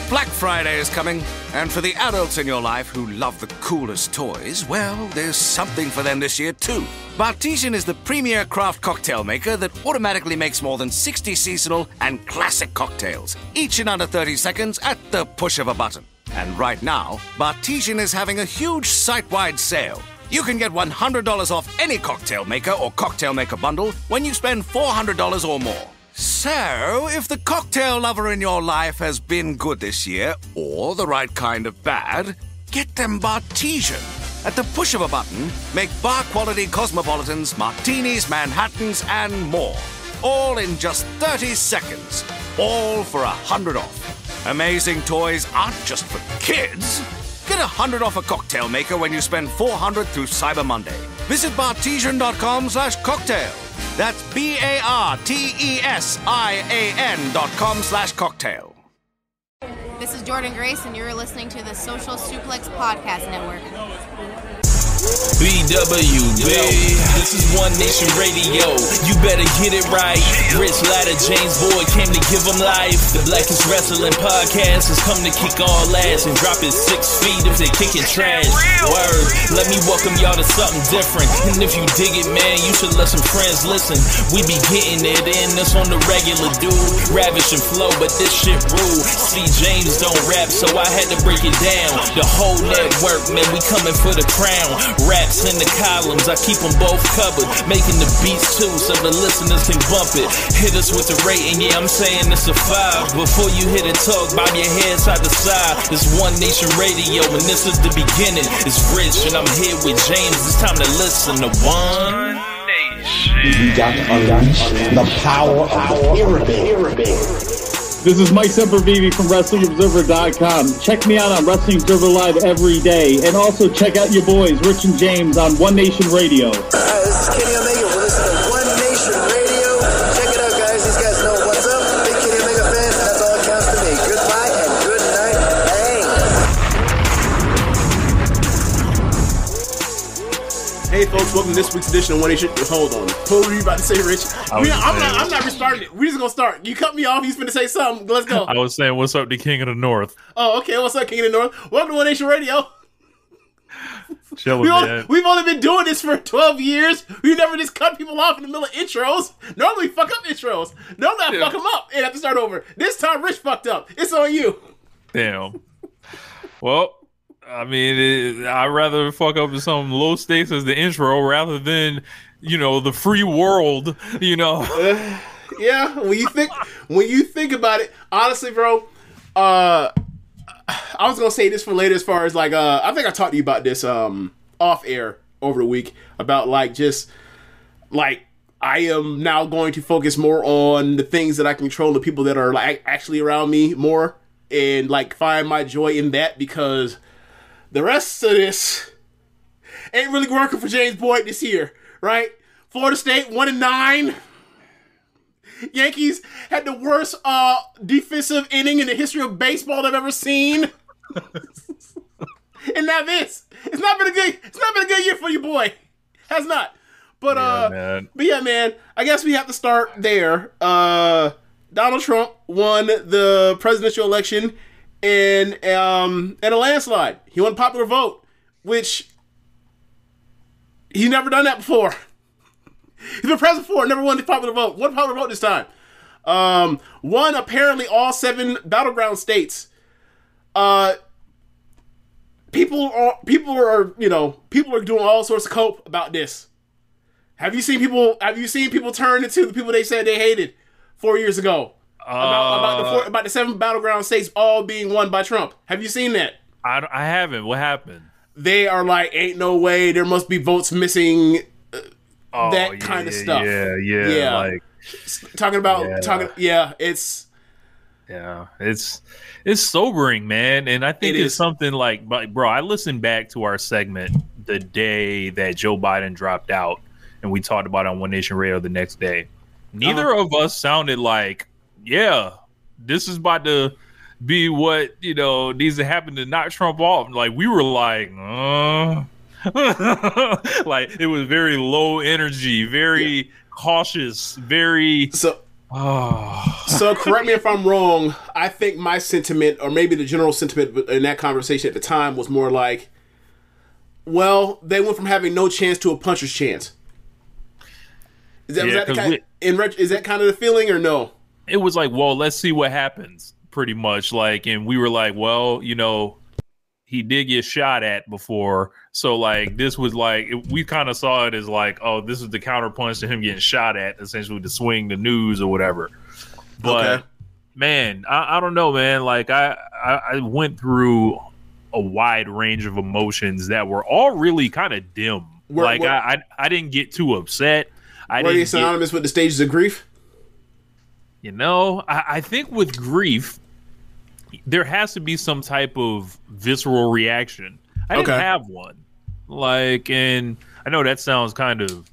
Black Friday is coming, and for the adults in your life who love the coolest toys, well, there's something for them this year too. Bartesian is the premier craft cocktail maker that automatically makes more than 60 seasonal and classic cocktails, each in under 30 seconds at the push of a button. And right now, Bartesian is having a huge site-wide sale. You can get $100 off any cocktail maker or cocktail maker bundle when you spend $400 or more. So, if the cocktail lover in your life has been good this year, or the right kind of bad, get them Bartesian. At the push of a button, make bar-quality cosmopolitans, martinis, Manhattans, and more. All in just 30 seconds. All for $100 off. Amazing toys aren't just for kids. Get $100 off a cocktail maker when you spend $400 through Cyber Monday. Visit bartesian.com/cocktail. That's BARTESIAN.com/cocktail. This is Jordan Grace, and you're listening to the Social Suplex Podcast Network. BWB, this is One Nation Radio. You better get it right. Rich Latta, James Boyd came to give them life. The Blackest Wrestling Podcast has come to kick all ass and drop it 6 feet if they kicking trash. Word, let me welcome y'all to something different. And if you dig it, man, you should let some friends listen. We be getting it in, this on the regular, dude. Ravish and flow, but this shit rude. See, James don't rap, so I had to break it down. The whole network, man, we coming for the crown. Raps in the columns, I keep them both covered. Making the beats too, so the listeners can bump it. Hit us with the rating, yeah, I'm saying it's a 5. Before you hit it, talk, bob your head side to side. It's One Nation Radio, and this is the beginning. It's Rich, and I'm here with James. It's time to listen to One Nation. You got to unleash the power of the pyramid. This is Mike Sempervive from WrestlingObserver.com. Check me out on Wrestling Observer Live every day. And also check out your boys, Rich and James, on One Nation Radio. This is Kenny Omega. We're listening to One Nation Radio. Check it out, guys. These guys know what's up. Big Kenny Omega fans, and that's all that counts to me. Goodbye and good night. Bang. Hey, folks, welcome to this week's edition of One Nation. Hold on. What were you about to say, Rich? I'm not restarting it. We're just going to start. You cut me off. He's going to say something. Let's go. I was saying, what's up to King of the North? Oh, okay. What's up, King of the North? Welcome to One Nation Radio. Man. We've only been doing this for 12 years. We never just cut people off in the middle of intros. Normally, we fuck up intros. Normally, I fuck them up and have to start over. This time, Rich fucked up. It's on you. Damn. Well, I mean, I'd rather fuck up with some low stakes as the intro rather than, the free world, Yeah, when you think about it, honestly, bro, I was gonna say this for later as far as I think I talked to you about this off air over the week about I am now going to focus more on the things that I control, the people that are actually around me more, and find my joy in that, because the rest of this ain't really working for James Boyd this year, right? Florida State 1-9. Yankees had the worst defensive inning in the history of baseball I've ever seen. And now this. It's not been a good year for your boy. Has not. But yeah, man. I guess we have to start there. Donald Trump won the presidential election in a landslide. He won a popular vote, which he's never done that before. He's been president before, never won the popular vote. Won popular vote this time. Won apparently all 7 battleground states. People are doing all sorts of cope about this. Have you seen people turn into the people they said they hated 4 years ago? About the 7 battleground states all being won by Trump. Have you seen that? I haven't. What happened? They are like, ain't no way. There must be votes missing. Kind of stuff. Yeah. It's sobering, man. And I think it's something bro, I listened back to our segment the day that Joe Biden dropped out, and we talked about it on One Nation Radio the next day. Neither of us sounded like, this is about to be what, needs to happen to knock Trump off. We were like, it was very low energy, very cautious, very Oh. So correct me if I'm wrong. I think my sentiment, or maybe the general sentiment in that conversation at the time, was more like, well, they went from having no chance to a puncher's chance. Is that kind of the feeling, or no? It was like, well, let's see what happens, pretty much. Like, and we were like, well, he did get shot at before, so like this was like we kind of saw it as like, oh, this is the counterpunch to him getting shot at, essentially, to swing the news or whatever. But man, I don't know, man. Like I went through a wide range of emotions that were all really kind of dim. I didn't get too upset. Were you synonymous with the stages of grief? I think with grief, there has to be some type of visceral reaction. I didn't have one. And I know that sounds kind of,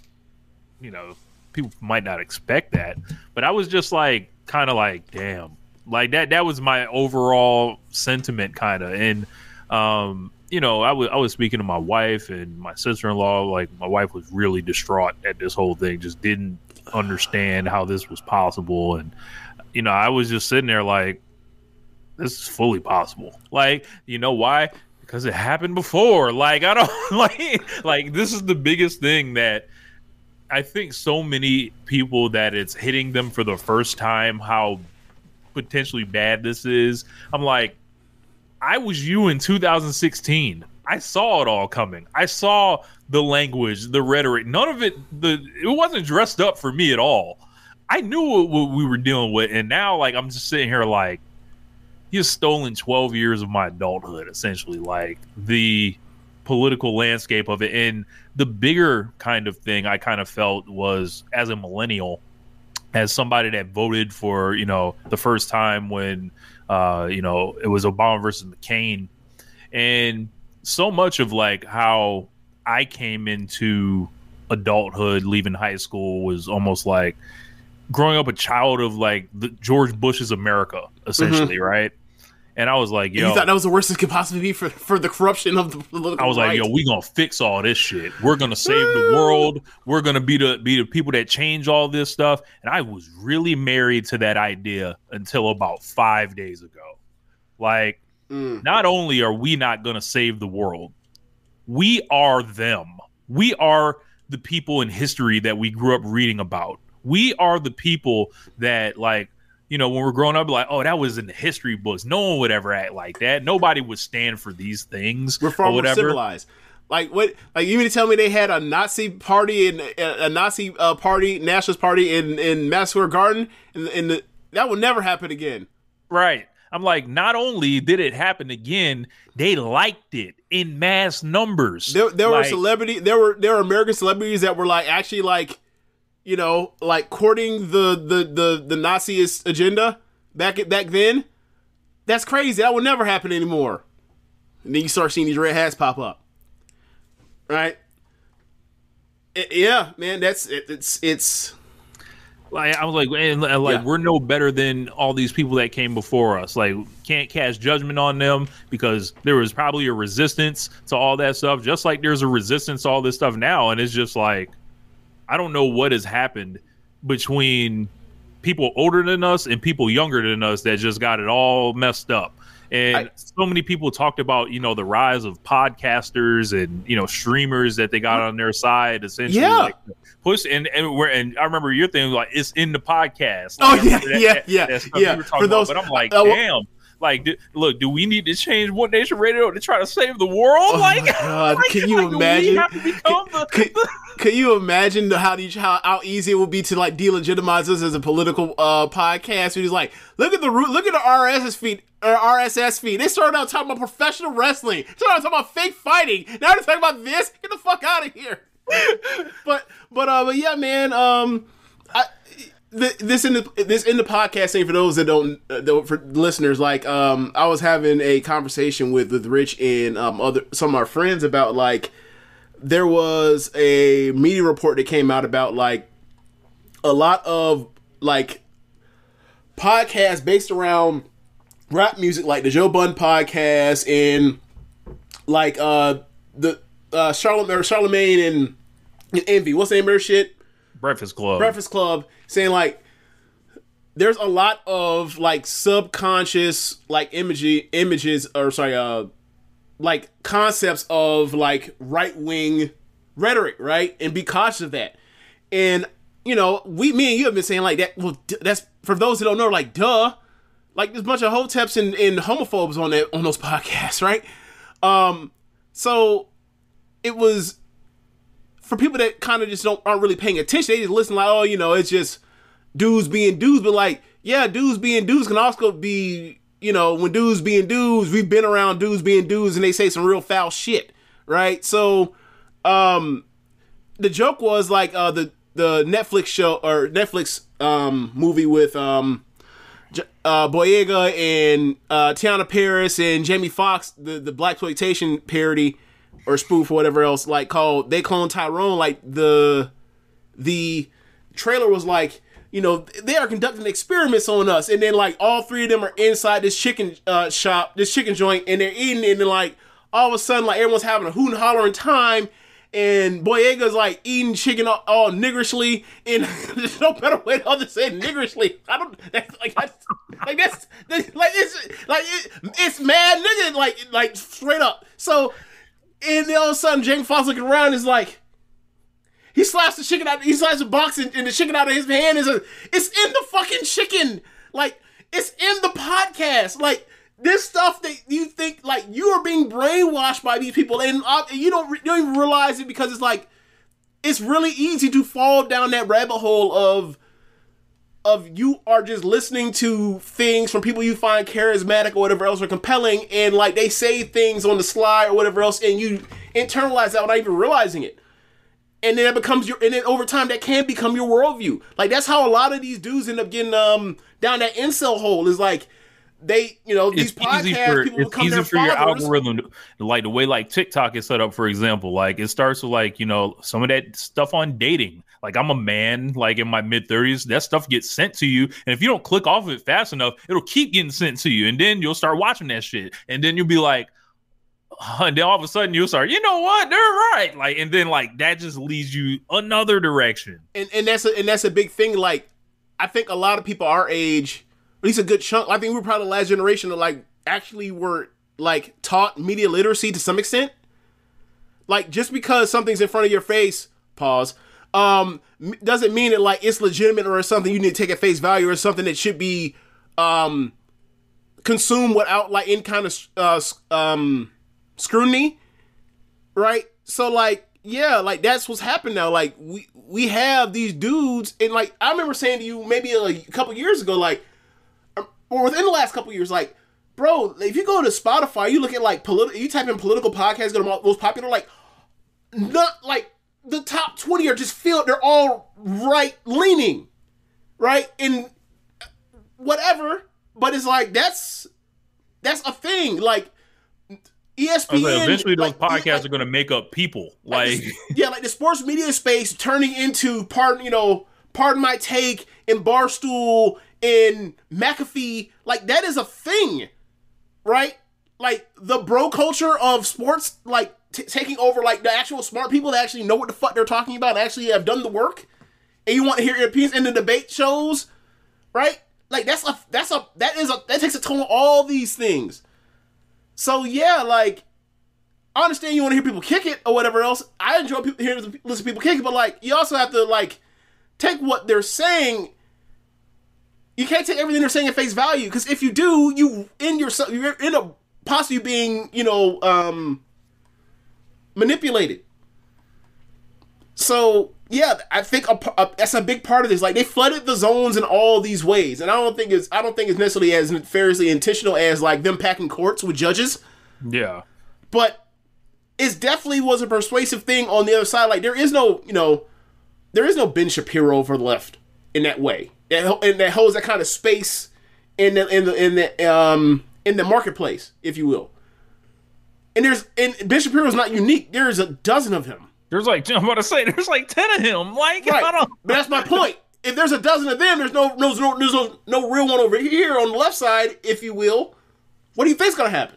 people might not expect that, but I was just like, kind of like, damn. Like that was my overall sentiment, kind of. And, I was speaking to my wife and my sister-in-law. Like, my wife was really distraught at this whole thing, just didn't understand how this was possible. And, I was just sitting there like, this is fully possible. Like, you know why? Because it happened before. Like, I don't like this is the biggest thing that I think so many people that it's hitting them for the first time, how potentially bad this is. I'm like, I was you in 2016. I saw it all coming. I saw the language, the rhetoric. None of it, it wasn't dressed up for me at all. I knew what we were dealing with. And now, like, I'm just sitting here like, he's stolen 12 years of my adulthood, essentially. Like, the political landscape of it. And the bigger kind of thing I kind of felt was, as a millennial, as somebody that voted for, the first time when, it was Obama versus McCain. And so much of like how I came into adulthood, leaving high school, was almost like growing up a child of like the George Bush's America, essentially, right? And I was like, yo, you thought that was the worst it could possibly be for the corruption of the political I was like, yo, we gonna fix all this shit. We're gonna save the world. We're gonna be the people that change all this stuff. And I was really married to that idea until about 5 days ago. Like, not only are we not gonna save the world, we are them. We are the people in history that we grew up reading about. We are the people that, like, when we're growing up, like, oh, that was in the history books. No one would ever act like that. Nobody would stand for these things. We're far more civilized. Like, what? Like, you mean to tell me they had a Nazi party and a Nazi party, nationalist party in Madison Square Garden, that will never happen again. Right. I'm like, not only did it happen again, they liked it in mass numbers. There were celebrity. There were American celebrities that were like actually like, like courting the Naziist agenda back then. That's crazy. That would never happen anymore. And then you start seeing these red hats pop up, right? Yeah, man. It's. Like, I was like, we're no better than all these people that came before us. Like, can't cast judgment on them because there was probably a resistance to all that stuff, just like there's a resistance to all this stuff now. And it's just like, I don't know what has happened between people older than us and people younger than us that just got it all messed up. And so many people talked about, the rise of podcasters and, streamers that they got on their side, essentially. Yeah. Like, push and I remember your thing was like, it's in the podcast. Like, yeah. Yeah. For those, but I'm like, damn. Like, look, do we need to change One Nation Radio to try to save the world? Oh my God. Can you imagine? Can you imagine how easy it would be to like delegitimize us as a political podcast? We're just like, look at the RSS feed. They started out talking about professional wrestling. They started out talking about fake fighting. Now they're talking about this. Get the fuck out of here. but yeah, man. This in the podcast thing, for those that don't, for listeners, like, I was having a conversation with Rich and some of our friends about, like, there was a media report that came out about, like, a lot of, like, podcasts based around rap music, like the Joe Budden podcast and like the Charlemagne and Envy. What's the name of their shit? Breakfast Club. Saying like there's a lot of like subconscious like images or sorry like concepts of like right-wing rhetoric, right? And be cautious of that. And you know, me and you have been saying like that. Well, that's for those that don't know, like duh, like there's a bunch of hoteps and homophobes on those podcasts, right? So it was for people that kind of just aren't really paying attention. They just listen like, oh, you know, it's just dudes being dudes, but like, yeah, dudes being dudes can also be, you know, when dudes being dudes, we've been around dudes being dudes and they say some real foul shit, right? So, the joke was like, the Netflix show or Netflix, movie with, Boyega and, Tiana Paris and Jamie Foxx, the blaxploitation parody or spoof or whatever else, like called They Clone Tyrone. Like the trailer was like, you know, they are conducting experiments on us, and then like all three of them are inside this chicken shop, this chicken joint, and they're eating it, and then like all of a sudden like everyone's having a hoot and hollering time, and Boyega's like eating chicken all niggerishly, and there's no better way to say niggerishly. It's mad nigga like straight up. So and then all of a sudden Jamie Foxx looking around is like, he slaps the chicken out. He slaps the box and the chicken out of his hand. It's in the fucking chicken. Like, it's in the podcast. Like, this stuff that you think, like, you are being brainwashed by these people. And you don't even realize it because it's like, it's really easy to fall down that rabbit hole of you are just listening to things from people you find charismatic or whatever else or compelling. And, like, they say things on the sly or whatever else. And you internalize that without even realizing it. And then it becomes and then over time that can become your worldview. Like that's how a lot of these dudes end up getting down that incel hole. Is like they, you know, these podcasts people become their followers. It's easy for your algorithm, like the way like TikTok is set up, for example. Like it starts with like, you know, some of that stuff on dating. Like I'm a man, like in my mid-30s, that stuff gets sent to you, and if you don't click off of it fast enough, it'll keep getting sent to you, and then you'll start watching that shit, and then you'll be like. And then all of a sudden you'll start, you know what, they're right. Like, and then like that just leads you another direction. And that's a big thing. Like, I think a lot of people our age, at least a good chunk, I think we're probably the last generation that like actually were like taught media literacy to some extent. Like just because something's in front of your face, pause, doesn't mean that like it's legitimate or something you need to take at face value or something that should be consumed without like any kind of scrutiny, right? So like, yeah, like that's what's happened now. Like we have these dudes, and like I remember saying to you maybe a couple years ago, like, or within the last couple years, like, bro, if you go to Spotify, you look at like you type in political podcasts, go to most popular, like, not like the top 20 are just filled. They're all right leaning, right, and whatever. But it's like that's a thing, like. ESPN. Like, eventually, those podcasts are going to make up people. Like the sports media space turning into Pardon My Take and Barstool and McAfee. Like that is a thing, right? Like the bro culture of sports, like taking over like the actual smart people that actually know what the fuck they're talking about, and actually have done the work, and you want to hear your opinions in the debate shows, right? Like that takes a toll on all these things. So yeah, like I understand you want to hear people kick it or whatever else. I enjoy listen to people kick it, but like you also have to like take what they're saying. You can't take everything they're saying at face value, because if you do, you're in a possibly being manipulated. So yeah, I think that's a big part of this. Like they flooded the zones in all these ways, and I don't think it's necessarily as nefariously intentional as like them packing courts with judges. Yeah, but it definitely was a persuasive thing on the other side. Like there is no Ben Shapiro for the left in that way, and that holds that kind of space in the marketplace, if you will. And Ben Shapiro's not unique. There's a dozen of him. There's like, I'm about to say, there's like 10 of him. Like, right. But that's my point. If there's a dozen of them, there's no real one over here on the left side, if you will. What do you think's gonna happen?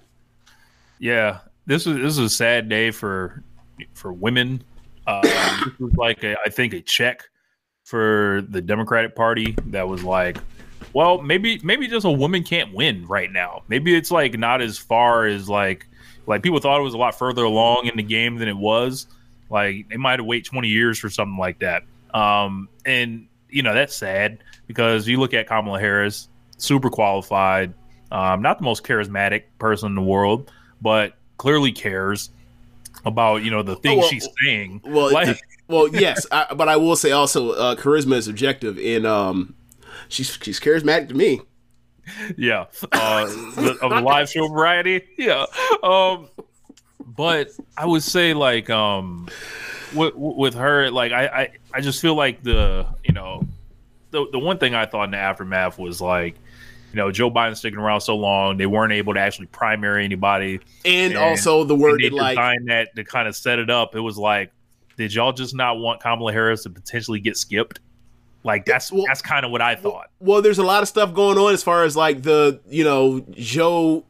Yeah, this is a sad day for women. This was like I think a check for the Democratic Party that was like, well, maybe just a woman can't win right now. Maybe it's like not as far as like people thought it was a lot further along in the game than it was. Like they might have waited 20 years for something like that. And that's sad because you look at Kamala Harris, super qualified, not the most charismatic person in the world, but clearly cares about the things she's saying. Well, yes, but I will say also charisma is objective, and she's charismatic to me. Yeah, of the live show variety. Yeah, but I would say like with her, like I just feel like the one thing I thought in the aftermath was like, Joe Biden sticking around so long, they weren't able to actually primary anybody, and also the word they designed that to kind of set it up. It was like, did y'all just not want Kamala Harris to potentially get skipped? Like that's kind of what I thought. Well, there's a lot of stuff going on as far as like the Joe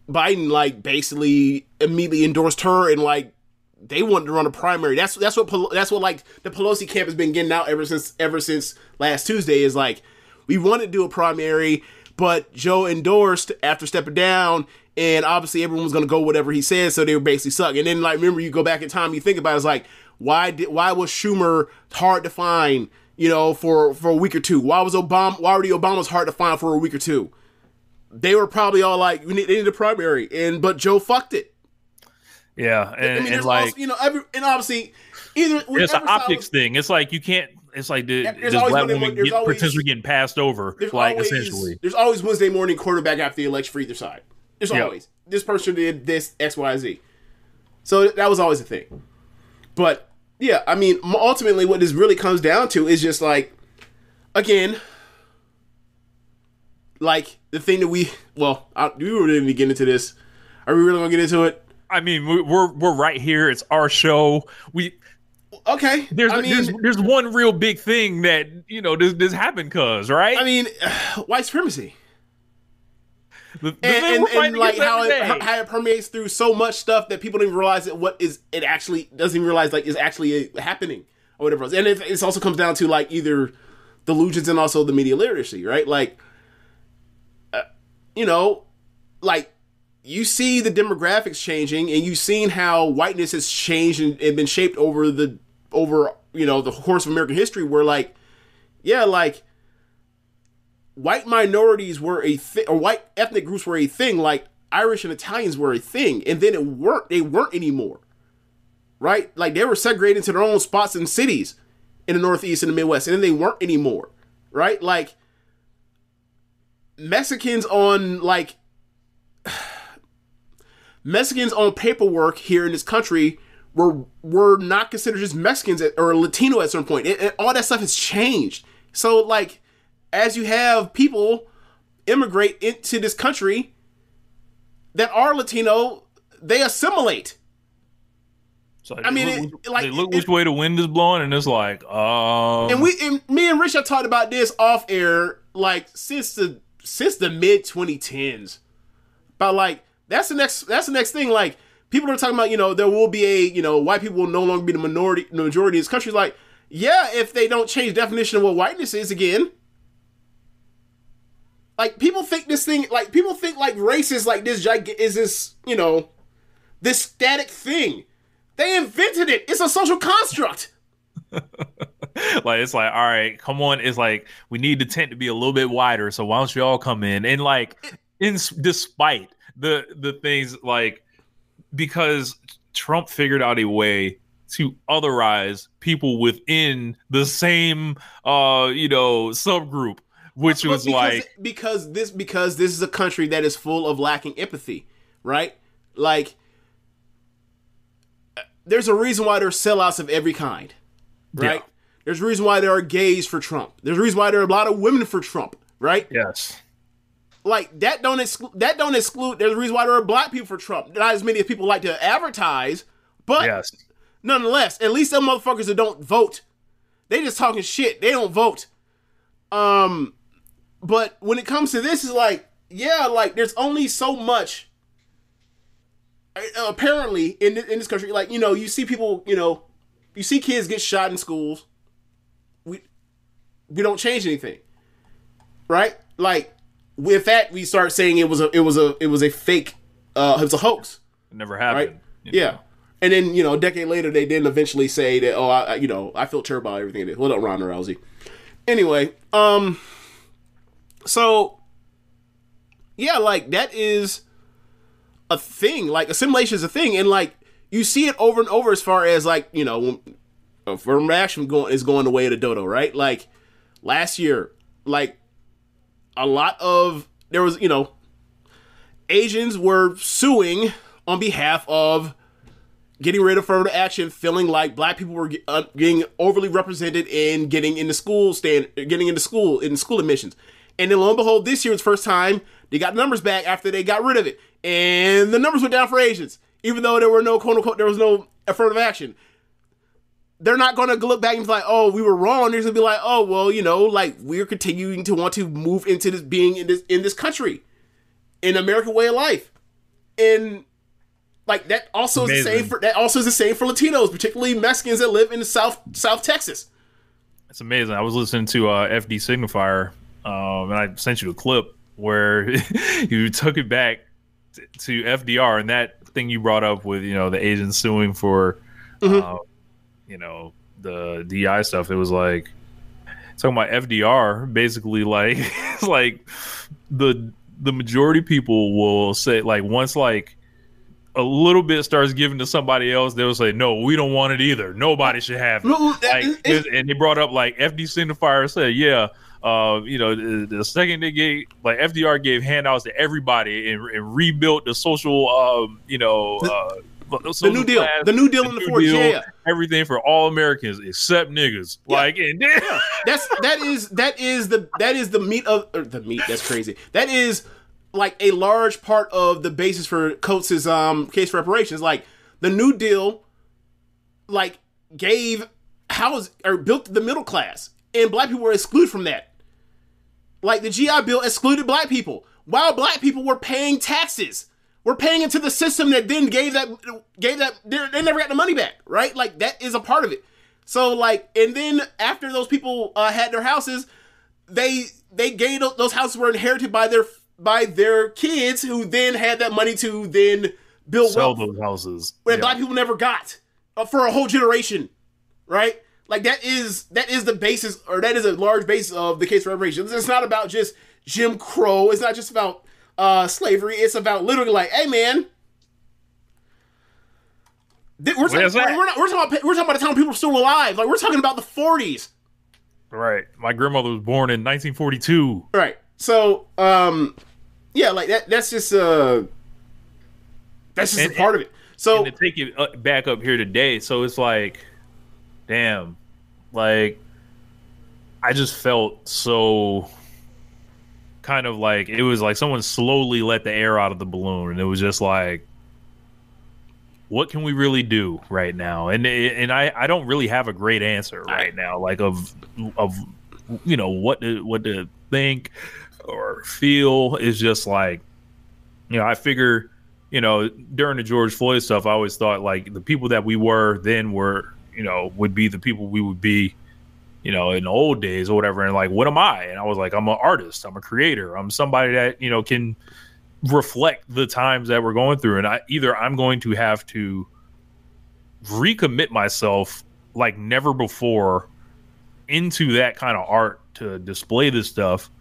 Biden like basically immediately endorsed her, and like they wanted to run a primary. That's what like the Pelosi camp has been getting out ever since last Tuesday. Is like, we wanted to do a primary, but Joe endorsed after stepping down, and obviously everyone was going to go whatever he said, so they were basically suck. And then like, remember, you go back in time, you think about it, it's like, why was Schumer hard to find, for a week or two? Why were the Obamas hard to find for a week or two? They were probably all like, they need a primary, but Joe fucked it. Yeah, and like, also, and obviously, either it's an optics thing. It's like you can't. It's like this black woman potentially getting passed over. Essentially, there's always Wednesday morning quarterback after the election for either side. There's always this person did this X, Y, Z. So that was always a thing. But yeah, I mean, ultimately, what this really comes down to is just like, again, like the thing that we really didn't get into this. Are we really gonna get into it? I mean, we're right here. It's our show. Okay. There's one real big thing that this happened, right? I mean, white supremacy, and like how it permeates through so much stuff that people don't even realize it actually doesn't even realize like is actually happening or whatever else. And it also comes down to like either delusions and also the media literacy, right? Like, like. You see the demographics changing, and you've seen how whiteness has changed and been shaped over the course of American history. Where like, yeah, like white minorities were a thing, or white ethnic groups were a thing. Like Irish and Italians were a thing, and then they weren't anymore, right? Like they were segregated into their own spots in cities in the Northeast and the Midwest, and then they weren't anymore, right? Like Mexicans on paperwork here in this country were not considered just Mexicans or Latino at some point. All that stuff has changed. So, like, as you have people immigrate into this country that are Latino, they assimilate. So they look which way the wind is blowing, and it's like, And me and Rich have talked about this off air, like since the mid 2010s, about like. That's the next thing. Like, people are talking about, there will be white people will no longer be the majority in this country. Like, yeah, if they don't change the definition of what whiteness is again. Like, people think race is like this this static thing. They invented it. It's a social construct. Like, it's like, all right, come on. It's like, we need the tent to be a little bit wider. So why don't you all come in? And like, despite the things, like, because Trump figured out a way to otherize people within the same subgroup, which was because this is a country that is full of lacking empathy, right? Like, there's a reason why there's sellouts of every kind, right? Yeah. There's a reason why there are gays for Trump. There's a reason why there are a lot of women for Trump, right? Yes. Like, that don't exclude. There's a reason why there are black people for Trump. Not as many as people like to advertise, but yes. Nonetheless, at least them motherfuckers that don't vote, they just talking shit. They don't vote. But when it comes to this, it's like, yeah, like, there's only so much. Apparently, in this country, like, you see people, you see kids get shot in schools. We don't change anything. right? Like, with that, we start saying it was a fake, it was a hoax. It never happened. Right? Yeah. And then, a decade later, they didn't eventually say that, I feel terrible about everything it is. Well done, Ronda Rousey. Anyway, so, yeah, like, that is a thing. Like, assimilation is a thing. And, like, you see it over and over as far as, like, when affirmative action is going the way of the dodo, right? Like, last year, like, a lot of, there was, Asians were suing on behalf of getting rid of affirmative action, feeling like black people were getting overly represented in getting into school admissions. And then lo and behold, this year was the first time they got numbers back after they got rid of it. And the numbers went down for Asians, even though there were no, quote unquote, there was no affirmative action. They're not going to look back and be like, oh, we were wrong. They're going to be like, oh, well, like, we're continuing to want to move into this, being in this country, in American way of life. And, like, that also is the same for Latinos, particularly Mexicans that live in South Texas. It's amazing. I was listening to FD Signifier, and I sent you a clip where you took it back to FDR, and that thing you brought up with, the Asians suing for, the DI stuff. It was like talking about FDR, basically, like, it's like the majority of people will say, like, once, like, a little bit starts giving to somebody else, they'll say, no, we don't want it either. Nobody should have it. And they brought up, like, FD Signifier said, yeah, the second they gave, like, FDR gave handouts to everybody and rebuilt the social, the New Deal, the New Deal in the forties, yeah, everything for all Americans except niggas. Yeah. Like, and that is the meat of the meat. That's crazy. That is, like, a large part of the basis for Coates' case for reparations. Like, the New Deal, like, gave built the middle class, and black people were excluded from that. Like, the GI Bill excluded black people, while black people were paying taxes. We're paying into the system that then gave that they never got the money back, right? Like, that is a part of it. So, like, and then after those people had their houses, they gave those houses were inherited by their kids, who then had that money to then sell those houses. That black people never got for a whole generation, right? Like, that is the basis, or that is a large basis of the case for reparations. It's not about just Jim Crow. It's not just about slavery. It's about literally, like, hey, man, we're talking about the time people are still alive. Like, we're talking about the 40s. Right. My grandmother was born in 1942. Right. So, yeah, like, that's just a part of it. So, and to take it back up here today, so it's like, damn, like, I just felt so kind of like it was like someone slowly let the air out of the balloon, and it was just like, what can we really do right now? And I don't really have a great answer right now, like of what to think or feel. Is just like, I figure, during the George Floyd stuff, I always thought, like, the people that we were then were, would be the people we would be, in the old days or whatever. And, like, what am I? And I was like, I'm an artist. I'm a creator. I'm somebody that, can reflect the times that we're going through. And I'm going to have to recommit myself like never before into that kind of art to display this stuff.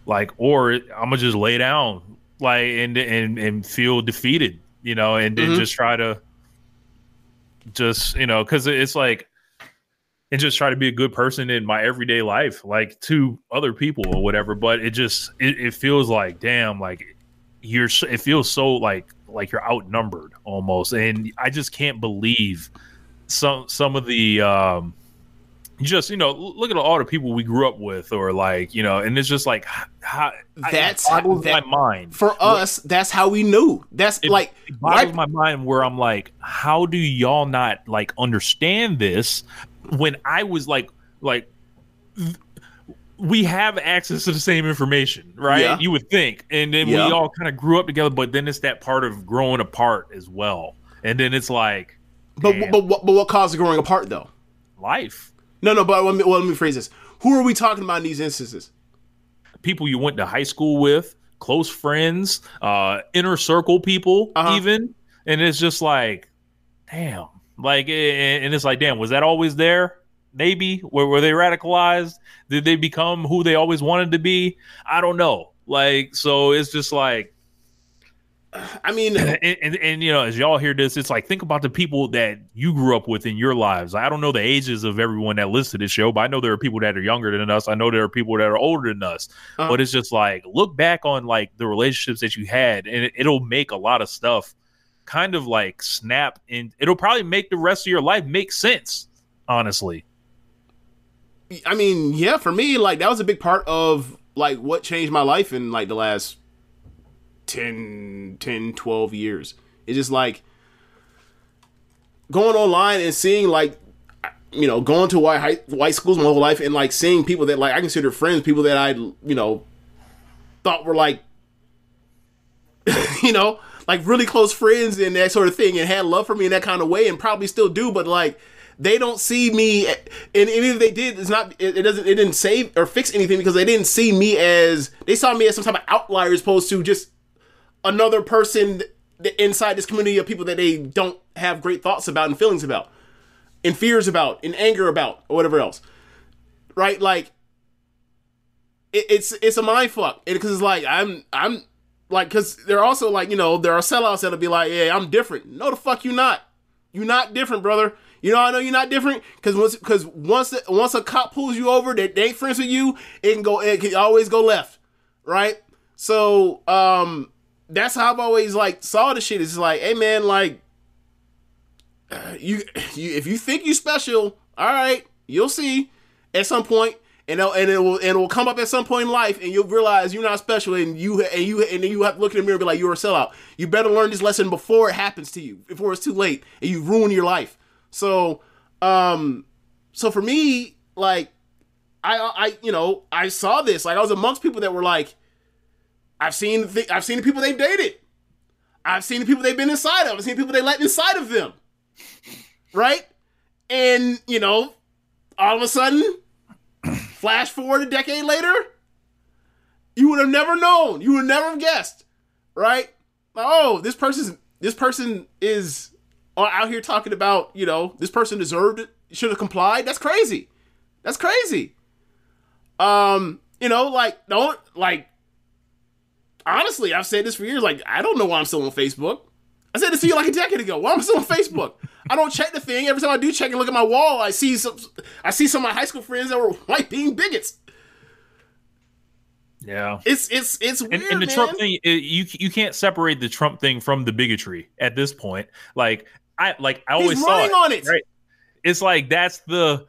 Like, or I'm gonna just lay down, like, and feel defeated, and then just try to because it's like, and just try to be a good person in my everyday life, like, to other people or whatever. But it feels like, damn, like, it feels so like you're outnumbered almost. And I just can't believe some of the, look at all the people we grew up with, or, like, and it's just like, that's my mind. For us, that's how we knew. It boggles my mind, where I'm like, how do y'all not, like, understand this? When I was like we have access to the same information, right? Yeah. You would think. And then we all kind of grew up together, but then it's that part of growing apart as well. And then it's like, but what caused the growing apart, though? Life. No, but let me phrase this. Who are we talking about in these instances? people you went to high school with, close friends, inner circle people, even. And it's just like, damn. Like, and it's like, damn, was that always there? Maybe. Were they radicalized? Did they become who they always wanted to be? I don't know. Like, so it's just like, I mean, and you know, as y'all hear this, it's like, think about the people that you grew up with in your lives. I don't know the ages of everyone that listens to this show, but I know there are people that are younger than us. I know there are people that are older than us. But it's just like, look back on like the relationships that you had, and it'll make a lot of stuff kind of like snap, and it'll probably make the rest of your life make sense, honestly. I mean, yeah, for me, like, that was a big part of like what changed my life in like the last 10, 12 years. It's just like going online and seeing, like, you know, going to white schools my whole life and like seeing people that like I consider friends, people that I, you know, thought were like, you know, like really close friends and that sort of thing, and had love for me in that kind of way, and probably still do, but like they don't see me, and even if they did, it didn't save or fix anything, because they didn't see me as, they saw me as some type of outlier as opposed to just another person inside this community of people that they don't have great thoughts about and feelings about and fears about and anger about or whatever else, right? Like it's a mind fuck, because it's like I'm like, because they're also like, you know, there are sellouts that'll be like, yeah, I'm different. No, the fuck you not. You're not different, brother. You know, I know you're not different, because once a cop pulls you over that they ain't friends with you, it can always go left, right? So that's how I've always like saw the shit. It's just like, hey man, like you if you think you special, all right, you'll see at some point, and it will come up at some point in life, and you'll realize you're not special, and then you have to look in the mirror and be like, you're a sellout. You better learn this lesson before it happens to you, before it's too late and you ruin your life. So for me, like I you know, I saw this, like I was amongst people that were like, I've seen the people they've dated. I've seen the people they've been inside of. I've seen people they let inside of them. Right? And, you know, all of a sudden, flash forward a decade later, you would have never known. You would never have guessed. Right? Like, oh, this person is out here talking about, you know, this person deserved it, should have complied. That's crazy. That's crazy. You know, like, honestly, I've said this for years. Like, I don't know why I'm still on Facebook. I said this to you like a decade ago. Why am I still on Facebook? I don't check the thing. Every time I do check and look at my wall, I see some of my high school friends that were like being bigots. Yeah, it's weird. And the man. Trump thing, you can't separate the Trump thing from the bigotry at this point. Like I always He's saw running on it. Right? It's like that's the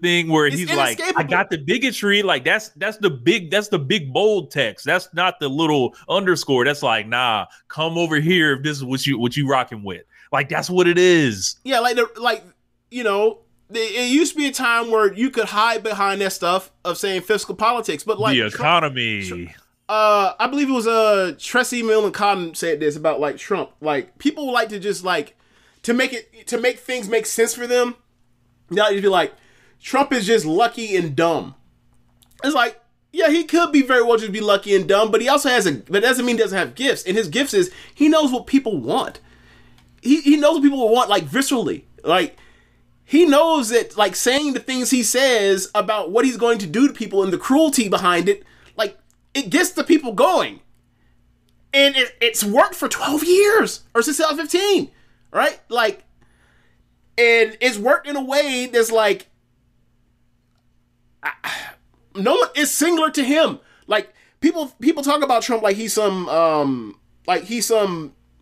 thing where he's like, I got the bigotry. Like that's the big bold text. That's not the little underscore. That's like, nah, come over here if this is what you rocking with. Like that's what it is. Yeah, you know, it used to be a time where you could hide behind that stuff of saying fiscal politics, but like the economy. I believe it was Tracy Millen Cotton said this about like Trump. Like people like to just like to make things make sense for them. Now you'd be like, Trump is just lucky and dumb. It's like, yeah, he could be very well just be lucky and dumb, but he also but it doesn't mean he doesn't have gifts. And his gifts is he knows what people want. He knows what people want, like viscerally. Like he knows that, like saying the things he says about what he's going to do to people and the cruelty behind it, like it gets the people going. And it's worked for 12 years or since 2015, right? Like. And it's worked in a way that's like, no one is singular to him. Like people talk about Trump like he's some,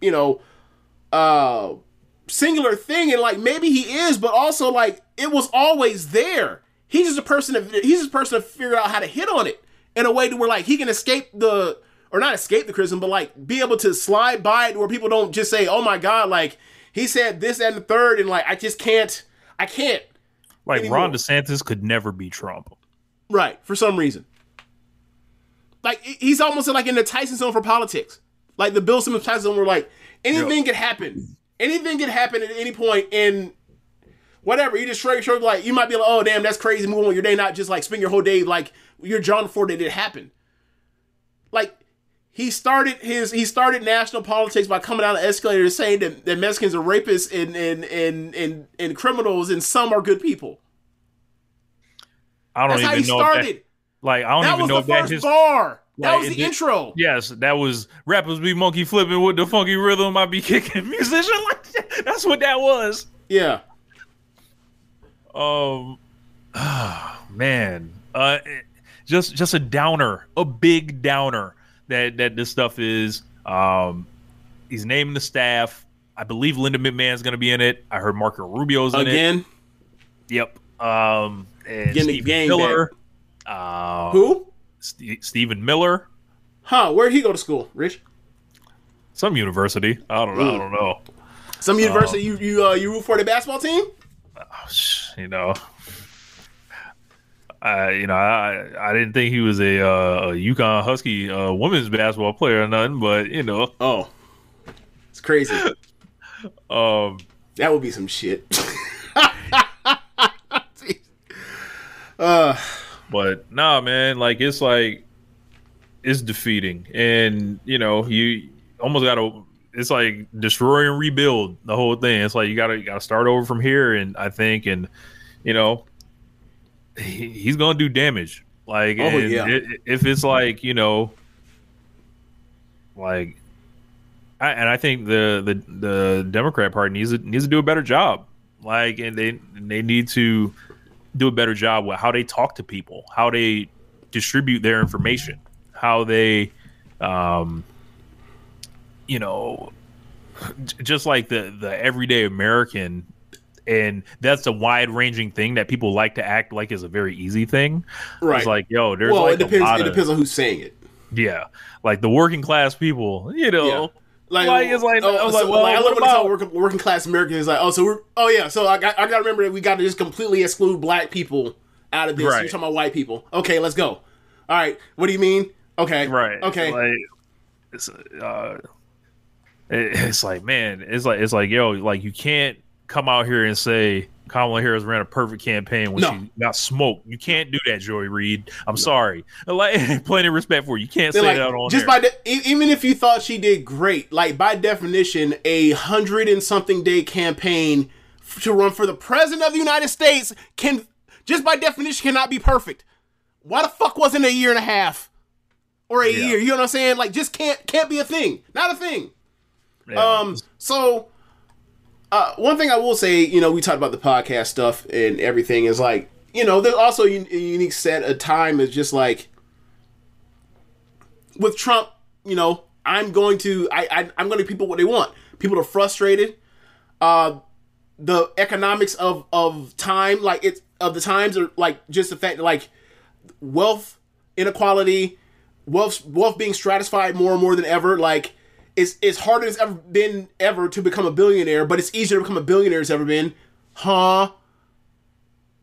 you know, singular thing, and like maybe he is, but also like it was always there. He's just a person to figure out how to hit on it in a way to where like he can not escape the criticism, but like be able to slide by it where people don't just say, oh my God, like. He said this and the third, and like I can't. Like anymore. Ron DeSantis could never be Trump, right? For some reason, like he's almost like in the Tyson zone for politics, like the Bill Simmons Tyson zone, where like anything could happen, anything could happen at any point, and whatever. You just shrug like you might be like, oh damn, that's crazy. Move on with your day, not just like spend your whole day like you're John Ford that it happened, like he started national politics by coming down the escalator and saying that Mexicans are rapists and criminals and some are good people. I don't That's even know. How he started. I don't even know if that was the first bar. That was the intro. Yes, that was rappers be monkey flipping with the funky rhythm. I be kicking musician like that. That's what that was. Yeah. Man. Just a downer, a big downer that this stuff is. He's naming the staff. I believe Linda McMahon's going to be in it. I heard Marco Rubio's in it. Again? Yep. And Stephen Miller. Who? Stephen Miller. Huh, where'd he go to school, Rich? Some university. I don't know. Some university you root for the basketball team? You know. I didn't think he was a UConn Husky women's basketball player or nothing, but you know. Oh, it's crazy. That would be some shit. But nah, man, it's defeating, and you know you almost gotta. It's like destroy and rebuild the whole thing. It's like you gotta start over from here, and I think, and you know. He's gonna do damage. If it's like, you know, like, I think the Democrat Party needs to do a better job. Like, and they need to do a better job with how they talk to people, how they distribute their information, how they, you know, just like the everyday American. And that's a wide-ranging thing that people like to act like is a very easy thing. Right. It's like, yo, there's it depends on who's saying it. Yeah. Like the working class people, you know. Yeah. I love when I tell working class Americans is like, so I gotta remember that we gotta just completely exclude black people out of this. Right. You're talking about white people. Okay, let's go. All right. What do you mean? Okay. Right. Okay. Like, it's like, man, it's like, yo, like you can't come out here and say Kamala Harris ran a perfect campaign when she got smoked. You can't do that, Joy Reid. I'm sorry. Like, plenty of respect for you. You can't say that on just there. Even if you thought she did great, like by definition, 100-and-something day campaign to run for the president of the United States can, just by definition, cannot be perfect. Why the fuck wasn't it a year and a half or a year? You know what I'm saying? Like, just can't be a thing. Not a thing. Yeah. One thing I will say, you know, we talked about the podcast stuff and everything is like, you know, there's also a unique set of time is just like with Trump, you know, I'm going to give people what they want. People are frustrated. The economics of time, of the times are like just the fact that like wealth inequality, wealth being stratified more and more than ever, like. It's harder as ever been to become a billionaire, but it's easier to become a billionaire as ever been. Huh?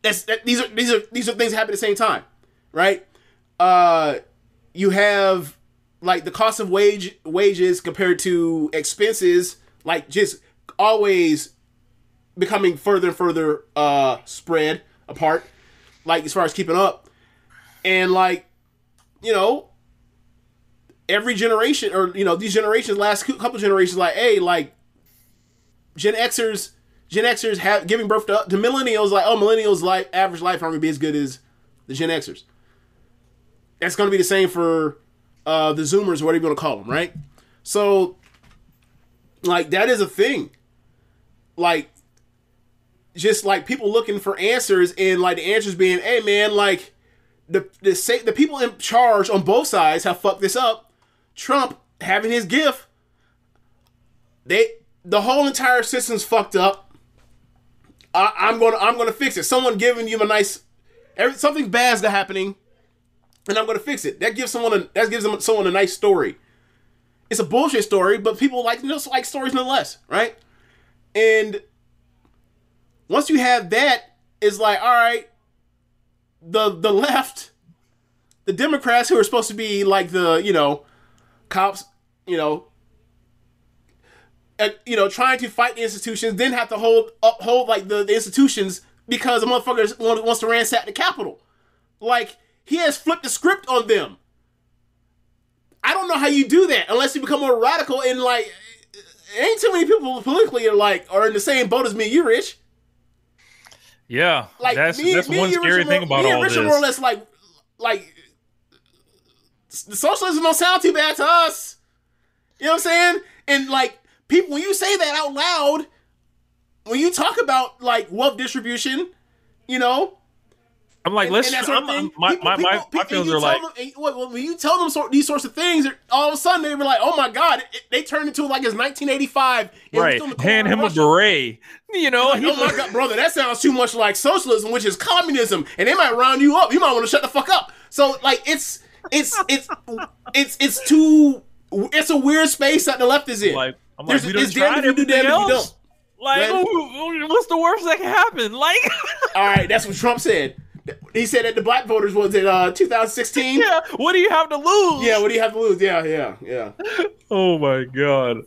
These are things that happen at the same time, right? You have like the cost of wages compared to expenses, like just always becoming further and further spread apart, like as far as keeping up, and like, you know. Every generation, or you know, these generations, last couple generations, like, hey, like Gen Xers have giving birth to millennials, like, millennials' average life aren't gonna be as good as the Gen Xers. That's gonna be the same for the Zoomers, or whatever you want to call them, right? So, like, that is a thing. Like, just like people looking for answers, and like the answers being, hey man, like the people in charge on both sides have fucked this up. Trump having his gift, the whole entire system's fucked up. I'm gonna fix it. Someone giving you something bad's happening, and I'm gonna fix it. That gives someone a nice story. It's a bullshit story, but people like stories nonetheless, right? And once you have that, it's like, all right, the left, the Democrats who are supposed to be like the, you know, cops, trying to fight the institutions, then have to uphold like the institutions because the motherfucker wants to ransack the Capitol. Like, he has flipped the script on them. I don't know how you do that unless you become more radical and like, ain't too many people politically are in the same boat as me and you, Rich. Yeah, like that's one scary thing about all this. More or less like the socialism don't sound too bad to us. You know what I'm saying? And like people, when you say that out loud, when you talk about like wealth distribution, you know. I'm like, my feelings are like, when you tell them these sorts of things, all of a sudden they were like, oh my God, they turned into like it's 1985. Right, hand him a beret. You know, like, oh my God, brother, that sounds too much like socialism, which is communism, and they might round you up. You might want to shut the fuck up. So like, it's a weird space that the left is in. Like, I'm like, we don't try everything else. Like, what's the worst that can happen? Like, all right, that's what Trump said. He said that the black voters was in 2016. Yeah, what do you have to lose? Yeah, what do you have to lose? Yeah. Oh my God.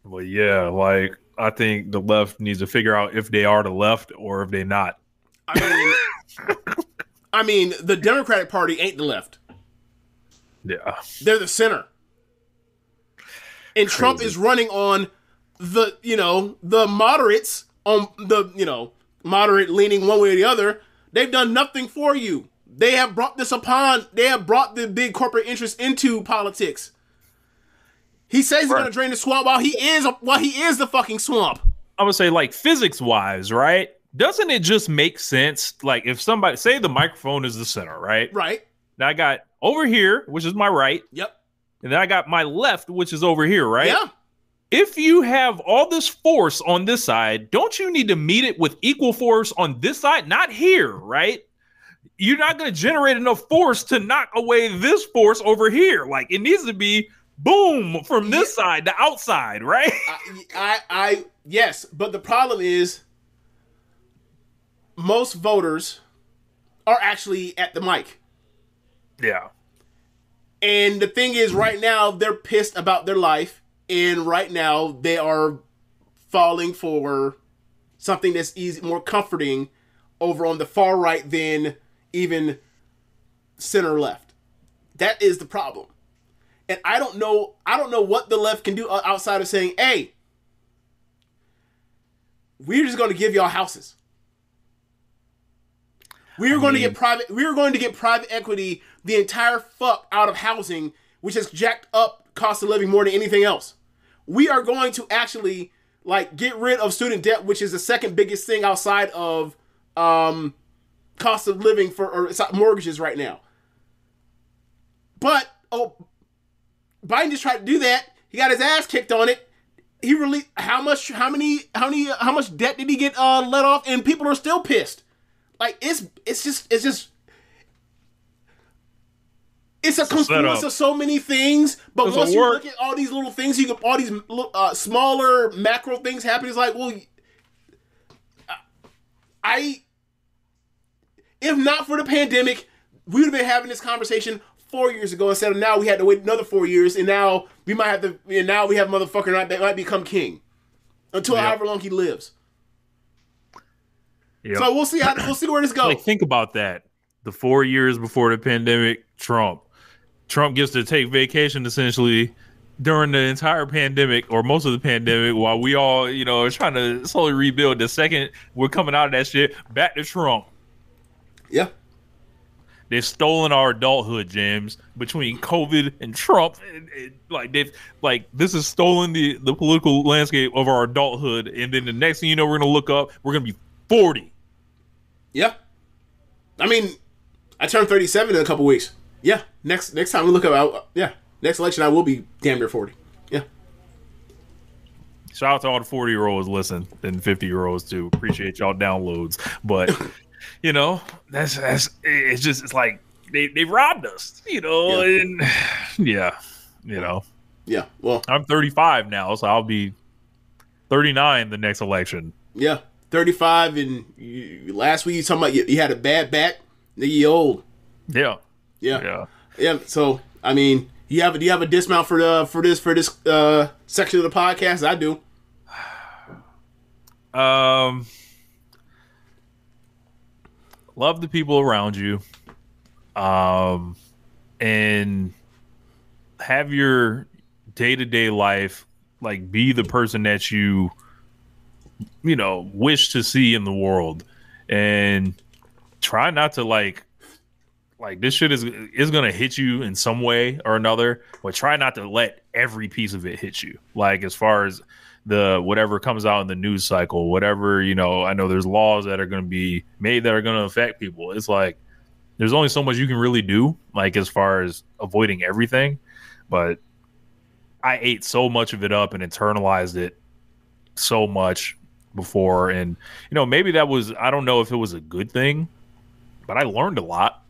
Well, yeah, like I think the left needs to figure out if they are the left or if they're not. I mean, the Democratic Party ain't the left. Yeah, they're the center, and crazy. Trump is running on the moderates on the moderate leaning one way or the other. They've done nothing for you. They have brought the big corporate interests into politics. He says he's going to drain the swamp while he is the fucking swamp. I would say, like, physics wise, right? Doesn't it just make sense? Like, if somebody, say the microphone is the center, right? Right. Now I got over here, which is my right. Yep. And then I got my left, which is over here, right? Yeah. If you have all this force on this side, don't you need to meet it with equal force on this side? Not here, right? You're not going to generate enough force to knock away this force over here. Like, it needs to be boom from this side to outside, right? Yes, but the problem is most voters are actually at the mic. Yeah. And the thing is, right now, they're pissed about their life. And right now, they are falling for something that's more comforting over on the far right than even center left. That is the problem. And I don't know what the left can do outside of saying, hey, we're just going to give y'all houses. We are going to get private equity the entire fuck out of housing, which has jacked up cost of living more than anything else. We are going to actually like get rid of student debt, which is the second biggest thing outside of cost of living for mortgages right now. But Biden just tried to do that. He got his ass kicked on it. He released how much debt did he get let off? And people are still pissed. Like it's a confluence of so many things, but once you look at all these little things, you get all these smaller macro things happening. It's like, well, if not for the pandemic, we would have been having this conversation 4 years ago instead of now we had to wait another 4 years, and now we might have to. And now we have a motherfucker that might become king until however long he lives. Yep. So we'll see where this goes. Like, think about that. The 4 years before the pandemic, Trump gets to take vacation essentially during the entire pandemic or most of the pandemic while we all, are trying to slowly rebuild. The second we're coming out of that shit, back to Trump. Yeah. They've stolen our adulthood, James, between COVID and Trump. This has stolen the political landscape of our adulthood. And then the next thing you know, we're going to look up, we're going to be 40. Yeah. I mean, I turned 37 in a couple weeks. Yeah. Next time we look up, next election I will be damn near 40. Yeah. Shout out to all the 40-year-olds listening and 50-year-olds too. Appreciate y'all downloads. But it's like they robbed us, and Yeah. Well, I'm 35 now, so I'll be 39 the next election. Yeah. 35, and last week you talking about you had a bad back. Nigga, you old. Yeah. So I mean, do you have a dismount for this section of the podcast? I do. Love the people around you, and and have your day-to-day life like be the person that you wish to see in the world, and try not to like this shit is gonna hit you in some way or another, but try not to let every piece of it hit you. Like as far as the whatever comes out in the news cycle, whatever, I know there's laws that are going to be made that are going to affect people. It's like there's only so much you can really do, like as far as avoiding everything. But I ate so much of it up and internalized it so much before, and maybe that was, I don't know if it was a good thing, but I learned a lot.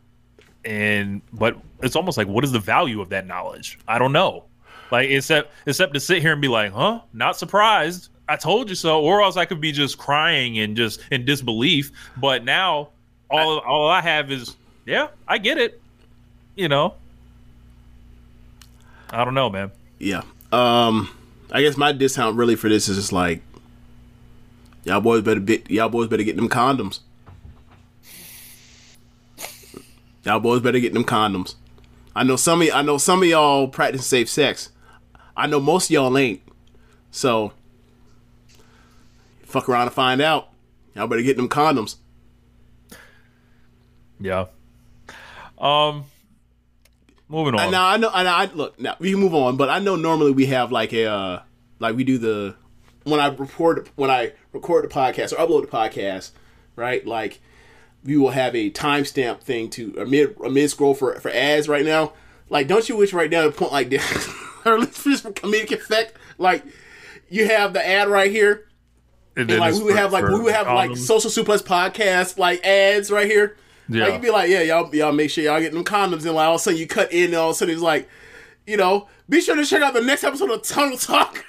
But it's almost like, what is the value of that knowledge? I don't know. Like, except to sit here and be like, huh? Not surprised. I told you so. Or else I could be just crying and just in disbelief. But now all I have is, yeah, I get it. I don't know, man. Yeah. I guess my discount really for this is just like, y'all boys better get them condoms. Y'all boys better get them condoms. I know some of y'all practice safe sex. I know most of y'all ain't. So fuck around and find out. Y'all better get them condoms. Yeah. Moving on. Now I know. Look, now we can move on, but I know normally we have like a like we do the when I record the podcast or upload the podcast, right? Like we will have a timestamp thing to a mid scroll for ads right now. Like, don't you wish right now to point like this, or at least for comedic effect, like you have the ad right here, and like we would have like Social Suplex podcast like ads right here. Yeah. Like you'd be like, yeah, y'all make sure y'all get them condoms, and like all of a sudden you cut in, and all of a sudden it's like, be sure to check out the next episode of Tunnel Talk.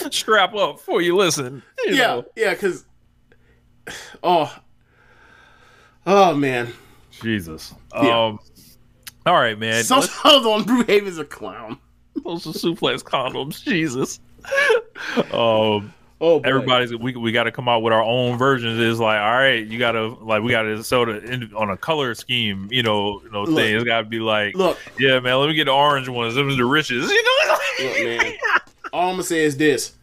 Strap up before you listen. Yeah, because oh man, Jesus. Yeah. All right, man. Hold on, Brewhaven's a clown. Social Suplex condoms, Jesus. Everybody's we got to come out with our own versions. It's like, all right, we got to sort of on a color scheme, thing. It's got to be like, look, yeah, man, let me get the orange ones. Them are the richest, Look, man. All I'm gonna say is this: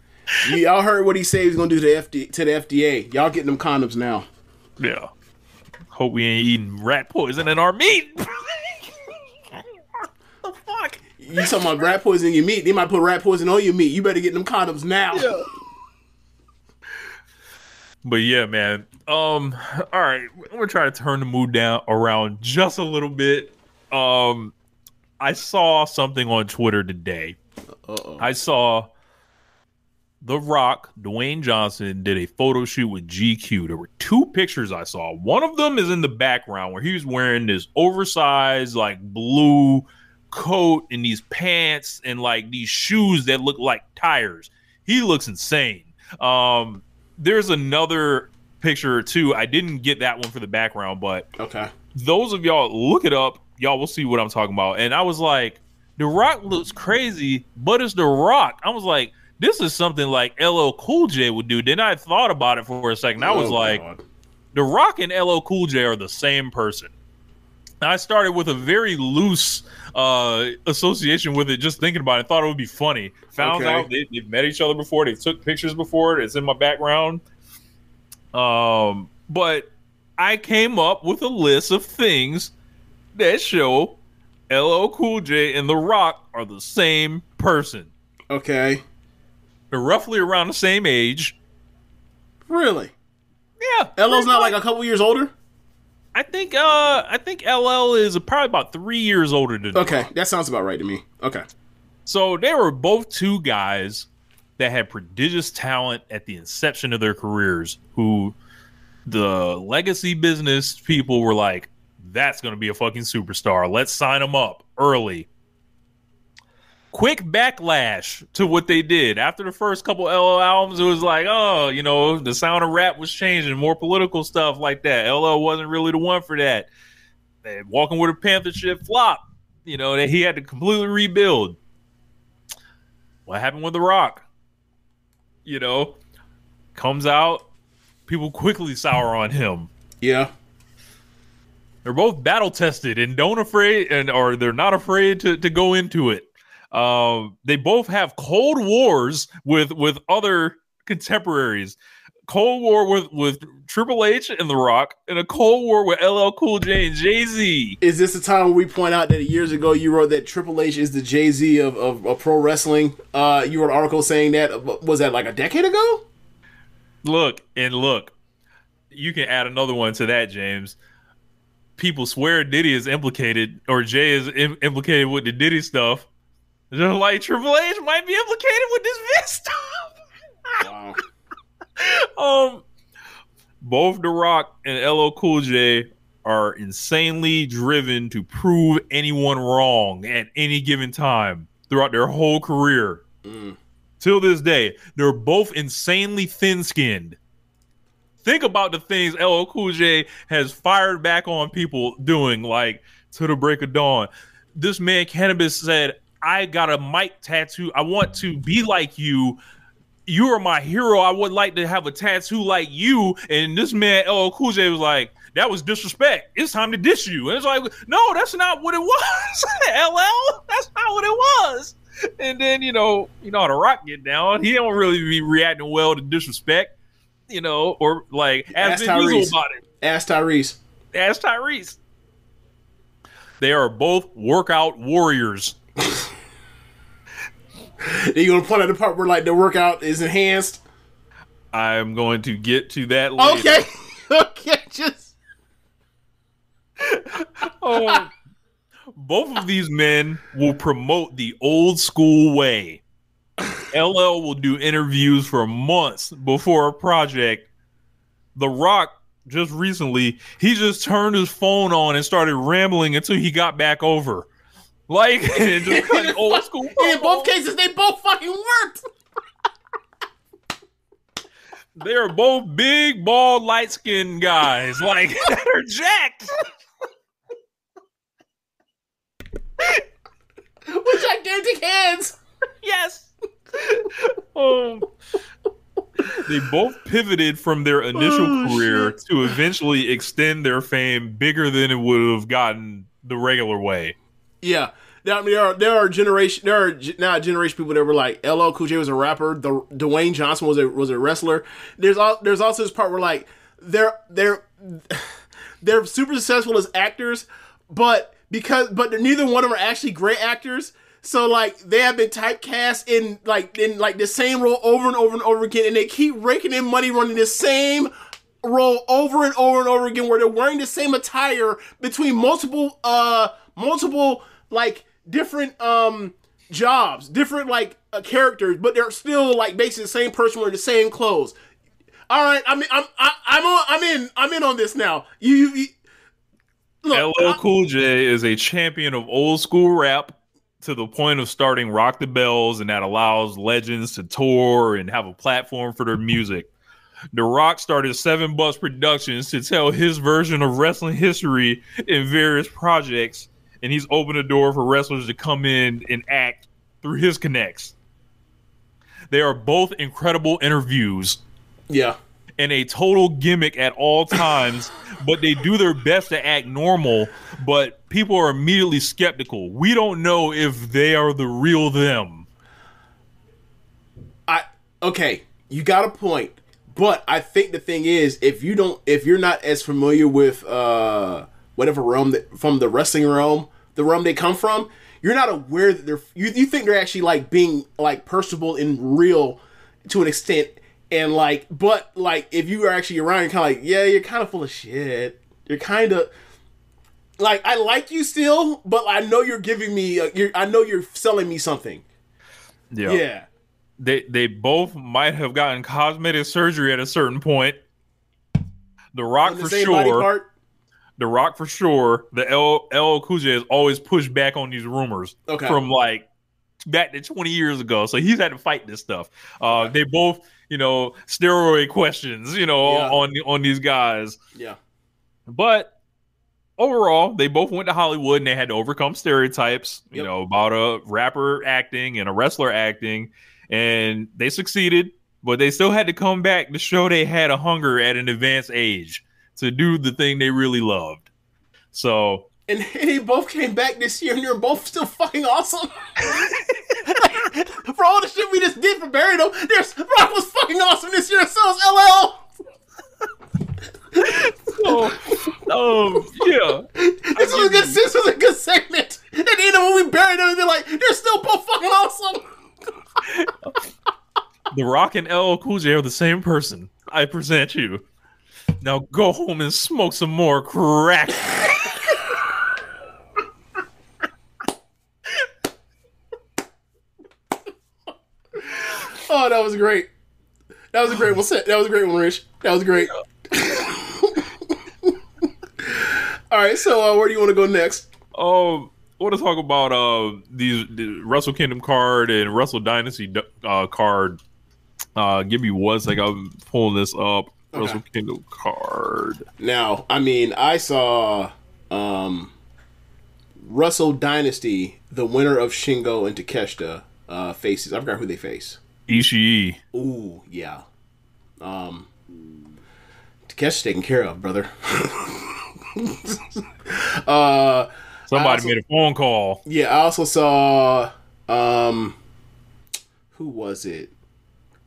y'all heard what he said he's gonna do to the FDA. Y'all getting them condoms now. Yeah. Hope we ain't eating rat poison in our meat. What the fuck? You talking about rat poison in your meat? They might put rat poison on your meat. You better get them condoms now. Yeah. But yeah, man. All right, I'm gonna try to turn the mood around just a little bit. I saw something on Twitter today. I saw The Rock, Dwayne Johnson, did a photo shoot with GQ. There were two pictures I saw. One of them is in the background where he was wearing this oversized, like, blue coat and these pants and, like, these shoes that look like tires. He looks insane. There's another picture or two. I didn't get that one for the background, but okay. Those of y'all, look it up. Y'all will see what I'm talking about. And I was like, The Rock looks crazy, but it's The Rock. I was like, this is something like LL Cool J would do. Then I thought about it for a second. I was like, God. The Rock and LL Cool J are the same person. I started with a very loose association with it, just thinking about it. Thought it would be funny. Found out they've met each other before. They took pictures before. It's in my background. But I came up with a list of things that show LL Cool J and The Rock are the same person. Okay. They're roughly around the same age. Really? Yeah. LL's not like a couple years older? I think LL is probably about 3 years older than Okay, Rock. That sounds about right to me. Okay. So they were both two guys that had prodigious talent at the inception of their careers, who the legacy business people were like, that's going to be a fucking superstar. Let's sign him up early. Quick backlash to what they did. After the first couple LL albums, it was like, oh, the sound of rap was changing, more political stuff like that. LL wasn't really the one for that. Walking with a Panther shit flopped. That he had to completely rebuild. What happened with The Rock? Comes out, people quickly sour on him. Yeah. They're both battle tested and or they're not afraid to go into it. They both have cold wars with other contemporaries. Cold War with Triple H and The Rock, and a Cold War with LL Cool J and Jay-Z. Is this the time where we point out that years ago you wrote that Triple H is the Jay-Z of pro wrestling? You wrote an article saying that. Was that like a decade ago? Look. You can add another one to that, James. People swear Diddy is implicated, or Jay is implicated with the Diddy stuff. They're like, Triple H might be implicated with this Vince stuff. Wow. Both The Rock and LL Cool J are insanely driven to prove anyone wrong at any given time throughout their whole career. Till this day, they're both insanely thin-skinned. Think about the things LL Cool J has fired back on people doing, like To the Break of Dawn. This man, Cannabis, said, I got a mic tattoo. I want to be like you. You are my hero. I would like to have a tattoo like you. And this man, LL Cool J, was like, that was disrespect. It's time to diss you. And it's like, no, that's not what it was. LL, that's not what it was. And then, you know how The Rock get down. He don't really be reacting well to disrespect. Or like ask Vin Diesel about it. Ask Tyrese. They are both workout warriors. Are you gonna point out the part where like the workout is enhanced? I'm going to get to that later. Okay, just. Both of these men will promote the old school way. LL will do interviews for months before a project. The Rock, just recently, he just turned his phone on and started rambling until he got back over. Like, just cutting old school. And in both cases, they both fucking worked. They are both big, bald, light-skinned guys, like, that are jacked. With gigantic hands. Yes. They both pivoted from their initial career to eventually extend their fame bigger than it would have gotten the regular way. Yeah. I mean, there are now a generation people that were like, LL Cool J was a rapper, Dwayne Johnson was a wrestler. There's also this part where like they're super successful as actors, but neither one of them are actually great actors. So like they have been typecast in the same role over and over and over again, and they keep raking in money running the same role over and over and over again, where they're wearing the same attire between multiple like different jobs, different like characters, but they're still like basically the same person wearing the same clothes. All right, I'm in on this now. You look, LL Cool J is a champion of old school rap to the point of starting Rock the Bells, and that allows legends to tour and have a platform for their music. The Rock started 7 Bucks Productions to tell his version of wrestling history in various projects, and he's opened the door for wrestlers to come in and act through his connects. They are both incredible interviews. Yeah. And a total gimmick at all times, but they do their best to act normal, but people are immediately skeptical. We don't know if they are the real them. Okay, you got a point. But I think the thing is, if you're not as familiar with whatever realm from the wrestling realm, the realm they come from, you're not aware that you think they're actually like being like personable and real to an extent. And like, but like, if you are actually around, you're kind of like, yeah, you're kind of full of shit. You're kind of like, I like you still, but I know you're giving me, I know you're selling me something. Yeah. They both might have gotten cosmetic surgery at a certain point. The Rock for sure. The Rock for sure. The LL Cool J has always pushed back on these rumors from like back to 20 years ago. So he's had to fight this stuff. They both, steroid questions, on these guys. Yeah. But overall, they both went to Hollywood and they had to overcome stereotypes, about a rapper acting and a wrestler acting. And they succeeded, but they still had to come back to show they had a hunger at an advanced age to do the thing they really loved. So. And they both came back this year, and they're both still fucking awesome. For all the shit we just did for Barry, though, Rock was fucking awesome this year, and so is LL. Yeah. This was a good segment. At the end of when we buried them, and they're like, they're still both fucking awesome. The Rock and LL Cool J are the same person. I present you. Now go home and smoke some more crack. Oh, that was great. That was a great one. That was a great one, Rich. That was great. All right, so where do you want to go next? I want to talk about the Wrestle Kingdom card and Wrestle Dynasty card. Give me one second. I'm pulling this up. Okay. Wrestle Kingdom card. Now, I mean, I saw Wrestle Dynasty, the winner of Shingo and Takeshita faces. I forgot who they face. Ishii. Ooh, yeah. Takeshi's taken care of, brother. Somebody made a phone call. Yeah, I also saw who was it?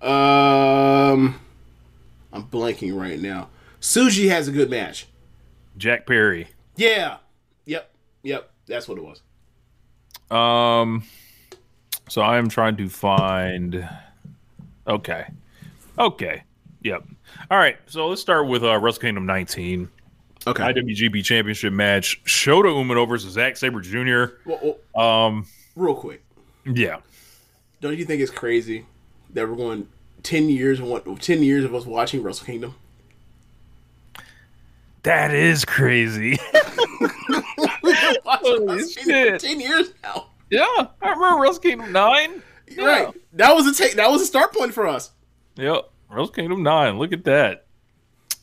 I'm blanking right now. Suji has a good match. Jack Perry. Yeah. Yep. That's what it was. So I'm trying to find. Okay. Yep. All right. So let's start with Wrestle Kingdom 19. Okay. IWGP Championship match. Shota Umino versus Zack Sabre Jr. Real quick. Yeah. Don't you think it's crazy that we're going 10 years of us watching Wrestle Kingdom? That is crazy. We've been watching Wrestle Kingdom for 10 years now. Yeah, I remember Wrestle Kingdom 9. Yeah. Right. That was a start point for us. Yep. Wrestle Kingdom 9. Look at that.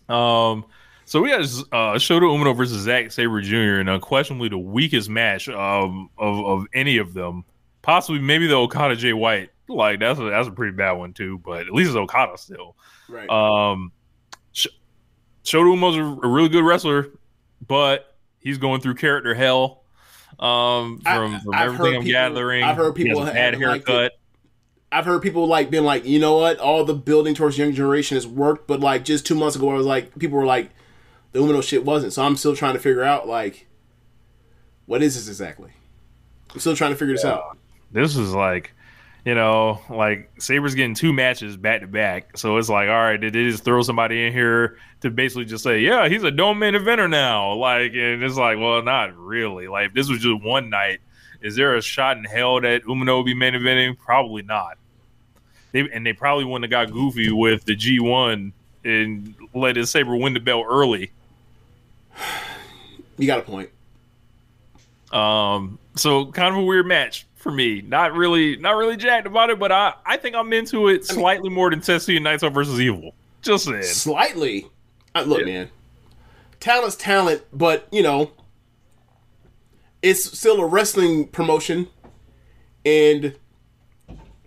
So we got Shota Umino versus Zack Sabre Jr. and unquestionably the weakest match of any of them. Possibly maybe the Okada Jay White. Like that's a pretty bad one too, but at least it's Okada still. Right. Shota Umino's a really good wrestler, but he's going through character hell. From everything I'm gathering, I've heard people have a bad haircut. I've heard people being like, you know what, all the building towards young generation has worked, but like just 2 months ago, I was like, people were like, the Umino shit wasn't. So I'm still trying to figure out like, what is this exactly? I'm still trying to figure this out. This is like, like Sabre's getting 2 matches back to back. So it's like, all right, did they just throw somebody in here to basically just say, yeah, he's a dome main eventer now? Like, and it's like, well, not really. Like, if this was just one night, is there a shot in hell that Umino will be main eventing? Probably not. They probably wouldn't have got goofy with the G1 and let his Sabre win the belt early. You got a point. So kind of a weird match for me. Not really jacked about it, but I think I'm into it slightly more than Tetsuya Naito versus Evil. Just saying. Slightly. Look, man. Talent's talent, but, it's still a wrestling promotion, and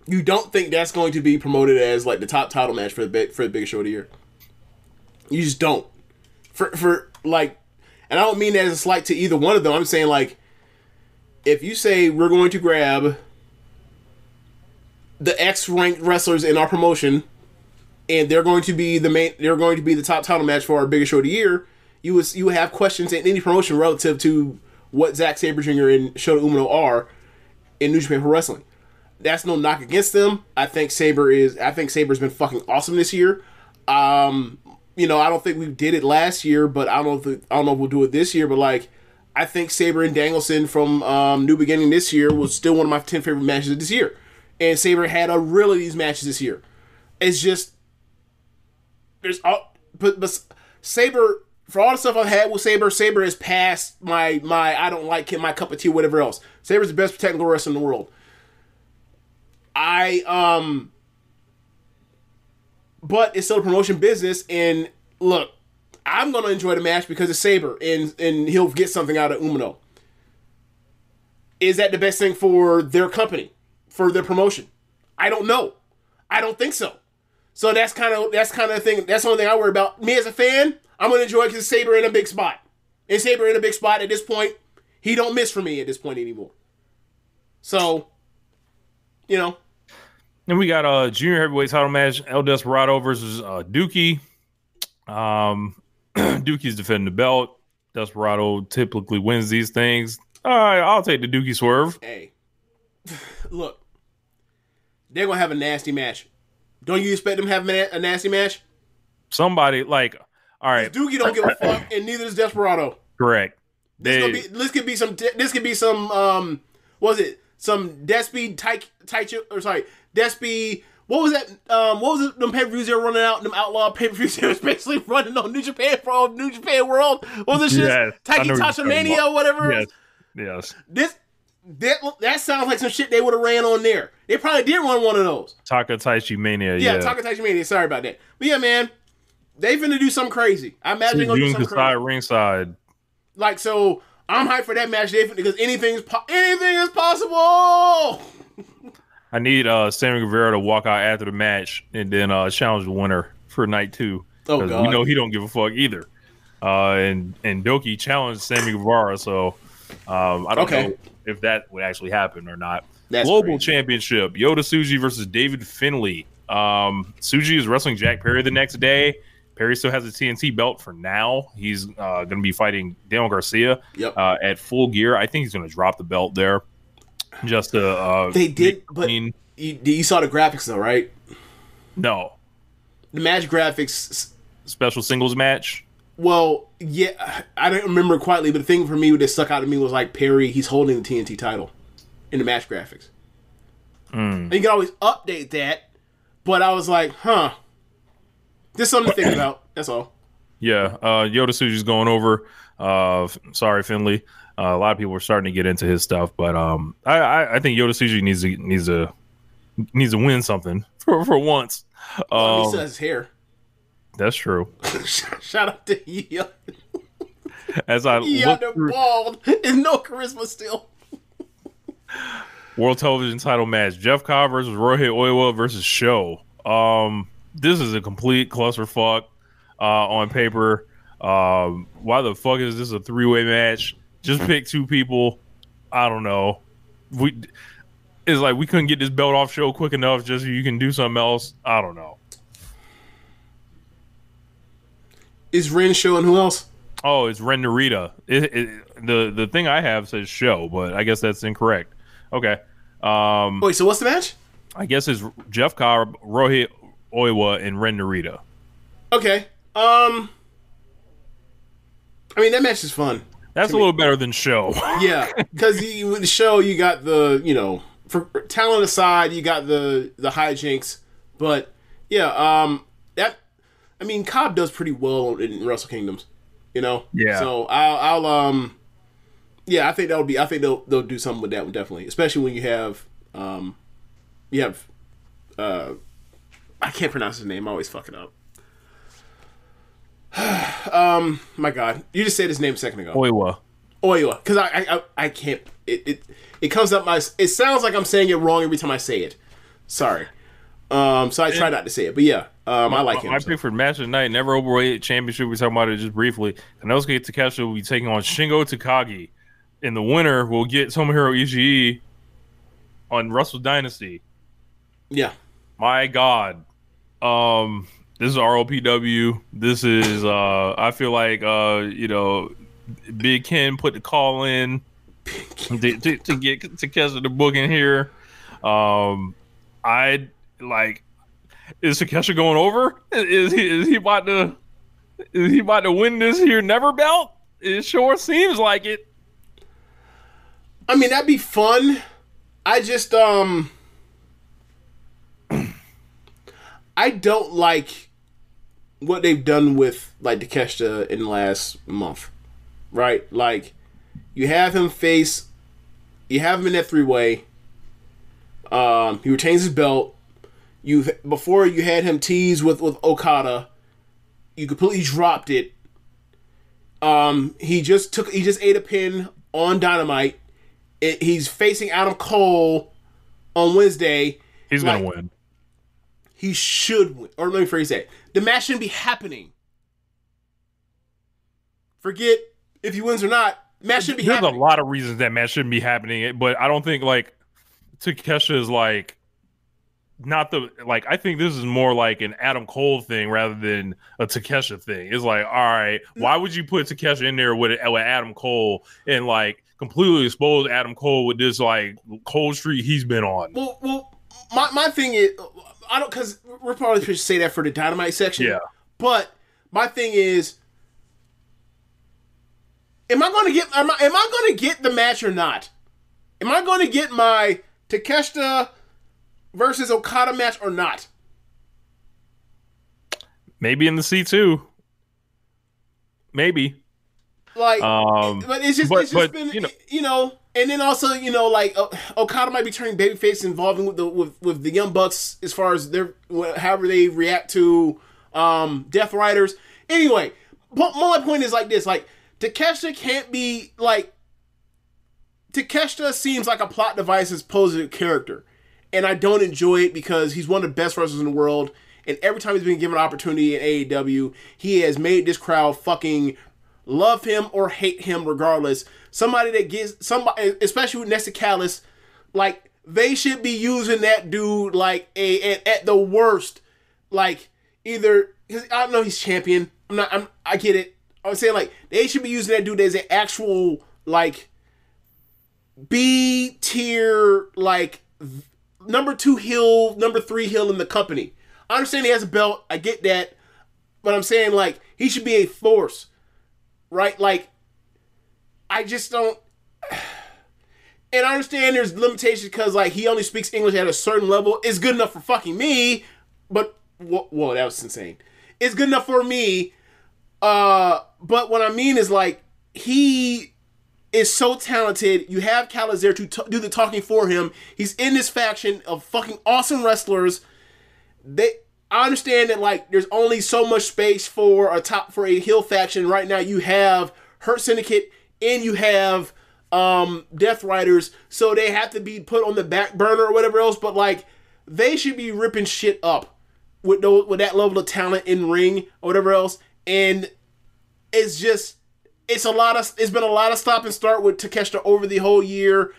you don't think that's going to be promoted as, like, the top title match for the biggest show of the year. You just don't. For like, and I don't mean that as a slight to either one of them. I'm saying, like, if you say we're going to grab the X-ranked wrestlers in our promotion, and they're going to be the top title match for our biggest show of the year, you would have questions in any promotion relative to what Zack Sabre Jr. and Shota Umino are in New Japan Pro Wrestling. That's no knock against them. I think Saber's been fucking awesome this year. I don't think we did it last year, but I don't know if we'll do it this year. But like, I think Sabre and Danielson from New Beginning this year was still one of my 10 favorite matches of this year. And Sabre had a really these matches this year. It's just but Sabre, for all the stuff I've had with Sabre has passed my I don't like him, my cup of tea, whatever else. Sabre's the best technical wrestler in the world. But it's still a promotion business, and look, I'm gonna enjoy the match because it's Sabre, and he'll get something out of Umino. Is that the best thing for their company, for their promotion? I don't know. I don't think so. So that's kind of the thing. That's the only thing I worry about. Me as a fan, I'm gonna enjoy it because Sabre in a big spot. And Sabre in a big spot at this point. He don't miss for me at this point anymore. So, you know. And we got a junior heavyweight title match, El Desperado versus Dookie. Dookie's defending the belt. Desperado typically wins these things. All right, I'll take the Dookie swerve. Hey, look. They're going to have a nasty match. Don't you expect them to have a nasty match? Somebody, like, all right. Dookie don't give a fuck, and neither does Desperado. Correct. This could be some what was it? Some Despy Despy. What was that? What was it? Them pay-per-views they were running out. Them outlaw pay-per-views they was basically running on New Japan for all New Japan World. What was this shit? Yes, Taiki Tasha Mania or whatever. Yes. That sounds like some shit they would have ran on there. They probably did run one of those. Taka Taichi Mania. Yeah, Taka Taichi Mania. Sorry about that. But yeah, man, they finna do something crazy. I imagine they're gonna do something crazy. Ringside. Like, so I'm hyped for that match, because anything is possible. I need Sammy Guevara to walk out after the match and then challenge the winner for night 2. Oh, God. We know he don't give a fuck either. And Doki challenged Sammy Guevara, so I don't know if that would actually happen or not. That's Global crazy. Championship, Yota Tsuji versus David Finley. Tsuji is wrestling Jack Perry the next day. Perry still has the TNT belt for now. He's going to be fighting Daniel Garcia at Full Gear. I think he's going to drop the belt there. Just to they did, but you saw the graphics though, right? No, the match graphics, special singles match. Well, yeah, I don't remember it quietly, but the thing for me that stuck out to me was like Perry. He's holding the TNT title in the match graphics. And you can always update that, but I was like, just something to think about. That's all. Yeah, Yota Tsuji's going over. Sorry, Finley. A lot of people are starting to get into his stuff, but I think Yota Tsuji needs to win something for once. He still has his hair. That's true. Shout out to you. As I look through, bald and no charisma still. World Television title match: Jeff Cobb versus Rohit Oiwa versus Show. This is a complete clusterfuck on paper. Why the fuck is this a 3-way match? Just pick 2 people. I don't know. It's like we couldn't get this belt off Show quick enough just so you can do something else. I don't know. Is Ren Show and who else? Oh, it's Ren Narita. The thing I have says Show, but I guess that's incorrect. Okay. Wait, so what's the match? I guess it's Jeff Cobb, Rohit Oiwa, and Ren Narita. Okay. I mean, that match is fun. That's a little better than Show. Yeah, because with the Show, you got the, for talent aside, you got the hijinks. But, yeah, Cobb does pretty well in Wrestle Kingdoms, Yeah. So, I think they'll do something with that one, definitely. Especially when you have, I can't pronounce his name. I always fuck it up. My God, you just said his name a second ago. Oiwa, because I can't. It comes up it sounds like I'm saying it wrong every time I say it. Sorry. So I try not to say it, but yeah, I like him. My pick for match of the night, never overweight championship. We talking about it just briefly. Konosuke Takeshita will be taking on Shingo Takagi, and the winner will get Tomohiro Ishii on Wrestle Dynasty. Yeah. My God. This is ROPW. This is I feel like Big Ken put the call in to get Takeshita the book in here. Is Takeshita going over? Is he about to win this here never belt? It sure seems like it. I mean, that'd be fun. I just I don't like what they've done with Takeshita in the last month, right? Like, you have him in that 3-way. He retains his belt. Before you had him tease with Okada, you completely dropped it. He just ate a pin on Dynamite. He's facing Adam Cole on Wednesday. He's gonna win. He should win. Or let me rephrase that. The match shouldn't be happening. Forget if he wins or not, match should be There's happening. a lot of reasons that match shouldn't be happening, but I don't think like Takeshita is like not the like. I think this is more like an Adam Cole thing rather than a Takeshita thing. It's like, all right, why would you put Takeshita in there with Adam Cole and like completely expose Adam Cole with this like cold streak he's been on? Well, my thing is, I don't, because we're probably supposed to say that for the Dynamite section. Yeah, but my thing is, am I going to get the match or not? Am I going to get my Takeshita versus Okada match or not? Maybe in the C2. Maybe. Like, but it's just been, you know, and then also, you know, like Okada might be turning babyface, involving with the Young Bucks as far as their however they react to Death Riders. Anyway, my point is like this: like Takeshita can't be like Takeshita seems like a plot device as opposed to a character. And I don't enjoy it because he's one of the best wrestlers in the world. And every time he's been given an opportunity in AEW, he has made this crowd fucking love him or hate him regardless. Somebody that gets, somebody, especially with Nesta Callis, like, they should be using that dude like at the worst. Like, either, because I know he's champion. I get it. I'm saying, like, they should be using that dude as an actual, like, B tier, like, number 2 heel, number 3 heel in the company. I understand he has a belt. I get that. But I'm saying, like, he should be a force. Right? Like, I just don't... And I understand there's limitations because, like, he only speaks English at a certain level. It's good enough for fucking me. But, whoa, that was insane. It's good enough for me. But what I mean is, like, he is so talented. You have Callis there to do the talking for him. He's in this faction of fucking awesome wrestlers. I understand that, like, there's only so much space for a heel faction. Right now you have Hurt Syndicate and you have Death Riders, so they have to be put on the back burner or whatever else, but, like, they should be ripping shit up with that level of talent in ring or whatever else. And it's just, it's been a lot of stop and start with Takeshita over the whole year,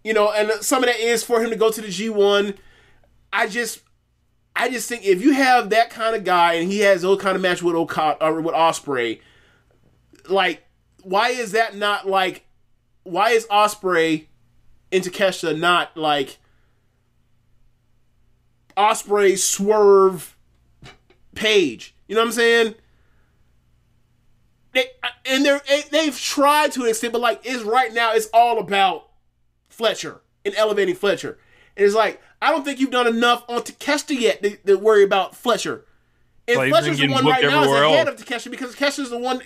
you know, and some of that is for him to go to the G1. I just think if you have that kind of guy and he has those kind of match with Okada or with Ospreay, like, why is that not like, why is Ospreay and Takeshita not like Ospreay, Swerve, Page? You know what I'm saying? They've tried to an extent, but, like, right now it's all about Fletcher and elevating Fletcher. And it's like, I don't think you've done enough on Takeshita yet to worry about Fletcher. And like, Fletcher's the one right now is ahead of Takeshita because Fletcher's the one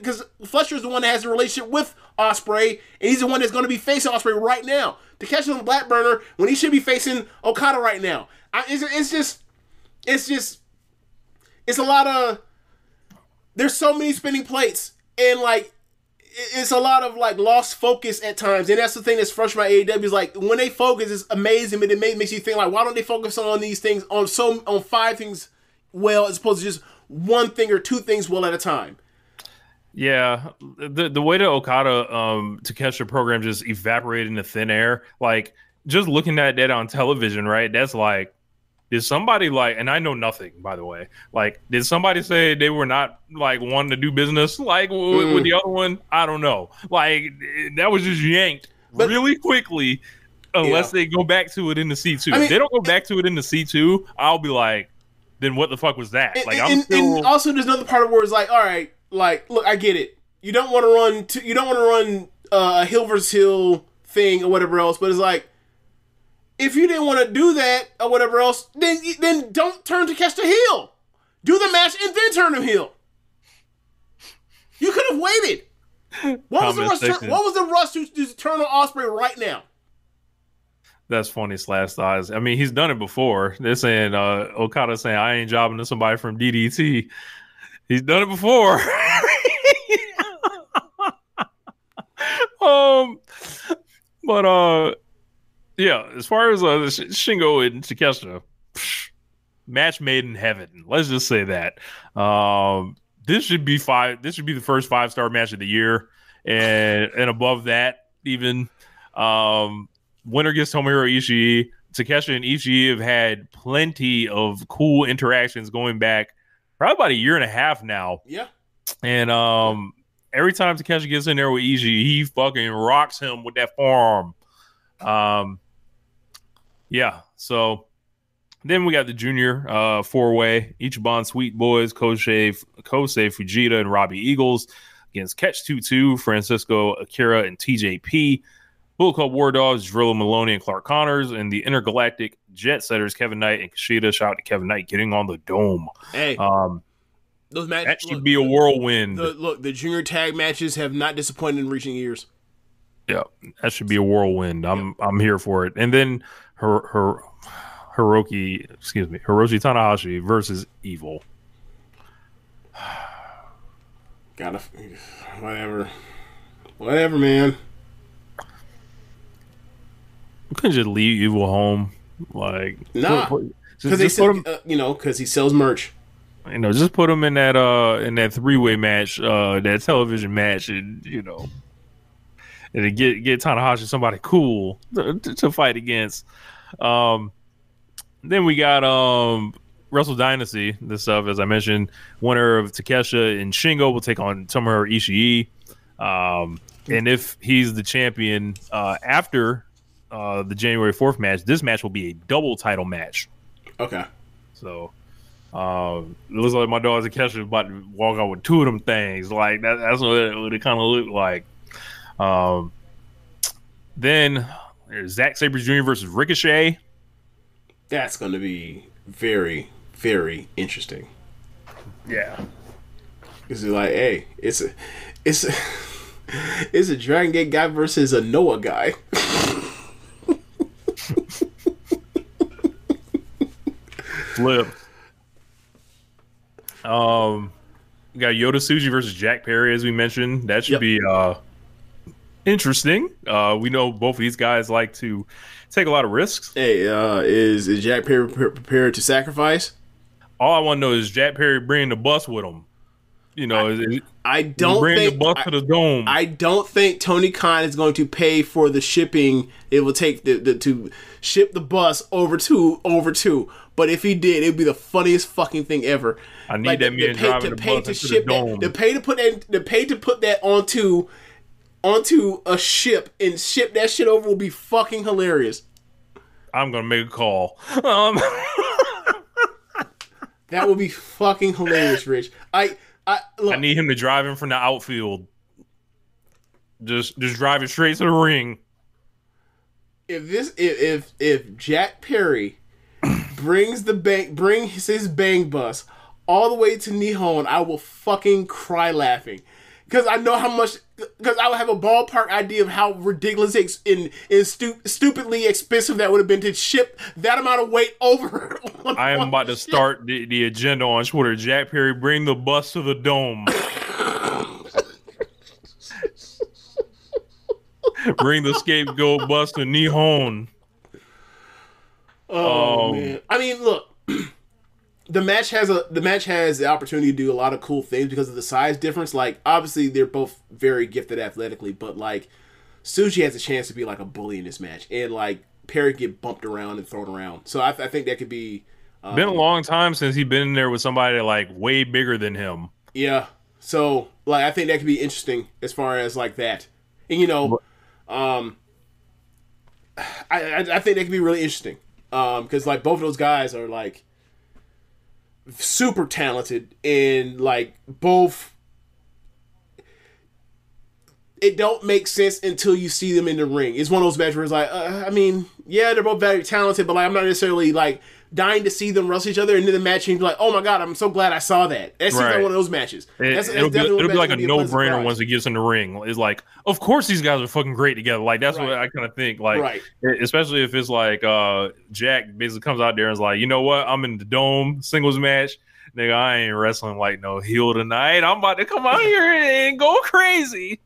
that has a relationship with Ospreay, and he's the one that's going to be facing Ospreay right now. Takeshita's on the back burner when he should be facing Okada right now. It's a lot of, there's so many spinning plates, and, like, it's a lot of, like, lost focus at times. And that's the thing that's frustrating about AEW is, like, when they focus, it's amazing, but it makes you think, like, why don't they focus on these things, on 5 things well, as opposed to just 1 thing or 2 things well at a time? Yeah, the way the Okada Takeshita program just evaporated into thin air, like, just looking at that on television, right? That's like, did somebody, like, and I know nothing, by the way, like, did somebody say they were not, like, wanting to do business, like, with the other one? I don't know. Like, that was just yanked really quickly, unless they go back to it in the C2. If they don't go back to it in the C2, I'll be like, then what the fuck was that? And also, there's another part of where it's like, all right, like, look, I get it. You don't want to run a heel versus heel thing or whatever else, but it's like, if you didn't want to do that or whatever else, then don't turn Takeshita heel. Do the match and then turn him heel. You could have waited. What was the rush to turn on Ospreay right now? That's funny /thoughts. I mean, he's done it before. They're saying Okada saying, I ain't jobbing to somebody from DDT. He's done it before. Yeah, as far as Shingo and Takeshita, match made in heaven. Let's just say that. This should be the first 5-star match of the year. and above that, even winner gets Tomohiro Ishii. Takeshita and Ishii have had plenty of cool interactions going back probably about a year and a half now. Yeah. And every time Takeshita gets in there with Ishii, he fucking rocks him with that forearm. Yeah. So then we got the junior four-way. Ichiban Sweet Boys, Kosei Fujita, and Robbie Eagles against Catch 2-2, Francisco Akira, and TJP. Bullet Club War Dogs, Drillo Maloney and Clark Connors, and the Intergalactic Jet Setters, Kevin Knight and Kushida. Shout out to Kevin Knight getting on the dome. Hey, those matches, that should be a whirlwind. The junior tag matches have not disappointed in recent years. Yeah, that should be a whirlwind. I'm here for it. And then Hiroshi Tanahashi versus Evil. Whatever, man. We couldn't just leave Evil home, like because he sells merch. Just put him in that three-way match, that television match, and and get Tanahashi somebody cool to fight against. Then we got Wrestle Dynasty. This stuff, as I mentioned, winner of Takeshita and Shingo will take on Tomohiro Ishii. And if he's the champion after the January 4th match, this match will be a double title match. Okay. So it looks like my dog Takeshita is about to walk out with two of them things. Like that's what it kind of looked like. Then there's Zack Sabre Jr. versus Ricochet. That's going to be very, very interesting. Yeah. It's like, hey, it's a Dragon Gate guy versus a Noah guy. Flip. We got Yota Tsuji versus Jack Perry, as we mentioned. That should be interesting. We know both of these guys like to take a lot of risks. Hey, is Jack Perry prepared to sacrifice? All I want to know is Jack Perry bringing the bus with him. I don't bring think the bus to the dome. I don't think Tony Khan is going to pay for the shipping it will take to ship the bus over to. But if he did, it would be the funniest fucking thing ever. I need that man driving the bus to the dome. The pay to put that onto a ship and ship that shit over will be fucking hilarious. I'm gonna make a call. That would be fucking hilarious, Rich. Look, I need him to drive in from the outfield. Just drive it straight to the ring. If Jack Perry brings his bang bus all the way to Nihon, I will fucking cry laughing. Because I know how much. Because I would have a ballpark idea of how ridiculous and stupidly expensive that would have been to ship that amount of weight over. I am about to start the agenda on Twitter. Jack Perry, bring the bus to the dome. Bring the scapegoat bus to Nihon. Oh man! I mean, look. The match has the opportunity to do a lot of cool things because of the size difference. Like, obviously, they're both very gifted athletically, but like, Tsuji has a chance to be like a bully in this match, and like Perry get bumped around and thrown around. So I think that could be. Been a long time since he's been in there with somebody like way bigger than him. Yeah. So like, I think that could be interesting as far as like that, and I think that could be really interesting because like both of those guys are like super talented and like both. It don't make sense until you see them in the ring. It's one of those matches where it's like, I mean, yeah, they're both very talented, but like I'm not necessarily like dying to see them wrestle each other, and then the match and be like, oh my god, I'm so glad I saw that. That seems like one of those matches. It'll be like a no-brainer once it gets in the ring. It's like, of course these guys are fucking great together. Like that's what I kind of think. Like, especially if it's like Jack basically comes out there and is like, you know what, I'm in the dome singles match. Nigga, I ain't wrestling like no heel tonight. I'm about to come out here and go crazy.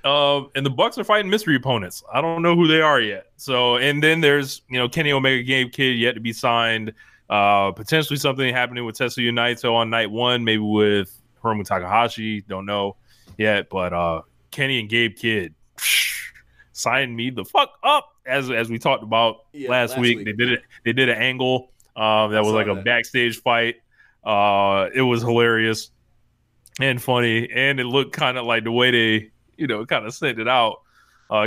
And the Bucks are fighting mystery opponents. I don't know who they are yet. So, and then there's Kenny Omega Game Kid yet to be signed. Potentially something happening with Tetsuya Naito on night one, maybe with Hiromu Takahashi. Don't know. yet, but Kenny and Gabe Kidd signed me the fuck up as we talked about last week. They did an angle that was like a backstage fight. It was hilarious and funny, and it looked kind of like the way they kind of sent it out.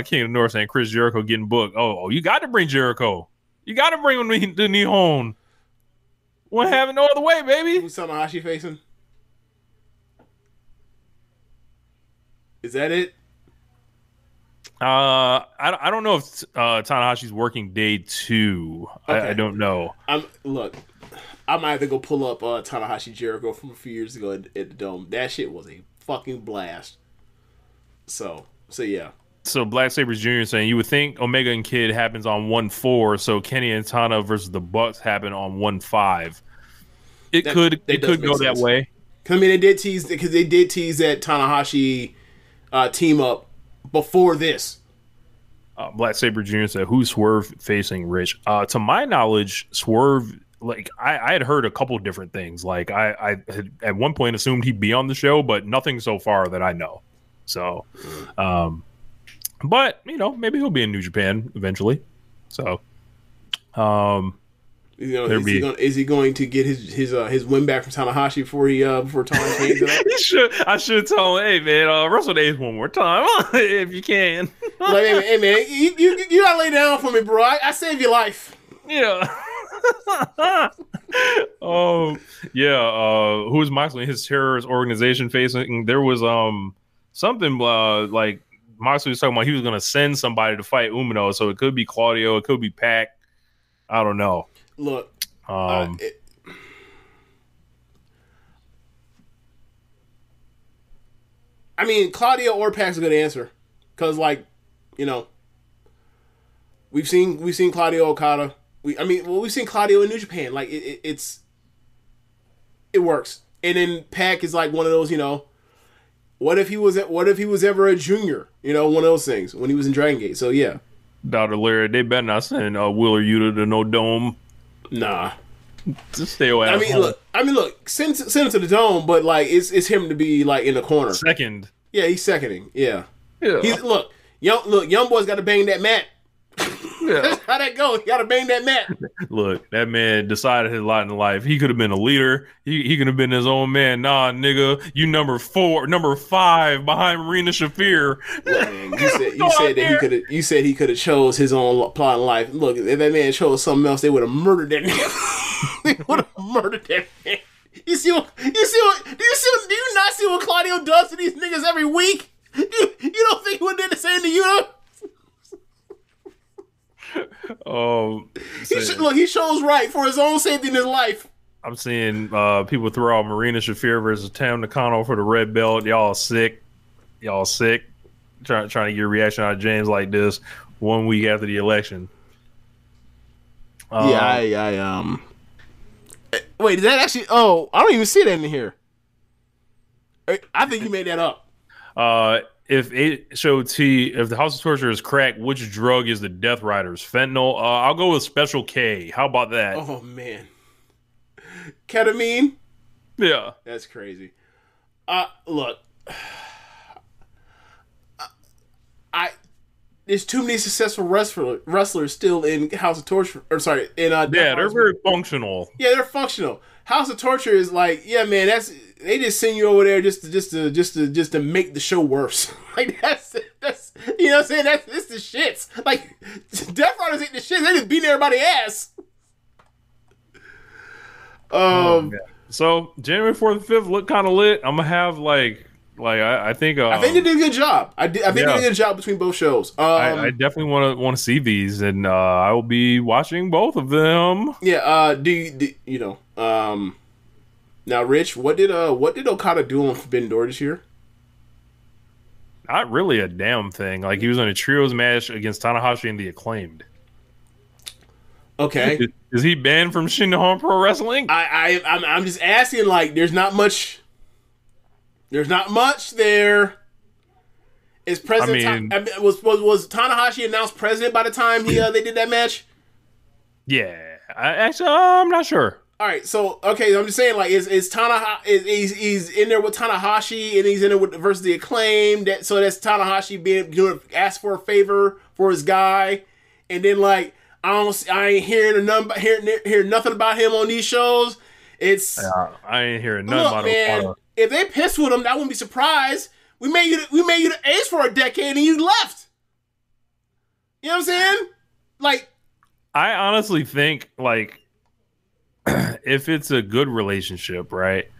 King of the North and Chris Jericho getting booked. Oh, you got to bring Jericho. You got to bring him to Nihon. Wouldn't have it no other way, baby. Who's Tanahashi facing? Is that it? I don't know if Tanahashi's working day 2. Okay. I don't know. Look, I might have to go pull up Tanahashi Jericho from a few years ago at the Dome. That shit was a fucking blast. So yeah. So Black Sabres Jr. saying you would think Omega and Kid happens on 1/4, so Kenny and Tana versus the Bucks happen on 1/5. It could go that way. I mean, they did tease that Tanahashi team up before this. Black Sabre Jr. said, "Who's Swerve facing Rich?" To my knowledge, Swerve. Like I had heard a couple different things. Like I had at one point assumed he'd be on the show, but nothing so far that I know. So, but maybe he'll be in New Japan eventually. So, is he going to get his win back from Tanahashi before Tana changes it up? I should tell him, hey man, wrestle Ace one more time if you can. Like, hey man, you gotta lay down for me, bro. I saved your life. Yeah. Oh yeah. Who is Moxley? His terrorist organization facing? There was something like Moxley was talking about he was going to send somebody to fight Umino, so it could be Claudio, it could be Pac. I don't know. Look, I mean, Claudio or Pac's a good answer because, we've seen Claudio Okada. We've seen Claudio in New Japan. Like it works. And then Pac is like one of those, what if he was ever a junior? One of those things when he was in Dragon Gate. So yeah. Dr. Larry, they better not send Wheeler Yuta to no Dome. Nah. Just stay away. Look, send him to the Dome, but like it's him to be like in the corner. Second. Yeah, he's seconding. Yeah. Young boy's got to bang that mat. Yeah. That's how that go. You got to bang that mat. Look, that man decided his lot in life. He could have been a leader. He could have been his own man. Nah, nigga, you number 5 behind Marina Shafir. Look, man, you said he could have chose his own plot in life. Look, if that man chose something else, they would have murdered that nigga. They would have murdered that man. Do you not see what Claudio does to these niggas every week? You don't think he would have done the same to you, though? He chose right for his own safety in his life. I'm seeing people throw out Marina Shafir versus Tam Nakano for the red belt. Y'all sick. Trying to get a reaction out of James like this 1 week after the election. Wait, is that actually? Oh, I don't even see that in here. I think you made that up. If the House of Torture is crack, which drug is the Death Riders? Fentanyl? I'll go with Special K. How about that? Oh man, ketamine. Yeah, that's crazy. Look, there's too many successful wrestlers still in House of Torture. Or sorry, they're very functional. Yeah, they're functional. House of Torture is like, yeah, man, they just send you over there just to make the show worse. Like that's you know what I'm saying? It's the shits. Like Death Riders ain't the shits. They just beating everybody's ass. So January 4th and 5th look kind of lit. I'm gonna have I think they did a good job. I think they did a good job between both shows. I definitely want to see these, and I will be watching both of them. Yeah. Now, Rich, what did Okada do on Forbidden Door this year? Not really a damn thing. Like he was in a trios match against Tanahashi and the Acclaimed. Okay. Is he banned from Shinhan Pro Wrestling? I'm just asking. Like, there's not much. There's not much there. Is President was Tanahashi announced president by the time they did that match? Yeah, I'm not sure. all right. So okay, I'm just saying, like, is he's in there with Tanahashi, and he's in there with versus the Acclaim. So that's Tanahashi asked for a favor for his guy, and then like I ain't hearing nothing about him on these shows. I ain't hearing nothing about him. If they pissed with him, I wouldn't be surprised. We made you the ace for a decade, and you left. You know what I'm saying? Like, I honestly think, like, if it's a good relationship, right,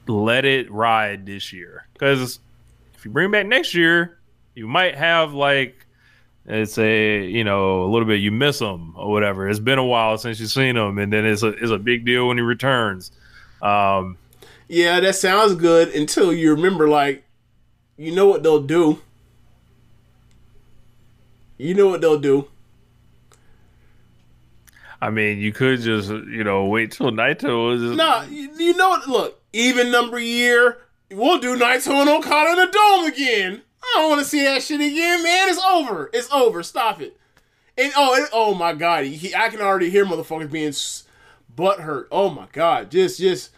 let it ride this year. Because if you bring back next year, you might have, like, it's a little bit, you miss him or whatever. It's been a while since you've seen him, and then it's a big deal when he returns. Yeah, that sounds good until you remember, like, you know what they'll do. I mean, you could just, wait till Naito is... No, you know what? Look, even number year, we'll do Naito and Okada in the Dome again. I don't want to see that shit again, man. It's over. It's over. Stop it. And oh my God, I can already hear motherfuckers being butthurt. Oh my God, just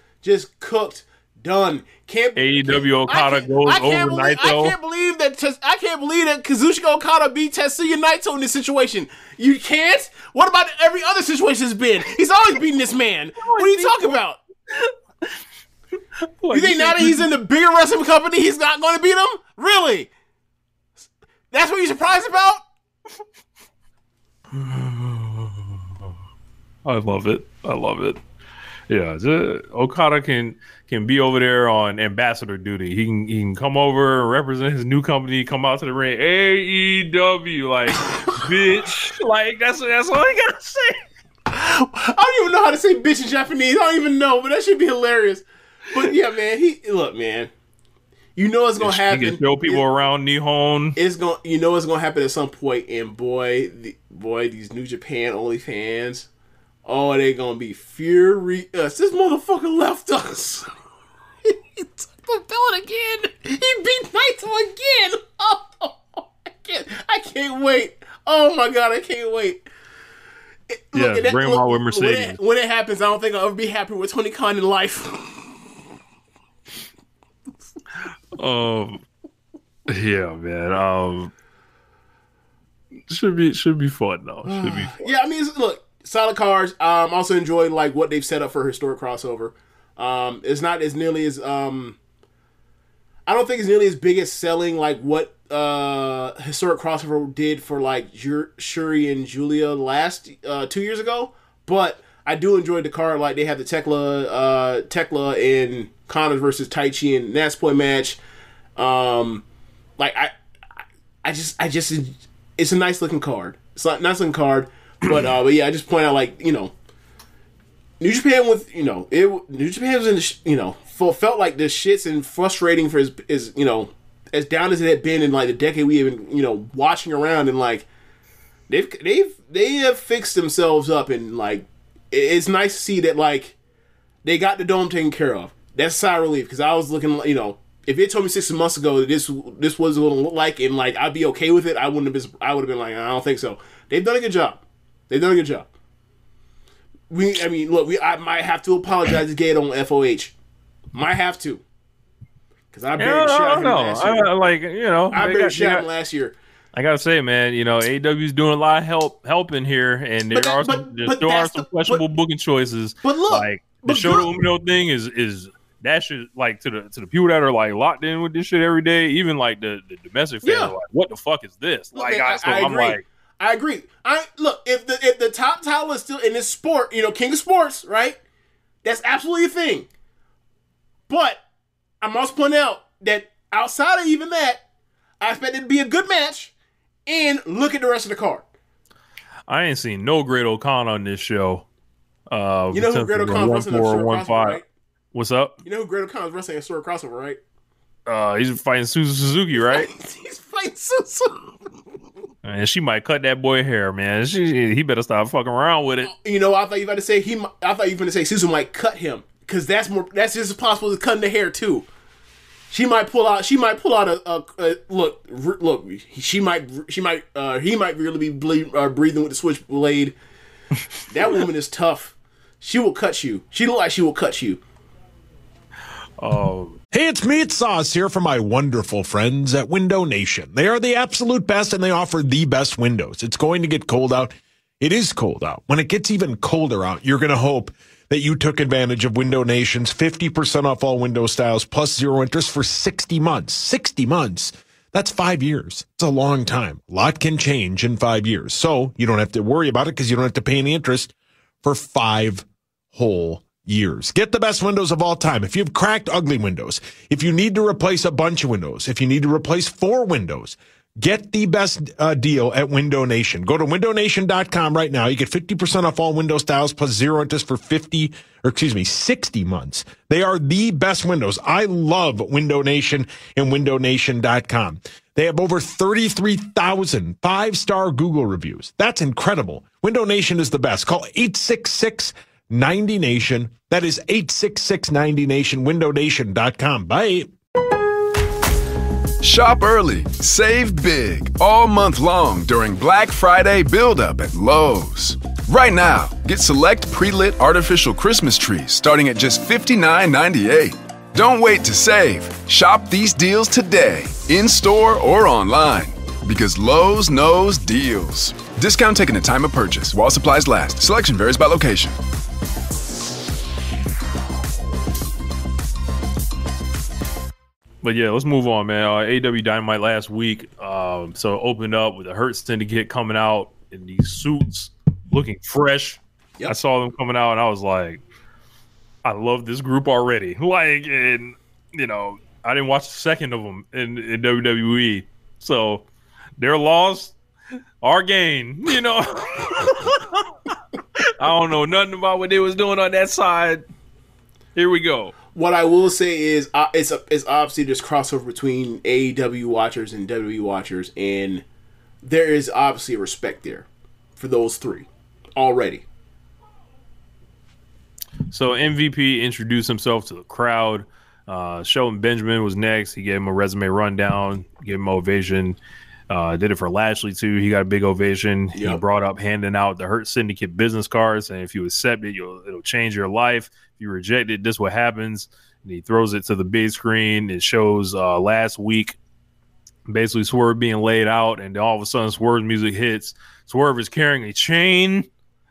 cooked, done. AEW Okada goes over Naito. I can't believe that Kazuchika Okada beat Tetsuya Naito in this situation. You can't? What about every other situation it's been? He's always beating this man. What are you talking about? You think now that he's in the bigger wrestling company, he's not going to beat him? Really? That's what you're surprised about? I love it. Yeah, Okada can be over there on ambassador duty. He can come over and represent his new company, come out to the ring. AEW, like, bitch. Like, that's all he gotta say. I don't even know how to say bitch in Japanese. I don't even know, but that should be hilarious. But yeah, man, look, man. You know it's gonna happen. He can show people around Nihon. It's gonna happen at some point, and boy, these New Japan OnlyFans. Oh, they gonna be furious. This motherfucker left us. He took the belt again. He beat Naito again. Oh, I can't wait. Oh my God, I can't wait. Bring him out with Mercedes. When it happens, I don't think I'll ever be happy with Tony Khan in life. Yeah, man. Should be fun though. Should be fun. Yeah, I mean, look. Solid cards. Also enjoy like what they've set up for historic crossover. It's not as nearly as I don't think it's nearly as big as selling like what historic crossover did for like Shuri and Julia last 2 years ago. But I do enjoy the card. Like they have the Tekla and Connors versus Taichi and Natsupoi match. Like I just it's a nice looking card. It's a nice looking card. But yeah, I just point out, like, New Japan with, New Japan was in the, felt like the shits and frustrating for his, as down as it had been in, like, the decade we have been, watching around, and, like, they have fixed themselves up, and, like, it's nice to see that, like, they got the Dome taken care of. That's a sigh of relief, because I was looking, if they told me 6 months ago that this was what it looked like, and, like, I'd be okay with it, I would have been like, I don't think so. They've done a good job. I might have to apologize to Gato on FOH. Might have to. Because I barely shot him last year. I barely shot him last year. I gotta say, man, AEW's doing a lot of helping here, and there are some questionable booking choices. But look, like the Shota Umino thing is that shit, like to the people that are like locked in with this shit every day, even like the domestic fans are like, what the fuck is this? Look, I agree. Look, if the top title is still in this sport, King of Sports, right? That's absolutely a thing. But I'm also pointing out that outside of even that, I expect it to be a good match, and look at the rest of the card. I ain't seen no Great O'Connor on this show. You know who Great O'Connor's wrestling at Historic Crossover, right? What's up? You know who Great O'Connor's wrestling at Historic Crossover, right? He's fighting Suzuki, right? He's fighting Suzuki. And she might cut that boy hair, man. He better stop fucking around with it. I thought you were going to say Suzu might cut him, because that's just as possible as cutting the hair too. He might pull out a look. He might really be breathing with the switchblade. That woman is tough. She will cut you. She look like she will cut you. Hey, it's me, it's Sauce here from my wonderful friends at Window Nation. They are the absolute best, and they offer the best windows. It's going to get cold out. It is cold out. When it gets even colder out, you're going to hope that you took advantage of Window Nation's 50% off all window styles plus 0 interest for 60 months. 60 months. That's 5 years. It's a long time. A lot can change in 5 years. So you don't have to worry about it because you don't have to pay any interest for 5 whole years. Get the best windows of all time. If you have cracked, ugly windows, if you need to replace a bunch of windows, if you need to replace 4 windows, get the best deal at Window Nation. Go to windownation.com right now. You get 50% off all window styles plus 0 interest for 60 months. They are the best windows. I love Window Nation and windownation.com. They have over 33,000 5-star Google reviews. That's incredible. Window Nation is the best. Call 866-90-NATION. That is 866-90-NATION, windownation.com. Bye. Shop early, save big, all month long during Black Friday build-up at Lowe's. Right now, get select pre-lit artificial Christmas trees starting at just $59.98. Don't wait to save. Shop these deals today, in-store or online, because Lowe's knows deals. Discount taken at time of purchase while supplies last. Selection varies by location. But yeah, let's move on, man. AEW Dynamite last week. So it opened up with the Hurt Syndicate coming out in these suits, looking fresh. Yep. I saw them coming out, and I was like, I love this group already. Like, and you know, I didn't watch a second of them in WWE. So their loss, our gain. You know, I don't know nothing about what they was doing on that side. Here we go. What I will say is, it's obviously this crossover between AEW watchers and WWE watchers, and there is obviously a respect there for those three already. So MVP introduced himself to the crowd. Shelton Benjamin was next. He gave him a resume rundown, gave him an ovation. Did it for Lashley too. He got a big ovation. Yep. He brought up handing out the Hurt Syndicate business cards, and if you accept it, it'll change your life. If you reject it, this is what happens. And he throws it to the big screen. It shows last week, basically Swerve being laid out, and all of a sudden Swerve's music hits. Swerve is carrying a chain,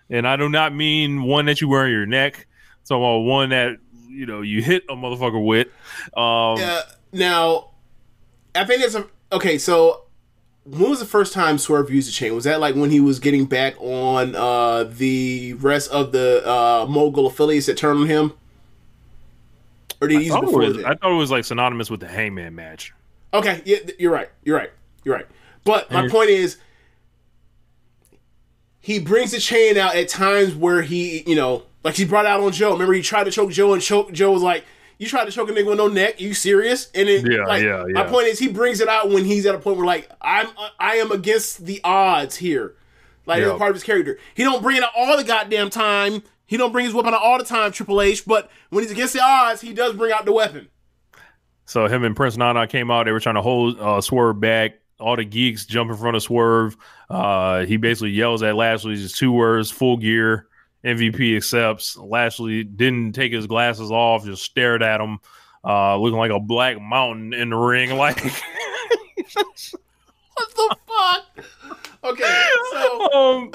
and I do not mean one that you wear on your neck. It's about one that you hit a motherfucker with. Now, I think it's okay. So, when was the first time Swerve used a chain? Was that like when he was getting back on the rest of the Mogul affiliates that turned on him? Or did he use it before that? I thought it was like synonymous with the Hangman match. Okay, yeah, you're right. But my point is, he brings the chain out at times where he, like he brought it out on Joe. Remember, he tried to choke Joe, and Joe was like, "You tried to choke a nigga with no neck? Are you serious?" And then, my point is, he brings it out when he's at a point where, like, I am against the odds here. Like, it's part of his character. He don't bring it out all the goddamn time. He don't bring his weapon out all the time, Triple H. But when he's against the odds, he does bring out the weapon. So him and Prince Nana came out. They were trying to hold Swerve back. All the geeks jump in front of Swerve. He basically yells at Lashley. Just 2 words: full gear. MVP accepts. Lashley didn't take his glasses off, just stared at him, looking like a black mountain in the ring. Like, what the fuck? Okay, so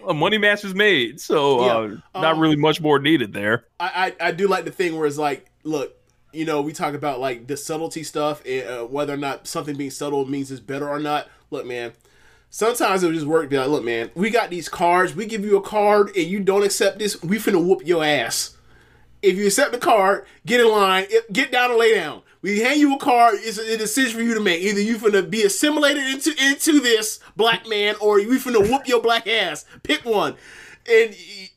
a money match is made, so not really much more needed there. I do like the thing where it's like, look, we talk about like the subtlety stuff, and whether or not something being subtle means it's better or not. Look, man. Sometimes it would just work to be like, look, man, we got these cards. We give you a card and you don't accept this, we finna whoop your ass. If you accept the card, get in line, get down and lay down. We hand you a card, it's a decision for you to make. Either you finna be assimilated into this black man, or we finna whoop your black ass. Pick one. And he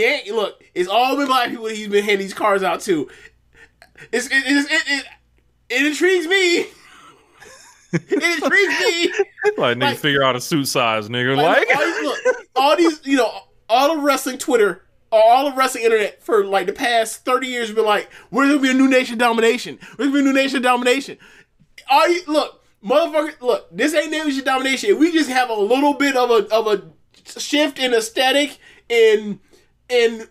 ain't, look, it's all been black people he's been handing these cards out to. It intrigues me. It intrigues me. Like, nigga, figure out a suit size, nigga. All the wrestling Twitter, all the wrestling internet for like the past 30 years have been like, where's gonna be a new nation domination? Where's gonna be a new nation domination? Look, this ain't nation domination. If we just have a little bit of a shift in aesthetic and and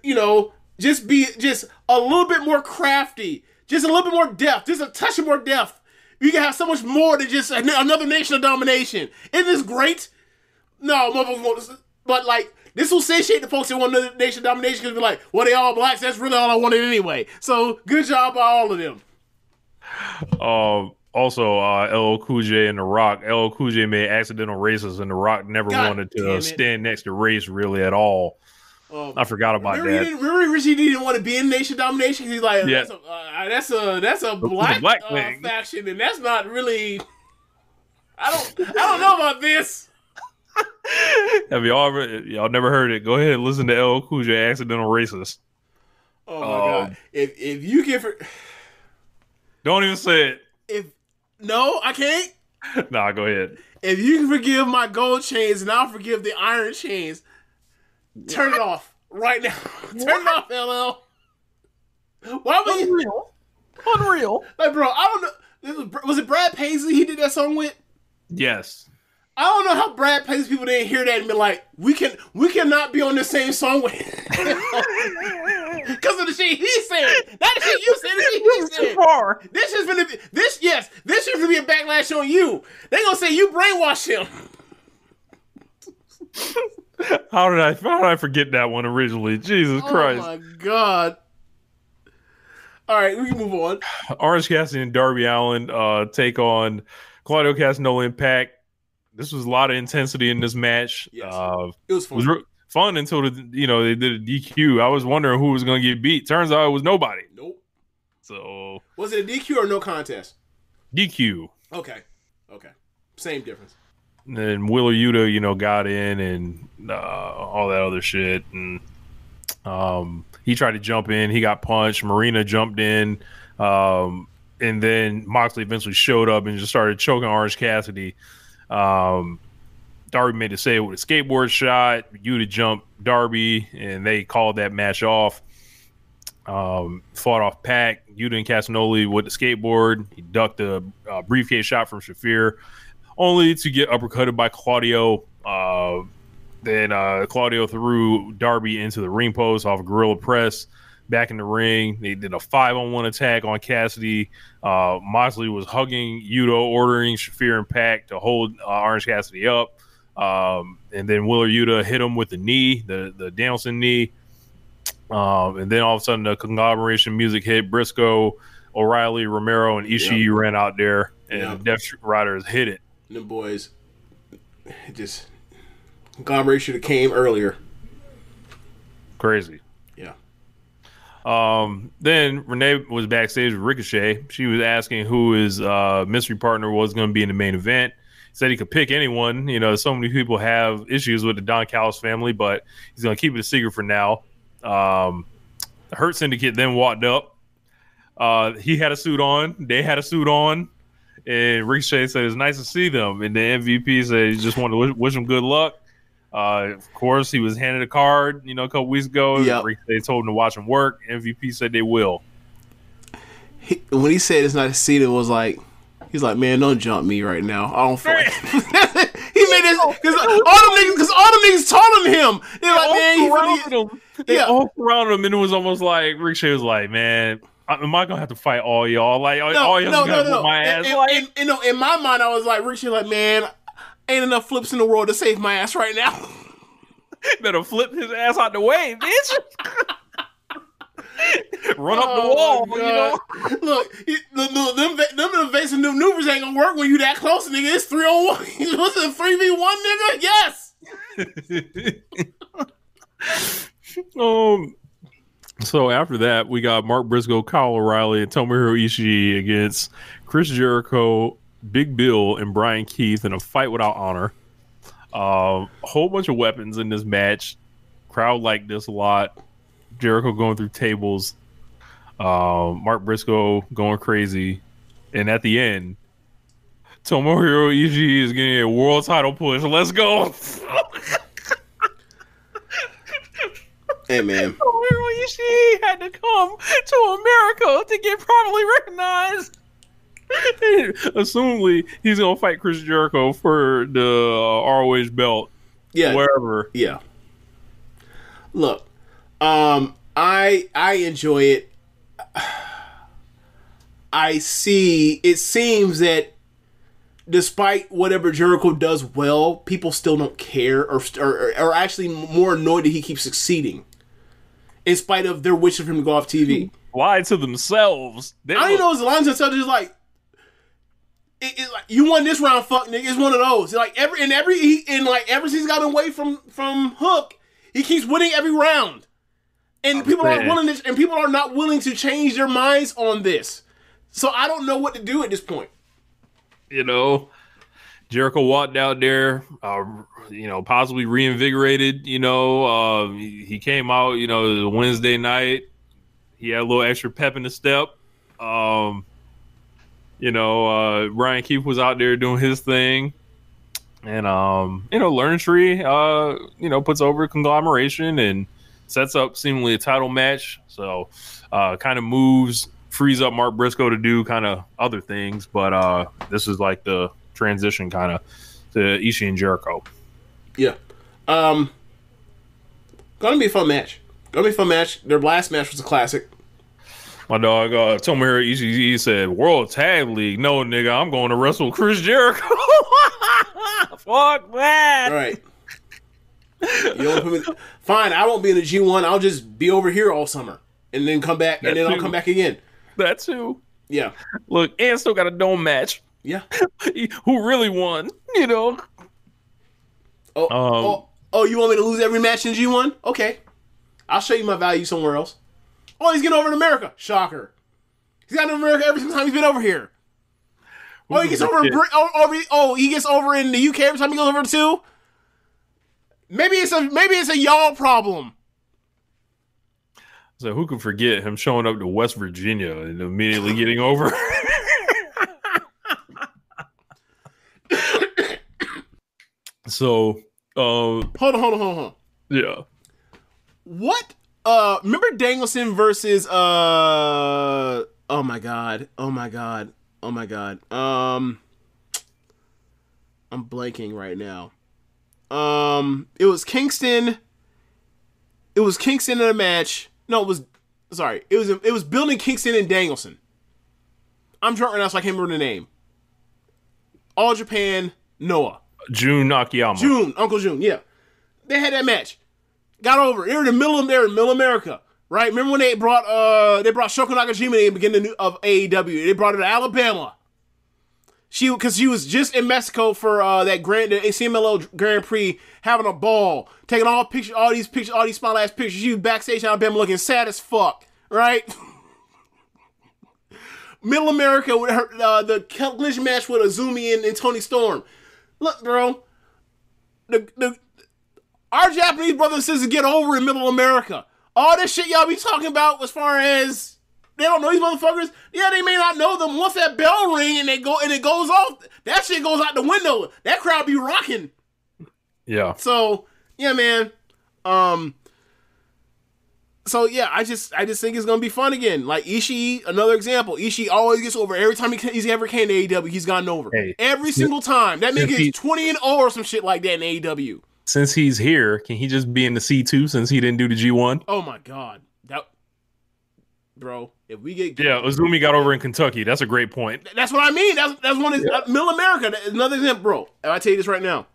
just be just a little bit more crafty, just a little bit more depth, just a touch of more depth. You can have so much more than just another Nation of Domination. Isn't this great? No, motherfuckers, but like this will satiate the folks that want another Nation of Domination because be like, well, they all blacks. That's really all I wanted anyway. So good job by all of them. Also, LL Cool J and The Rock. LL Cool J made accidental races, and The Rock never wanted to stand next to race really at all. I forgot about that. Remember, Richie didn't want to be in Nation Domination. He's like, that's a black faction, and that's not really. I don't know about this. Have y'all never heard it? Go ahead and listen to LL Cool J accidental races. Oh my god! If you can, don't even say it. No, I can't. Nah, go ahead. If you can forgive my gold chains, and I'll forgive the iron chains. Turn it off right now. Turn it off, LL. Why would Unreal. Like, bro, I don't know. Was it Brad Paisley he did that song with? Yes. I don't know how Brad Paisley people didn't hear that and be like, we cannot be on the same song with him. Because of the shit he said. Not the shit you said, the shit he said. This shit's gonna be this shit's gonna be a backlash on you. They gonna say you brainwashed him. How did I forget that one originally? Jesus Christ. Oh my God. All right, we can move on. Orange Cassidy and Darby Allin take on Claudio Castagnoli and Pac. This was a lot of intensity in this match. Yes. It was fun. It was fun until they did a DQ. I was wondering who was going to get beat. Turns out it was nobody. Nope. So was it a DQ or no contest? DQ. Okay. Same difference. And then Wheeler Yuta, got in and all that other shit. And he tried to jump in. He got punched. Marina jumped in. And then Moxley eventually showed up and just started choking Orange Cassidy. Darby made the save with a skateboard shot. Yuta jumped Darby, and they called that match off. Fought off Pac. Yuta and Castagnoli with the skateboard. He ducked a briefcase shot from Shafir, only to get uppercutted by Claudio. Then Claudio threw Darby into the ring post off a gorilla press. Back in the ring, they did a 5-on-1 attack on Cassidy. Moxley was hugging Yuta, ordering Shafir and Pac to hold Orange Cassidy up. And then Wheeler Yuta hit him with the knee, the Danielson knee. And then all of a sudden, the conglomeration music hit. Briscoe, O'Reilly, Romero, and Ishii ran out there, and the Death Riders hit it. Them boys, just conglomeration that came earlier. Crazy. Yeah. Then Renee was backstage with Ricochet. She was asking who his mystery partner was going to be in the main event. Said he could pick anyone. So many people have issues with the Don Callis family, but he's going to keep it a secret for now. The Hurt Syndicate then walked up. He had a suit on. They had a suit on. And Ricochet said it's nice to see them. And the MVP said he just wanted to wish him good luck. Of course, he was handed a card, a couple weeks ago. Yep. They told him to watch him work. MVP said they will. When he said it's not a seat, it was like, he's like, man, don't jump me right now. I don't feel like he made this because all the niggas taller than him. They're like, man, they all surrounded him, and it was almost like Ricochet was like, man, am I gonna have to fight all y'all? Like, all y'all gonna whip my ass? In my mind, I was like, Ricochet, like, man, ain't enough flips in the world to save my ass right now. Better flip his ass out the way, bitch. Run up the wall, God. Look, them invasive maneuvers ain't gonna work when you that close, nigga. It's 3-on-1. What's it, 3v1, nigga? Yes. So after that, we got Mark Briscoe, Kyle O'Reilly, and Tomohiro Ishii against Chris Jericho, Big Bill, and Brian Keith in a fight without honor. A whole bunch of weapons in this match. Crowd liked this a lot. Jericho going through tables. Mark Briscoe going crazy. And at the end, Tomohiro Ishii is getting a world title push. Let's go. Hey, man. Tomohiro Ishii had to come to America to get properly recognized. Assumably, he's going to fight Chris Jericho for the ROH belt. Yeah. Wherever. Yeah. Look, I enjoy it. It seems that despite whatever Jericho does well, people still don't care or are actually more annoyed that he keeps succeeding in spite of their wish for him to go off TV. Lie to themselves. I don't even know if it's lying to themselves. Just like, it's like, you won this round, fuck nigga. It's one of those. Like ever since he's gotten away from Hook, he keeps winning every round. And people are not willing to change their minds on this. So I don't know what to do at this point. You know, Jericho walked out there, possibly reinvigorated. He came out, it was a Wednesday night. He had a little extra pep in the step. Brian Keith was out there doing his thing. And, Learning Tree, puts over a conglomeration and sets up seemingly a title match. So, kind of frees up Mark Briscoe to do kind of other things. But this is like the transition kind of to Ishii and Jericho. Yeah. Gonna be a fun match. Their last match was a classic. My dog told me here, he said, World Tag League. No, nigga, I'm going to wrestle Chris Jericho. Fuck that. All right. You don't put me... Fine, I won't be in the G1. I'll just be over here all summer. And then come back, I'll come back again. That too. Yeah. Look, and still got a dome match. Yeah. Who really won, Oh, you want me to lose every match in G1? Okay. I'll show you my value somewhere else. Oh, he's getting over in America. Shocker. He's got in America every single time he's been over here. Oh, he gets over in he gets over in the UK every time he goes over too? Maybe it's a y'all problem. So who could forget him showing up to West Virginia and immediately getting over? So, hold on. Yeah. What? Remember Danielson versus oh my god. I'm blanking right now. It was Kingston in a match. No, it was building Kingston and Danielson. I'm drunk right now, so I can't remember the name. All Japan, Noah. Jun Akiyama. Uncle Jun, yeah. They had that match. Got over. They were in the middle America, right? Remember when they brought Shoko Nakajima in the beginning of AEW? They brought her to Alabama. Because she was just in Mexico for the CMLL Grand Prix, having a ball, taking all these small ass pictures. She was backstage in Alabama looking sad as fuck, right? Middle America with her the collision match with Azumi and Tony Storm. Look, bro, our Japanese brothers and sisters get over in Middle America. All this shit y'all be talking about as far as they don't know these motherfuckers. Yeah, they may not know them. Once that bell ring and it goes off, that shit goes out the window. That crowd be rocking. Yeah. So yeah, man. So yeah, I just think it's gonna be fun again. Like Ishii, another example. Ishii always gets over every time he's ever came to AEW. He's gotten over every single time. That nigga is 20-0 or some shit like that in AEW. Since he's here, can he just be in the C2 since he didn't do the G1? Oh my god, bro. If we get Azumi got over in Kentucky. That's a great point. That's what I mean. That's one of Middle America. Another example, bro. I tell you this right now.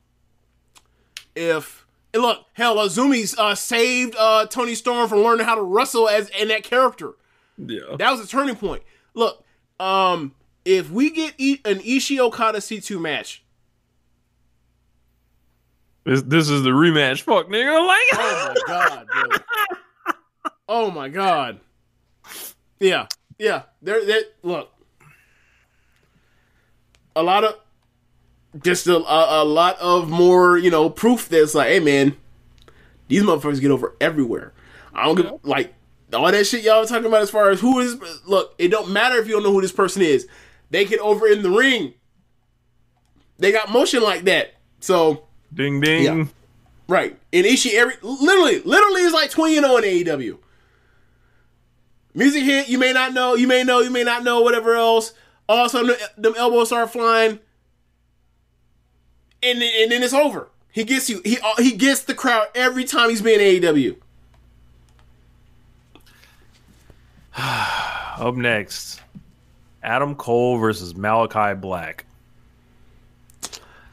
Azumi saved Tony Storm from learning how to wrestle in that character. Yeah, that was a turning point. Look, if we get an Ishii Okada C2 match, this is the rematch. Fuck, nigga. Like, oh my god, bro. Oh my god. Yeah. Look, a lot of more, proof that's like, hey man, these motherfuckers get over everywhere. I don't give like all that shit y'all talking about as far as who is. Look, it don't matter if you don't know who this person is. They get over in the ring. They got motion like that. So ding ding. Yeah. Right. And Ishii literally is like 20-0 in AEW. Music hit, you may not know, whatever else. All of a sudden, them elbows start flying, and then it's over. He gets you. He gets the crowd every time he's been in AEW. Up next, Adam Cole versus Malachi Black.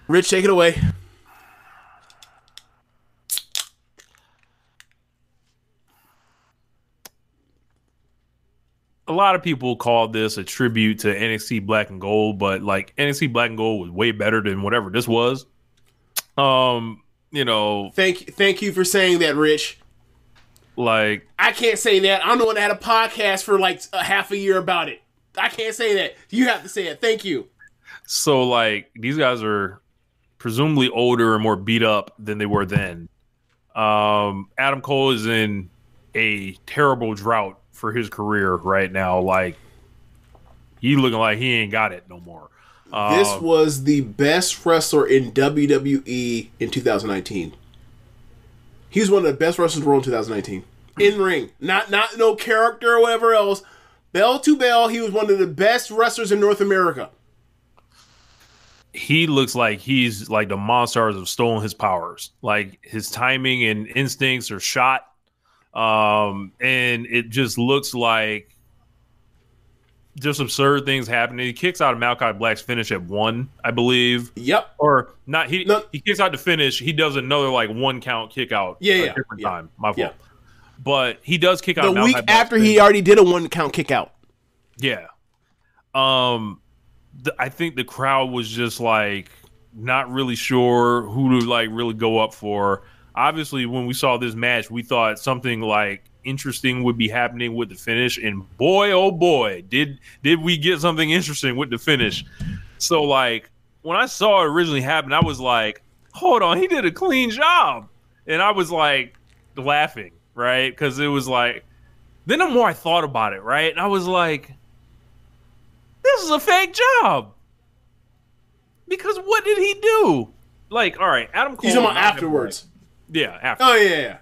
Rich, take it away. A lot of people call this a tribute to NXT Black and Gold, but like NXT Black and Gold was way better than whatever this was. You know, thank you for saying that, Rich. Like, I can't say that. I'm the one that had a podcast for like a half a year about it. I can't say that. You have to say it. Thank you. So like these guys are presumably older and more beat up than they were then. Adam Cole is in a terrible drought for his career right now. Like, he looking like he ain't got it no more. This was the best wrestler in WWE in 2019. He was one of the best wrestlers in the world in 2019. In ring, not no character or whatever else. Bell to bell, he was one of the best wrestlers in North America. He looks like he's like the Monstars have stolen his powers. Like, his timing and instincts are shot. And it just looks like just absurd things happening. He kicks out of Malachi Black's finish at 1, I believe. Yep. Or not. He kicks out the finish. He does another like 1 count kick out. Yeah. Different time. My fault. But he does kick out the Malachi week Black's after finish. he already did a 1 count kick out. Yeah. I think the crowd was just like not really sure who to like really go up for. Obviously, when we saw this match, we thought something like interesting would be happening with the finish, and boy, oh boy, did we get something interesting with the finish. So like when I saw it originally happen, I was like, hold on, he did a clean job. And I was like laughing, right? Because it was like, then the more I thought about it, right? And I was like, this is a fake job. Because what did he do? Like, all right, Adam Cole. He's talking about afterwards. Yeah, after. Oh, yeah.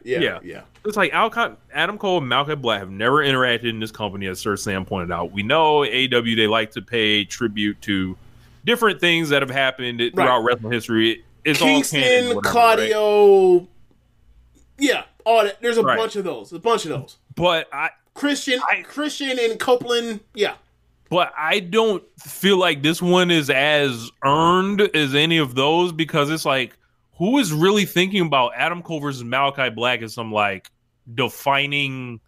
It's like Adam Cole and Malachi Black have never interacted in this company, as Sir Sam pointed out. We know AEW, they like to pay tribute to different things that have happened throughout wrestling history. It's Kingston, all canon, whatever, Claudio. Right? Yeah, all that. There's a Right. bunch of those. But Christian and Copeland, yeah. But I don't feel like this one is as earned as any of those, because it's like, who is really thinking about Adam Cole versus Malachi Black as some like defining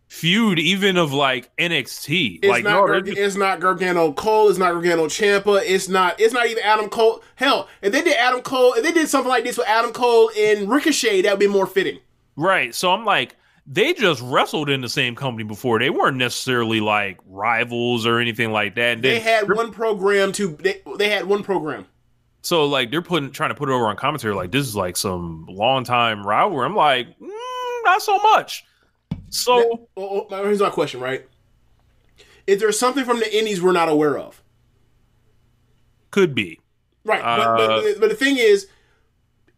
feud, even of like NXT? It's not Gargano Cole. It's not Gargano Ciampa. It's not even Adam Cole. Hell, if they did something like this with Adam Cole and Ricochet, that would be more fitting. Right. So I'm like, they just wrestled in the same company before. They weren't necessarily like rivals or anything like that. And they had one program they had one program. So like they're trying to put it over on commentary like this is like some long time rivalry. I'm like, not so much. So here's my question, right? Is there something from the indies we're not aware of? Could be. Right. But the thing is,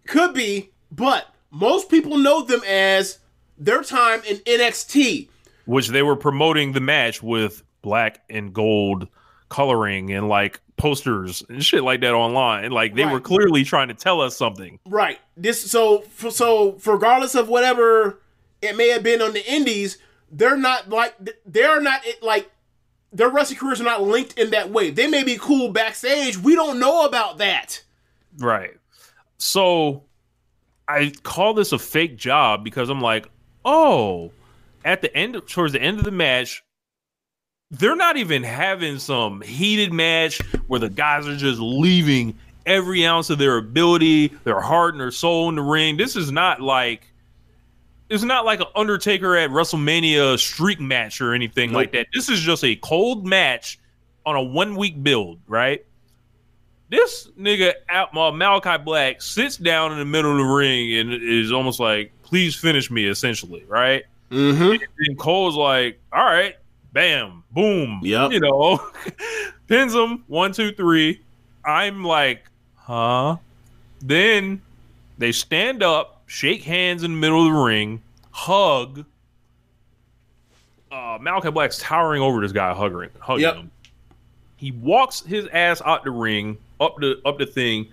could be, but most people know them as their time in NXT. Which they were promoting the match with black and gold coloring and like posters and shit like that online. Like they were clearly trying to tell us something. Right. So regardless of whatever it may have been on the indies, they're not like their wrestling careers are not linked in that way. They may be cool backstage. We don't know about that. Right. So I call this a fake job because I'm like, oh, towards the end of the match, they're not even having some heated match where the guys are just leaving every ounce of their ability, their heart and their soul in the ring. This is not like an Undertaker at WrestleMania streak match or anything like that. This is just a cold match on a 1-week build, right? This nigga, Malachi Black, sits down in the middle of the ring and is almost like, please finish me, essentially, right? Mm-hmm. And Cole's like, all right, bam, boom. Yep. You know, pins him, 1, 2, 3. I'm like, huh? Then they stand up, shake hands in the middle of the ring, hug. Malachi Black's towering over this guy, hugging him. He walks his ass out the ring, up the thing,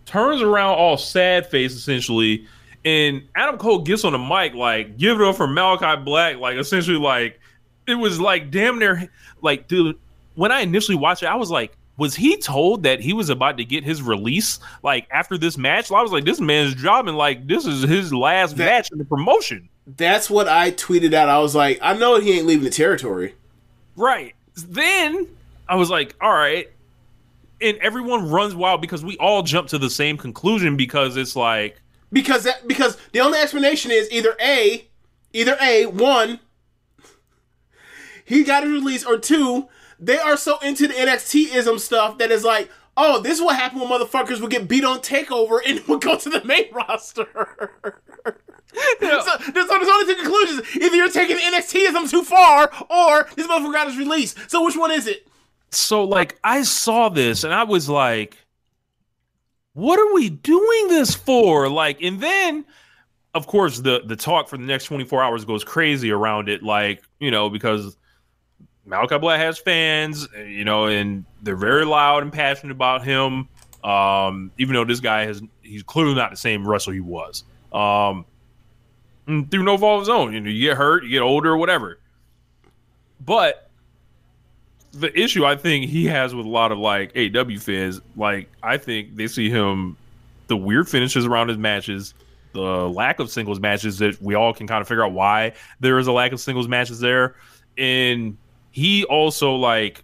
turns around all sad face essentially, and Adam Cole gets on the mic like, give it up for Malachi Black, like essentially like, it was like damn near like, dude, when I initially watched it, I was like, was he told that he was about to get his release like after this match? I was like, this man's jobbing like this is his last match in the promotion. That's what I tweeted out. I was like, I know he ain't leaving the territory. Right. Then I was like, all right. And everyone runs wild because we all jump to the same conclusion because it's like because the only explanation is either A, one, he got his release, or two, they are so into the NXT-ism stuff that is like, oh, this is what happened when motherfuckers would get beat on TakeOver and would go to the main roster. So there's only two conclusions. Either you're taking the NXT-ism too far, or this motherfucker got his release. So which one is it? So, like, I saw this, and I was like, what are we doing this for? Like, and then, of course, the talk for the next 24 hours goes crazy around it, like, you know, because Malachi Black has fans, you know, and they're very loud and passionate about him, even though this guy he's clearly not the same wrestler he was. Through no fault of his own. You know, you get hurt, you get older, or whatever. But the issue I think he has with a lot of like AEW fans, like I think they see him, the weird finishes around his matches, the lack of singles matches that we all can kind of figure out why there is a lack of singles matches there. And he also like,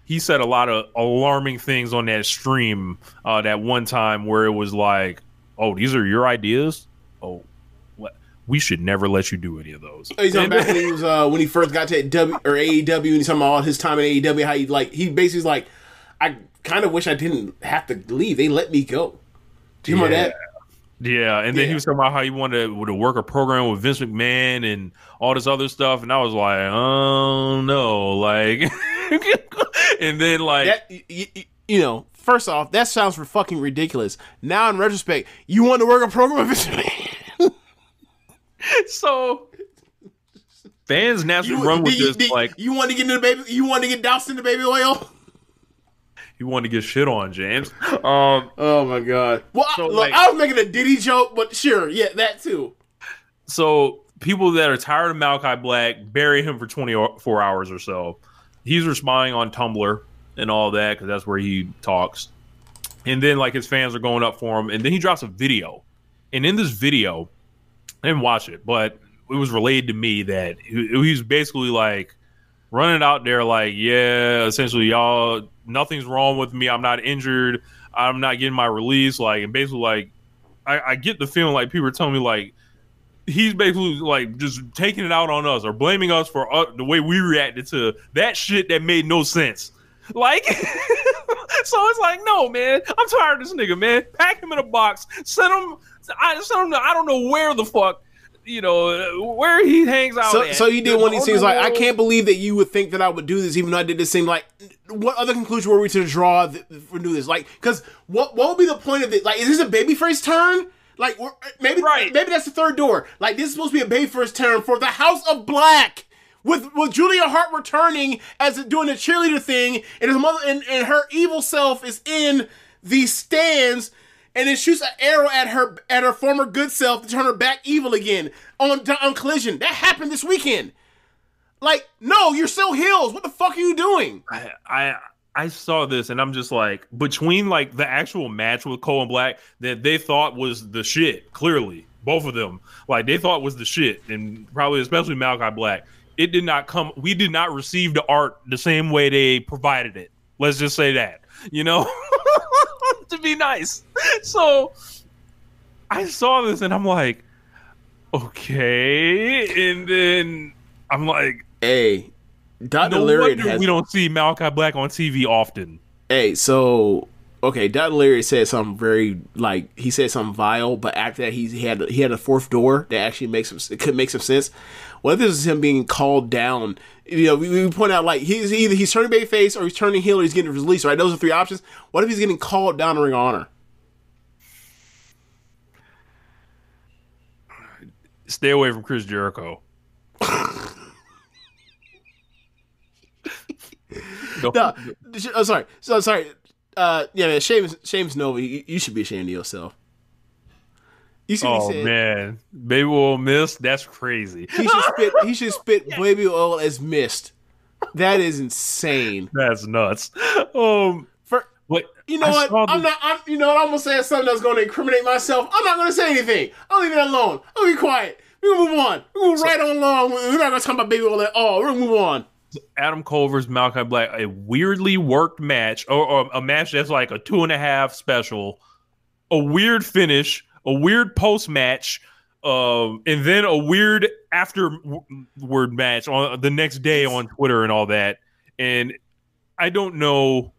he said a lot of alarming things on that stream that one time where it was like, oh, these are your ideas? Oh, we should never let you do any of those. He's talking back when he was when he first got to AEW, and he's talking about all his time at AEW. How he basically like, I kind of wish I didn't have to leave. They let me go. Do you remember that? Yeah, and then he was talking about how he wanted to work a program with Vince McMahon and all this other stuff, and I was like, oh no, like, and then like, that, you know, first off, that sounds fucking ridiculous. Now in retrospect, you want to work a program with Vince McMahon? So fans naturally run with this. Like, you want to get into the baby? You want to get doused in the baby oil? You want to get shit on, James? Oh my god! Well, so, look, I was making a Diddy joke, but sure, yeah, that too. So people that are tired of Malachi Black bury him for 24 hours or so. He's responding on Tumblr and all that because that's where he talks. And then like his fans are going up for him, and then he drops a video. And in this video, I didn't watch it, but it was relayed to me that he's basically like running out there like, yeah, essentially, y'all, nothing's wrong with me. I'm not injured. I'm not getting my release. Like, and basically, like, I get the feeling like people are telling me like he's basically like just taking it out on us or blaming us for the way we reacted to that shit that made no sense. Like, so it's like, no, man, I'm tired of this nigga, man. Pack him in a box, send him. I don't know where the fuck, you know, where he hangs out. So he did one of these things like, I can't believe that you would think that I would do this, even though I did this thing. Like, what other conclusion were we to draw for do this? Like, because what would be the point of it? Like, is this a babyface turn? Like, maybe that's the third door. Like, this is supposed to be a babyface turn for the House of Black. With Julia Hart returning as doing a cheerleader thing, and his mother and her evil self is in the stands, and it shoots an arrow at her former good self to turn her back evil again on Collision. That happened this weekend. Like, no, you're still heels. What the fuck are you doing? I saw this and I'm just like, between like the actual match with Cole and Black that they thought was the shit, clearly, both of them, like they thought was the shit, and probably especially Malachi Black. It did not come. We did not receive the art the same way they provided it. Let's just say that, you know, to be nice. So I saw this and I'm like, okay. And then I'm like, hey, Dr. No Lariat wonder we don't see Malachi Black on TV often. Hey, so okay, Dr. Lariat said something very he said something vile, but after that he had a fourth door that actually could make some sense. What if this is him being called down? You know, we point out like he's turning babyface or he's turning heel or he's getting released, right? Those are three options. What if he's getting called down to Ring of Honor? Stay away from Chris Jericho. No, sorry. So sorry. Yeah, man. Shames Nova. You should be ashamed of yourself. You see what he said? Man, baby oil mist. That's crazy. He should spit baby oil as mist. That is insane. That's nuts. You know what? I'm gonna say something that's going to incriminate myself. I'm not going to say anything. I'll leave it alone. I'll be quiet. We're gonna move on. We're gonna right on along. We're not gonna talk about baby oil at all. We're gonna move on. Adam Cole versus Malachi Black, a weirdly worked match, or a match that's like a 2.5 special, a weird finish, a weird post match, and then a weird afterward match on the next day on Twitter and all that. And I don't know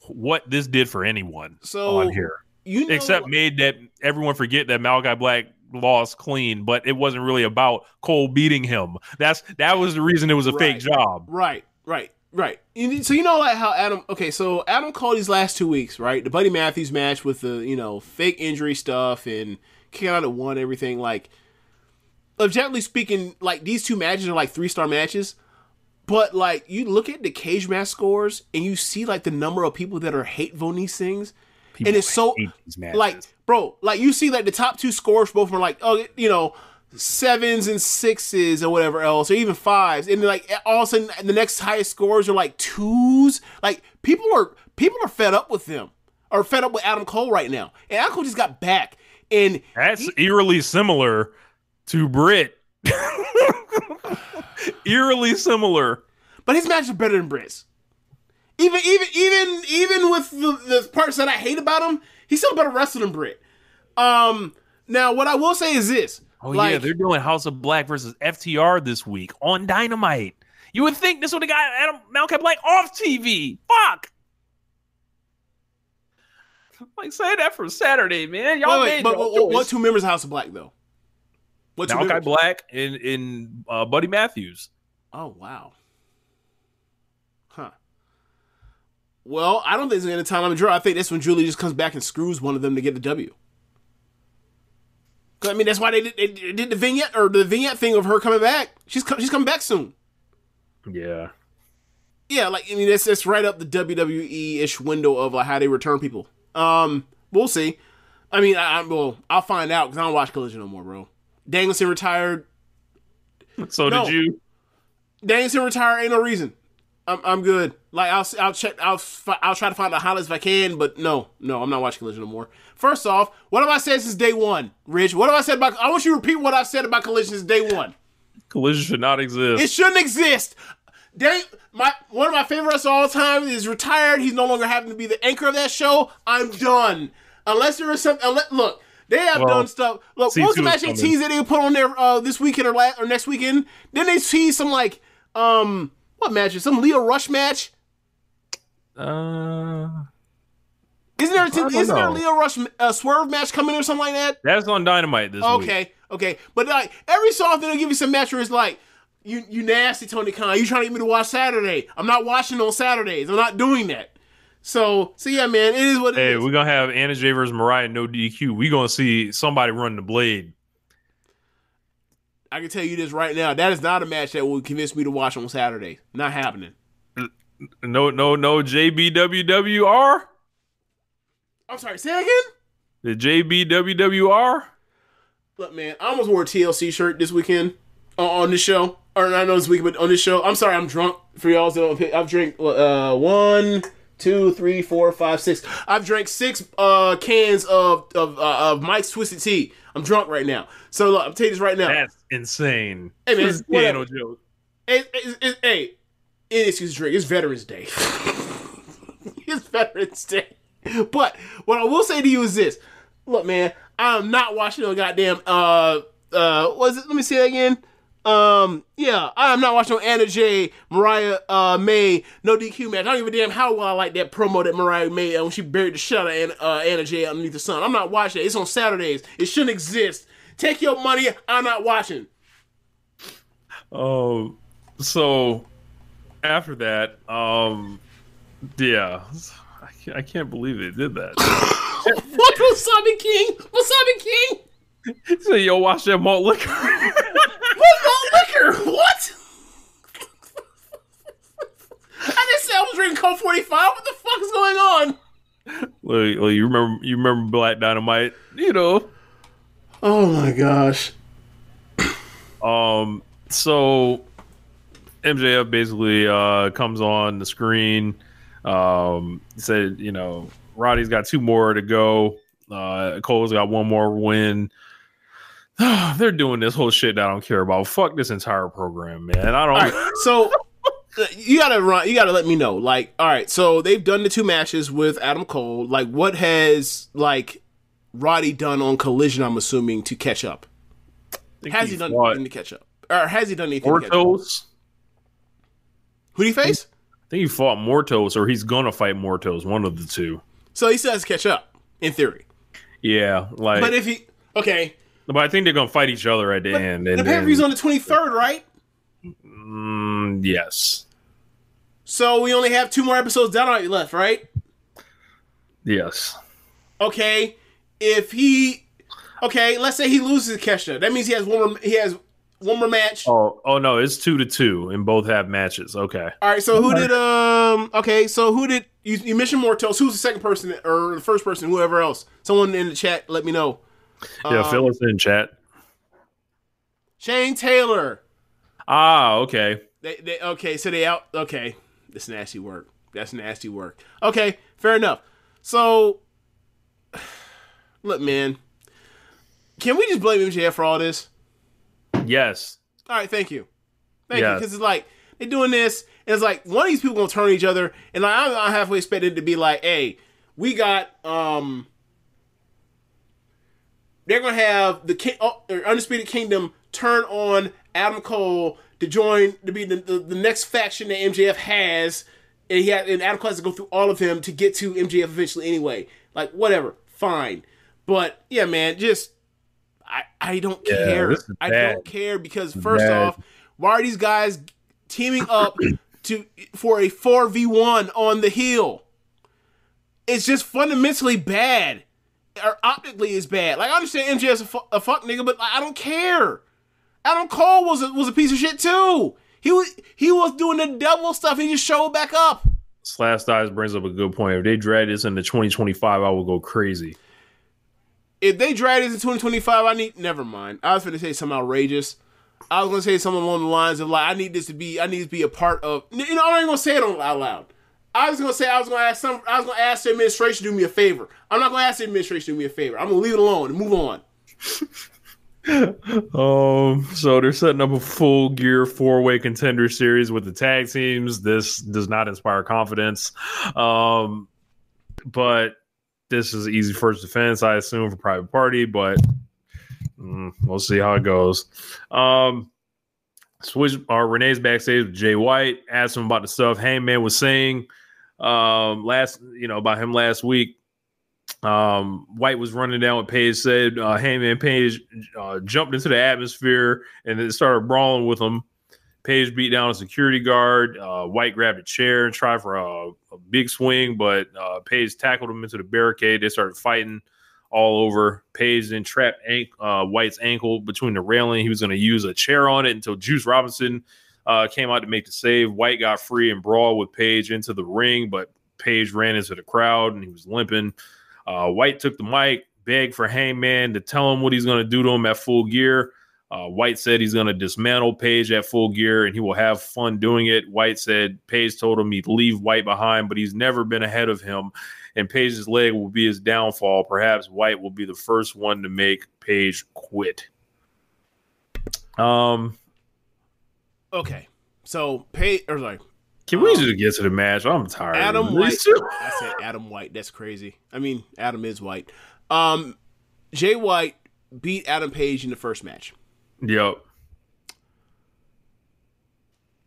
what this did for anyone on here, except made that everyone forget that Malachi Black lost clean, but it wasn't really about Cole beating him. That was the reason it was a fake job. Right. So you know like how Adam Cole these last 2 weeks, right? The Buddy Matthews match with the, fake injury stuff and kicking out at one, everything, like objectively speaking, like these two matches are like 3-star matches. But like you look at the cage match scores and you see like the number of people that are hate voting these things. People and it's so like, bro, like you see like the top 2 scores both are like, 7s and 6s or whatever else, or even 5s, and like all of a sudden the next highest scores are like 2s. Like people are fed up with them, or fed up with Adam Cole right now. And Adam Cole just got back, and that's eerily similar to Britt. Eerily similar, but his matches are better than Britt's. Even with the parts that I hate about him, he's still a better wrestler than Britt. Now what I will say is this. Yeah, they're doing House of Black versus FTR this week on Dynamite. You would think this would have got Malachi Black off TV. Fuck. Like, say that for Saturday, man. Y'all what 2 members of House of Black though? Malachi Black and Buddy Matthews. Oh wow. Huh. Well, I don't think it's going to time limit draw. I think that's when Julie just comes back and screws one of them to get the W. I mean, that's why they did the vignette thing of her coming back. She's coming back soon. Yeah. Yeah, like I mean, that's right up the WWE-ish window of like how they return people. We'll see. I mean, I'll find out because I don't watch Collision no more, bro. Danielson retired. Did you? Danielson retired. Ain't no reason. I'm good. Like I'll check. I'll try to find the highlights if I can. But no, I'm not watching Collision no more. First off, what have I said since day one, Rich? What have I said about? I want you to repeat what I've said about Collision since day one. Collision should not exist. It shouldn't exist. One of my favorite wrestlers of all time is retired. He's no longer having to be the anchor of that show. I'm done. Unless there is something. Look. They have done stuff. Look, what was the match they teased that they put on there this weekend or next weekend? Then they teased some like what matches? Some Leo Rush match? Isn't there a Leo Rush swerve match coming or something like that? That's on Dynamite this week. Okay. But like every so often they'll give you some match where it's like, you nasty Tony Khan. You trying to get me to watch Saturday. I'm not watching on Saturdays. I'm not doing that. So yeah, man, it is what it is. Hey, we're going to have Anna Jay versus Mariah, no DQ. We're going to see somebody run the blade. I can tell you this right now. That is not a match that will convince me to watch on Saturday. Not happening. No JBWWR? I'm sorry, say that again? The JBWWR? Look, man, I almost wore a TLC shirt this weekend on this show. Or not this week, but on this show. I'm sorry, I'm drunk. For y'all, so I've drank 1, 2, 3, 4, 5, 6. I've drank 6 cans of Mike's Twisted Tea. I'm drunk right now. So look, I'm telling you this right now. That's insane. Hey man, this is no joke. Hey, excuse drink. It's Veterans Day. It's Veterans Day. But what I will say to you is this. Look, man, I'm not watching no goddamn was it? Let me say that again. Yeah, I'm not watching no Anna Jay, Mariah May, no DQ match. I don't give a damn how well I like that promo that Mariah made when she buried the shit out of Anna Jay underneath the sun. I'm not watching it. It's on Saturdays. It shouldn't exist. Take your money. I'm not watching. Oh, so after that, yeah, I can't believe they did that. What, Wasabi King? Wasabi King? So yo, watch that malt liquor. What malt liquor? What? I didn't say I was drinking Coke 45. What the fuck is going on? Well, you remember Black Dynamite, you know. Oh my gosh. So MJF basically comes on the screen, said, you know, Roddy's got 2 more to go. Cole's got 1 more win. They're doing this whole shit that I don't care about. Fuck this entire program, man. I don't. Right, so you gotta let me know. Like, all right, so they've done the 2 matches with Adam Cole. Like, what has like Roddy done on Collision? I'm assuming to catch up. Has he done anything to catch up, or has he done anything? Mortos. Who do you face? I think he fought Mortos, or he's gonna fight Mortos. One of the 2. So he still has to catch up, in theory. Yeah, like. But if he but I think they're gonna fight each other at the end. The pay-per-view's on the 23rd, right? Yes. So we only have 2 more episodes Dynamite left, right? Yes. Okay. Let's say he loses Kesha. That means he has one more match. Oh no, it's 2-2 and both have matches. Okay. All right. So who did you mentioned Mortos? Who's the second person or the first person? Whoever else? Someone in the chat, let me know. Yeah, fill us in chat. Shane Taylor. Okay. So they out. Okay, that's nasty work. Okay, fair enough. So, look, man, can we just blame MJF for all this? Yes. All right, thank you, because it's like they're doing this, and it's like one of these people gonna turn on each other, and I halfway expected it to be like, hey, we got they're gonna have the Undisputed Kingdom turn on Adam Cole to be the next faction that MJF has, and Adam Cole has to go through all of them to get to MJF eventually anyway. Like, whatever, fine. But yeah, man, just I don't care. I don't care because first off, why are these guys teaming up for a 4v1 on the heel? It's just fundamentally bad. Or optically is bad. Like, I understand MJF's a fuck nigga, but I don't care. Adam Cole was a piece of shit too. He was doing the devil stuff. He just showed back up. Slash Eyes brings up a good point. If they drag this into 2025, I will go crazy. If they drag this in 2025, never mind. I was going to say something outrageous. I was going to say something along the lines of like, I need to be a part of. You know, I'm not even going to say it out loud. I was going to ask the administration to do me a favor. I'm not going to ask the administration to do me a favor. I'm going to leave it alone and move on. So they're setting up a Full Gear 4-way contender series with the tag teams. This does not inspire confidence. But this is easy first defense, I assume, for Private Party, but we'll see how it goes. Renee's backstage with Jay White, asked him about the stuff Hangman was saying about him last week. White was running down what Paige said. Hangman Page jumped into the atmosphere and then started brawling with him. Page beat down a security guard. White grabbed a chair and tried for a big swing, but Page tackled him into the barricade. They started fighting all over. Page then trapped White's ankle between the railing. He was going to use a chair on it until Juice Robinson came out to make the save. White got free and brawled with Page into the ring, but Page ran into the crowd and he was limping. White took the mic, begged for Hangman to tell him what he's going to do to him at Full Gear. White said he's going to dismantle Page at Full Gear and he will have fun doing it. White said Page told him he'd leave White behind, but he's never been ahead of him, and Page's leg will be his downfall. Perhaps White will be the first one to make Page quit. Okay, so can we just get to the match? I'm tired. Adam White. I said Adam White. That's crazy. I mean, Adam is white. Jay White beat Adam Page in the first match. Yep.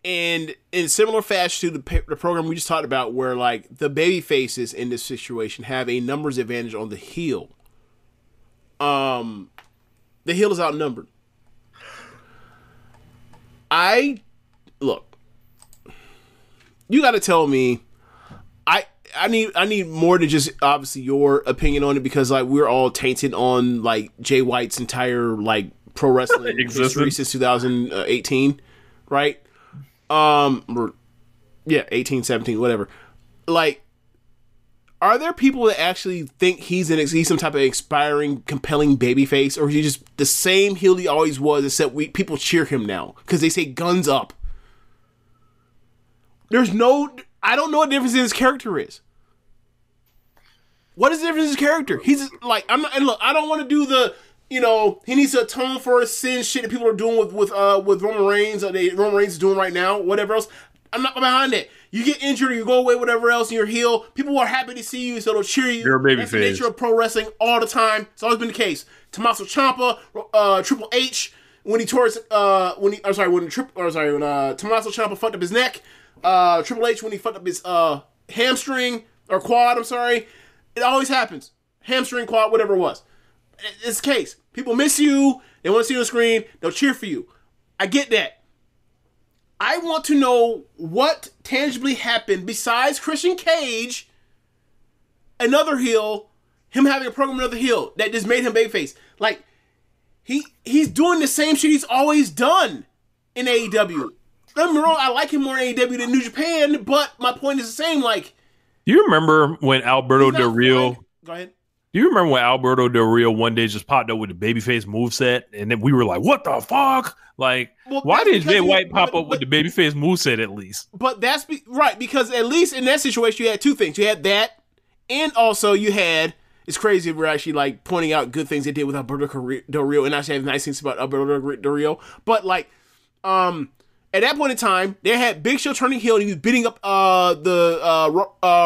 And in similar fashion to the program we just talked about, where like the baby faces in this situation have a numbers advantage on the heel. The heel is outnumbered. Look, you got to tell me. I need more than just obviously your opinion on it, because like we're all tainted on like Jay White's entire like pro wrestling history since 2018, right? 18, 17, whatever. Like, are there people that actually think he's some type of inspiring, compelling babyface, or is he just the same heel he always was, except people cheer him now because they say guns up? I don't know what the difference in his character is. What is the difference in his character? He's like, I'm not, and look, I don't want to do the, he needs to atone for his sin shit that people are doing with Roman Reigns, or Roman Reigns is doing right now, whatever else. I'm not behind it. You get injured, or you go away, whatever else, and you're heel. People are happy to see you, so they'll cheer you. You're a babyface. That's the nature of pro wrestling all the time. It's always been the case. Tommaso Ciampa, Triple H, when Tommaso Ciampa fucked up his neck, Triple H when he fucked up his hamstring or quad. I'm sorry. It always happens. Hamstring, quad, whatever it was. It's the case. People miss you. They want to see you on the screen. They'll cheer for you. I get that. I want to know what tangibly happened besides Christian Cage, another heel, him having a program with another heel that just made him babyface. Like, he's doing the same shit he's always done in AEW. Don't get me wrong, I like him more in AEW than New Japan, but my point is the same. Like, do you remember when Alberto Del Rio? Go ahead. Do you remember when Alberto Del Rio one day just popped up with the babyface moveset, and then we were like, "What the fuck?" Like, why did Jay White pop up with the babyface moveset at least? But that's right, because at least in that situation you had two things. You had that, and also you had. It's crazy we're actually like pointing out good things they did with Alberto Del Rio, and actually have nice things about Alberto Del Rio. But like, at that point in time, they had Big Show turning heel, and he was beating up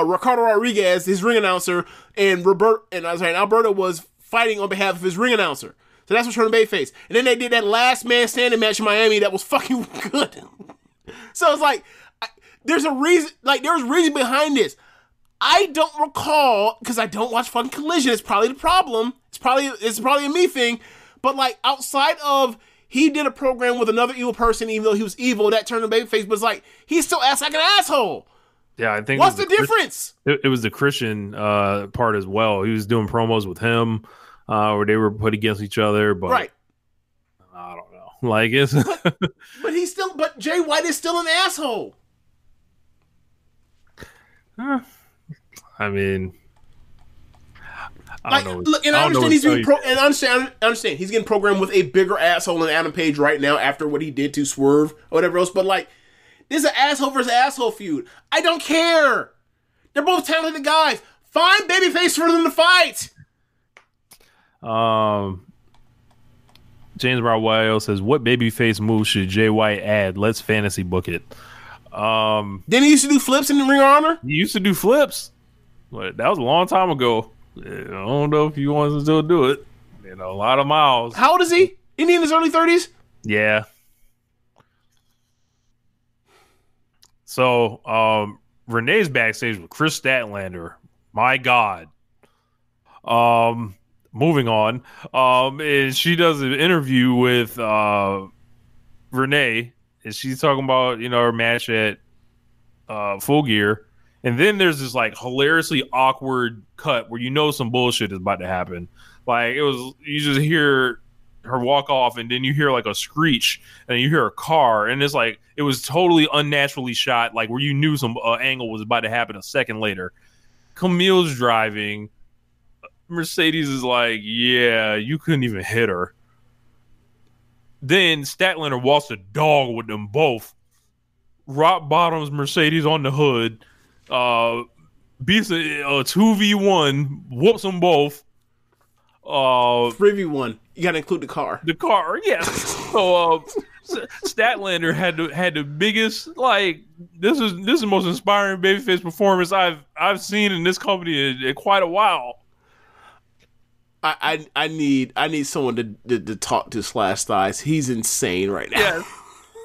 Ricardo Rodriguez, his ring announcer, and Alberto was fighting on behalf of his ring announcer. So that's what turned babyface. And then they did that last man standing match in Miami that was fucking good. So it's like, there's a reason, like there's reason behind this. I don't recall, because I don't watch fucking Collision. It's probably the problem. It's probably a me thing. But like outside of he did a program with another evil person, even though he was evil, that turned him babyface. But it's like he still acts like an asshole. Yeah, I think. What's the difference? It was the Christian part as well. He was doing promos with him, where they were put against each other. But right. I don't know. Like it's. But Jay White is still an asshole. I mean, I don't know. Look, and I understand he's getting programmed with a bigger asshole than Adam Page right now after what he did to Swerve or whatever else. But like, this is an asshole versus asshole feud. I don't care. They're both talented guys. Find babyface for them to fight. James Barwell says, "What babyface move should Jay White add? Let's fantasy book it." Didn't he used to do flips in the Ring of Honor? He used to do flips, but that was a long time ago. I don't know if he wants to still do it. A lot of miles. How old is he? Isn't he in his early 30s? Yeah. So, Renee's backstage with Chris Statlander. My God. Moving on. And she does an interview with Renee, and she's talking about, her match at Full Gear. And then there's this like hilariously awkward cut where some bullshit is about to happen. Like you just hear her walk off, and then you hear like a screech, and you hear a car, and it's like it was totally unnaturally shot, like where you knew some angle was about to happen a second later. Camille's driving. Mercedes is like, yeah, you couldn't even hit her. Then Statlander walks the dog with them both. Rock bottoms Mercedes on the hood. Beats a 2v1, whoops them both. 3v1. You gotta include the car. The car, yes. So Statlander had the biggest, like, this is the most inspiring babyface performance I've seen in this company in quite a while. I need someone to talk to Slash Thighs. He's insane right now.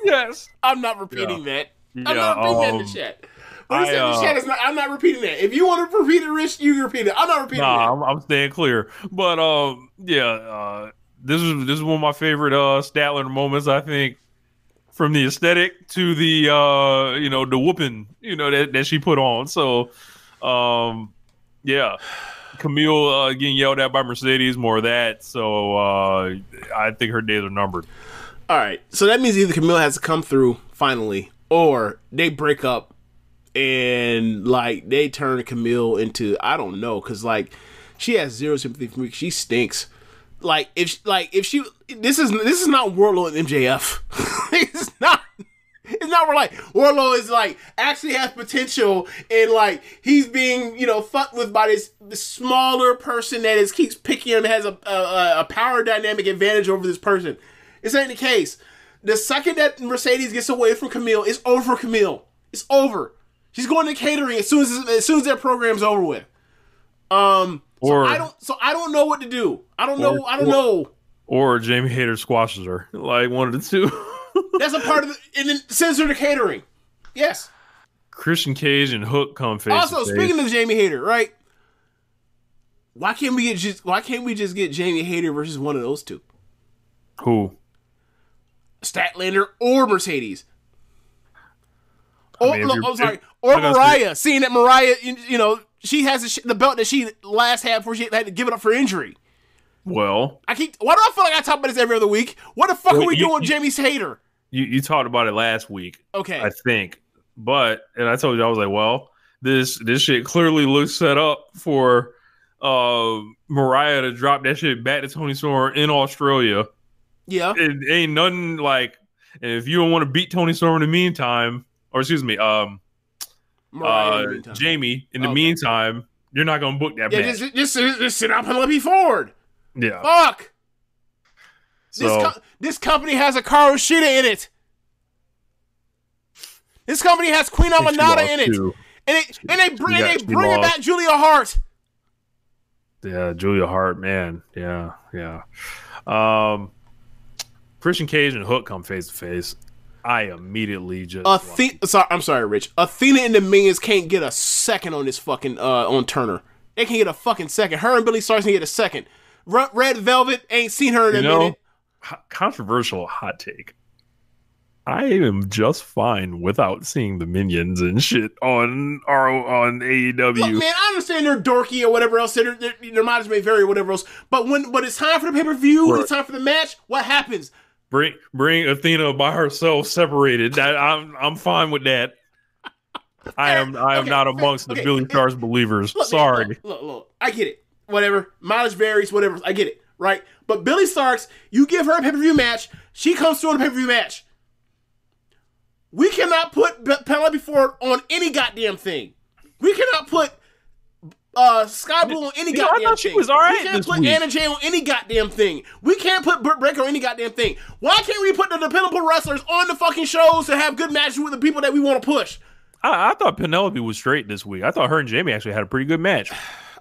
Yes. I'm not repeating that. I'm not repeating that in the chat. What he said in the chat is not. I'm not repeating that. If you want to repeat it, Rich, you can repeat it. I'm not repeating that. I'm staying clear. But this is one of my favorite Statlander moments. I think from the aesthetic to the the whooping that she put on. So Camille getting yelled at by Mercedes, more of that. So I think her days are numbered. All right, so that means either Camille has to come through finally, or they break up and like they turned Camille into, I don't know, because like she has zero sympathy for me. She stinks. Like if she this is not Wardlow and MJF. It's not where like Wardlow is like actually has potential and like he's being, you know, fucked with by this smaller person that is keeps picking him, has a power dynamic advantage over this person. This ain't the case. The second that Mercedes gets away from Camille, it's over for Camille. It's over. She's going to catering as soon as that program's over with. So I don't know what to do. I don't know. Or Jamie Hayter squashes her. Like one of the two. That's a part of it, and then sends her to catering. Yes. Christian Cage and Hook come face. Also, to face. speaking of Jamie Hayter, right? Why can't we just get Jamie Hayter versus one of those two? Who? Statlander or Mercedes. Or Mariah. Seeing that Mariah, you know, she has the belt that she last had before she had to give it up for injury. Well, why do I feel like I talk about this every other week? What the fuck are we doing, Jamie Hayter? You talked about it last week. Okay. I think. And I told you, I was like, well, this shit clearly looks set up for Mariah to drop that shit back to Toni Storm in Australia. Yeah. It ain't nothing like, and if you don't want to beat Toni Storm in the meantime, or excuse me, Jamie, in the meantime, you're not going to book that match. Just sit up and let me forward. Yeah. Fuck. So, this company has a Karu Shida in it. This company has Queen Amanada in it. And they bring back Julia Hart. Yeah, Julia Hart, man. Yeah. Christian Cage and Hook come face to face. I immediately just I'm sorry, Rich. Athena and the Minions can't get a second on this fucking on Turner. They can't get a fucking second. Her and Billy Starks can get a second. Red Velvet, ain't seen her in a minute. Controversial hot take. I am just fine without seeing the Minions and shit on AEW. Look, man, I understand they're dorky or whatever else. Their minds may vary or whatever else. But when it's time for the pay-per-view, when it's time for the match, what happens? Bring Athena by herself separated. That I'm fine with that. I am not amongst the Billy Starks believers. Look, sorry. Man, look. I get it. Whatever. Mileage varies, whatever. I get it. Right? But Billy Starks, you give her a pay-per-view match, she comes through in a pay-per-view match. We cannot put Penelope Ford on any goddamn thing. We cannot put Sky Blue on any goddamn thing. I thought she was all right. We can't put Anna Jay on any goddamn thing. We can't put Britt Baker on any goddamn thing. Why can't we put the dependable wrestlers on the fucking shows to have good matches with the people that we want to push? I thought Penelope was straight this week. I thought her and Jamie actually had a pretty good match.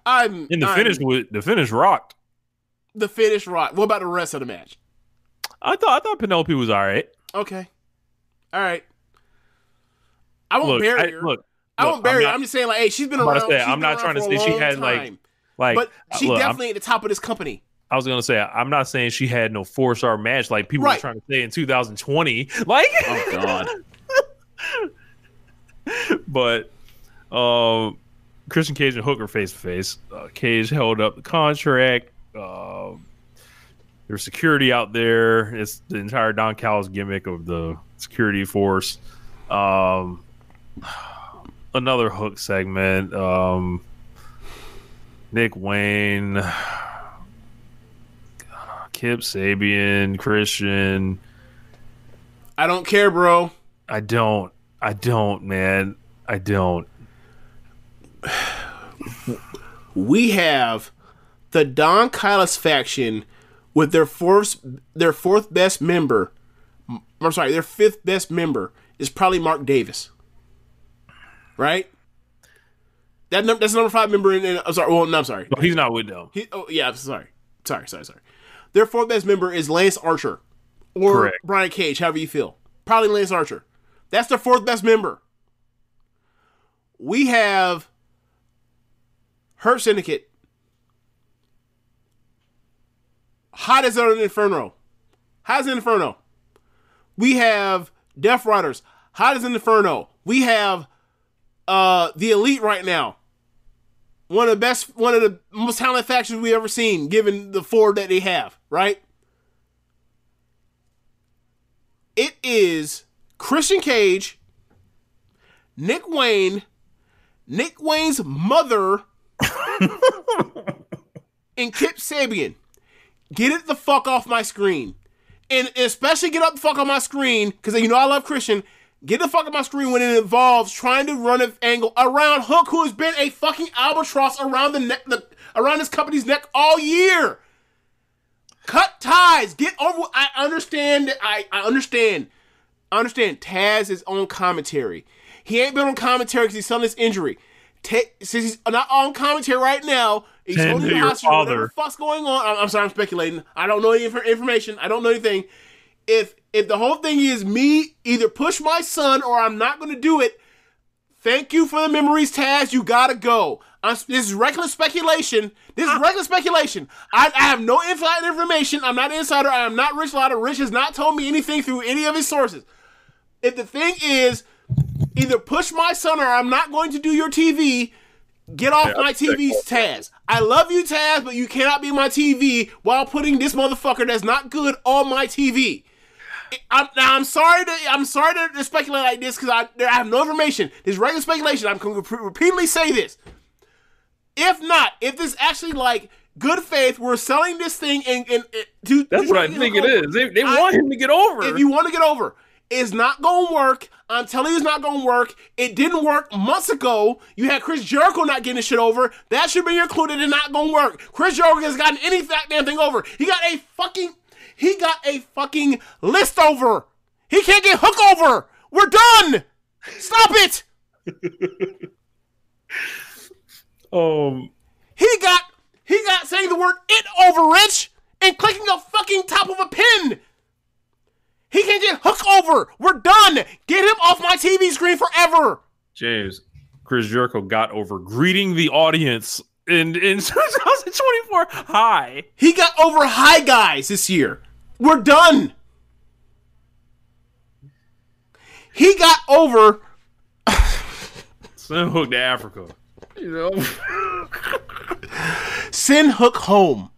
The finish rocked. The finish rocked. What about the rest of the match? I thought Penelope was all right. Okay. All right. I won't bury her. I won't bury her. I'm just saying, like, hey, she's been around. I'm not trying to say she had time. But she definitely at the top of this company. I was gonna say, I'm not saying she had no 4-star match like people were trying to say in 2020. Like, oh god. But Christian Cage and Hooker face to face. Cage held up the contract. There's security out there. It's the entire Don Callis gimmick of the security force. Another Hook segment. Nick Wayne, Kip Sabian, Christian. I don't care, bro. I don't, man. I don't. We have the Don Callis faction with their fourth best member. I'm sorry, their fifth best member is probably Mark Davis. Right? That's number 5 member in I'm sorry. Well, no, I'm sorry. No, he's not with them. Sorry. Their fourth best member is Lance Archer. Or correct. Brian Cage, however you feel. Probably Lance Archer. That's their fourth best member. We have Hurt Syndicate. Hot as an Inferno. We have Death Riders. Hot as an Inferno. We have the Elite right now. One of the most talented factions we've ever seen, given the 4 that they have, right? It is Christian Cage, Nick Wayne, Nick Wayne's mother and Kip Sabian. Get it the fuck off my screen. And especially get up the fuck on my screen, because you know I love Christian. Get the fuck on my screen when it involves trying to run an angle around Hook, who has been a fucking albatross around the neck, around this company's neck all year. Cut ties. Get over. I understand. I understand. Taz is on commentary. He ain't been on commentary because he's selling this injury. Since he's not on commentary right now, he's holding the hostage. Whatever the fuck's going on? I'm sorry, I'm speculating. I don't know any information. I don't know anything. If the whole thing is me either push my son or I'm not going to do it, thank you for the memories, Taz. You gotta go. This is reckless speculation. I have no inside information. I'm not an insider. I am not Rich Lotta. Rich has not told me anything through any of his sources. If the thing is either push my son or I'm not going to do your TV, get off my TV, Taz. I love you, Taz, but you cannot be my TV while putting this motherfucker that's not good on my TV. I'm sorry to speculate like this because I have no information. This is regular speculation. I'm going to repeatedly say this. If this actually like good faith, we're selling this thing and that's what I think it is. They want him to get over. If you want to get over, it's not going to work. I'm telling you, it's not going to work. It didn't work months ago. You had Chris Jericho not getting this shit over. That should be included and not going to work. Chris Jericho has gotten any damn thing over. He got a fucking list over. He can't get Hook over. We're done. Stop it. He got saying the word "it" over Rich and clicking a fucking top of a pin. He can't get Hook over. We're done. Get him off my TV screen forever. James, Chris Jericho got over greeting the audience in 2024. Hi. He got over Hi Guys this year. We're done. He got over. Send Hook to Africa. You know? Send Hook home.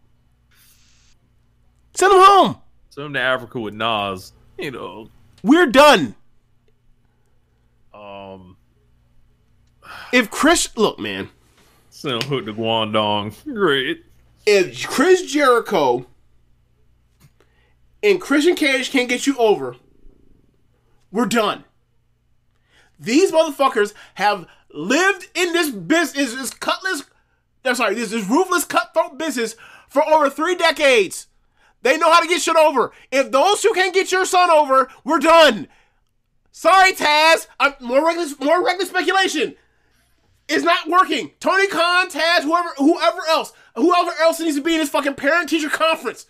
Send him home. Send him to Africa with Nas. You know. We're done. If Chris, look, man. Send Hook to Guangdong. Great. If Chris Jericho and Christian Cage can't get you over, we're done. These motherfuckers have lived in this business, this ruthless cutthroat business for over 3 decades. They know how to get shit over. If those two can't get your son over, we're done. Sorry, Taz. More reckless speculation. It's not working. Tony Khan, Taz, whoever else needs to be in this fucking parent-teacher conference.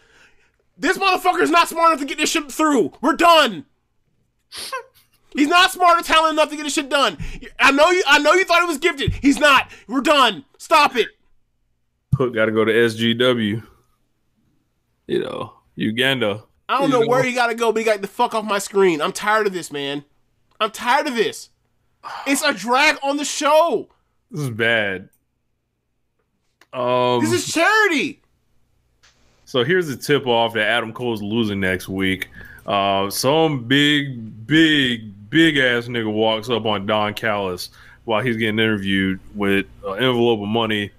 This motherfucker is not smart enough to get this shit through. We're done. He's not smart or talented enough to get this shit done. I know you thought he was gifted. He's not. We're done. Stop it. Hook got to go to SGW. You know, Uganda. I don't know where he got to go, but he got the fuck off my screen. I'm tired of this, man. I'm tired of this. It's a drag on the show. This is bad. This is charity. So here's the tip off that Adam Cole's losing next week. Some big ass nigga walks up on Don Callis while he's getting interviewed with an envelope of money.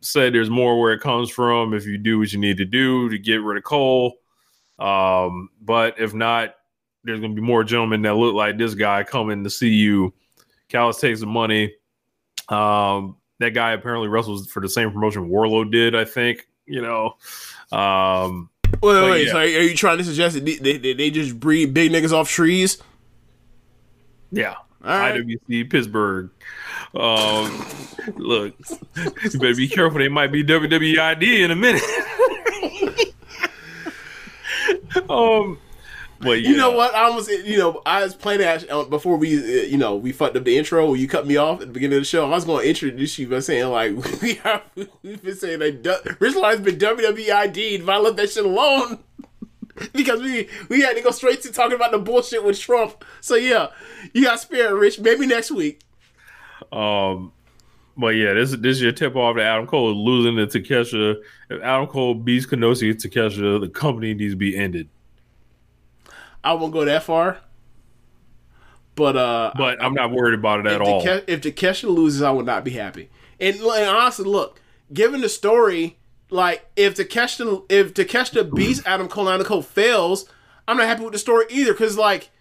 Said there's more where it comes from if you do what you need to do to get rid of Cole. But if not, there's going to be more gentlemen that look like this guy coming to see you. Callis takes the money. That guy apparently wrestles for the same promotion Warlow did, I think. You know. Wait. Yeah. So are you trying to suggest that they just breed big niggas off trees? Yeah. All right. IWC Pittsburgh. Look, you better be careful. They might be WWID in a minute. But yeah. You know what? I was playing that before we fucked up the intro when you cut me off at the beginning of the show. I was going to introduce you by saying like we've been saying that Rich Lion's been WWID'd, but I left that shit alone because we had to go straight to talking about the bullshit with Trump. So yeah, you got spared, Rich. Maybe next week. But yeah, this is your tip off that Adam Cole is losing to Takesha. If Adam Cole beats Kenosi and Takesha, the company needs to be ended. I won't go that far, But I'm not worried about it at all. If Takeshita loses, I would not be happy. And honestly, look, given the story, like if Takeshita beats Adam Cole and Adam Cole fails, I'm not happy with the story either. Because like,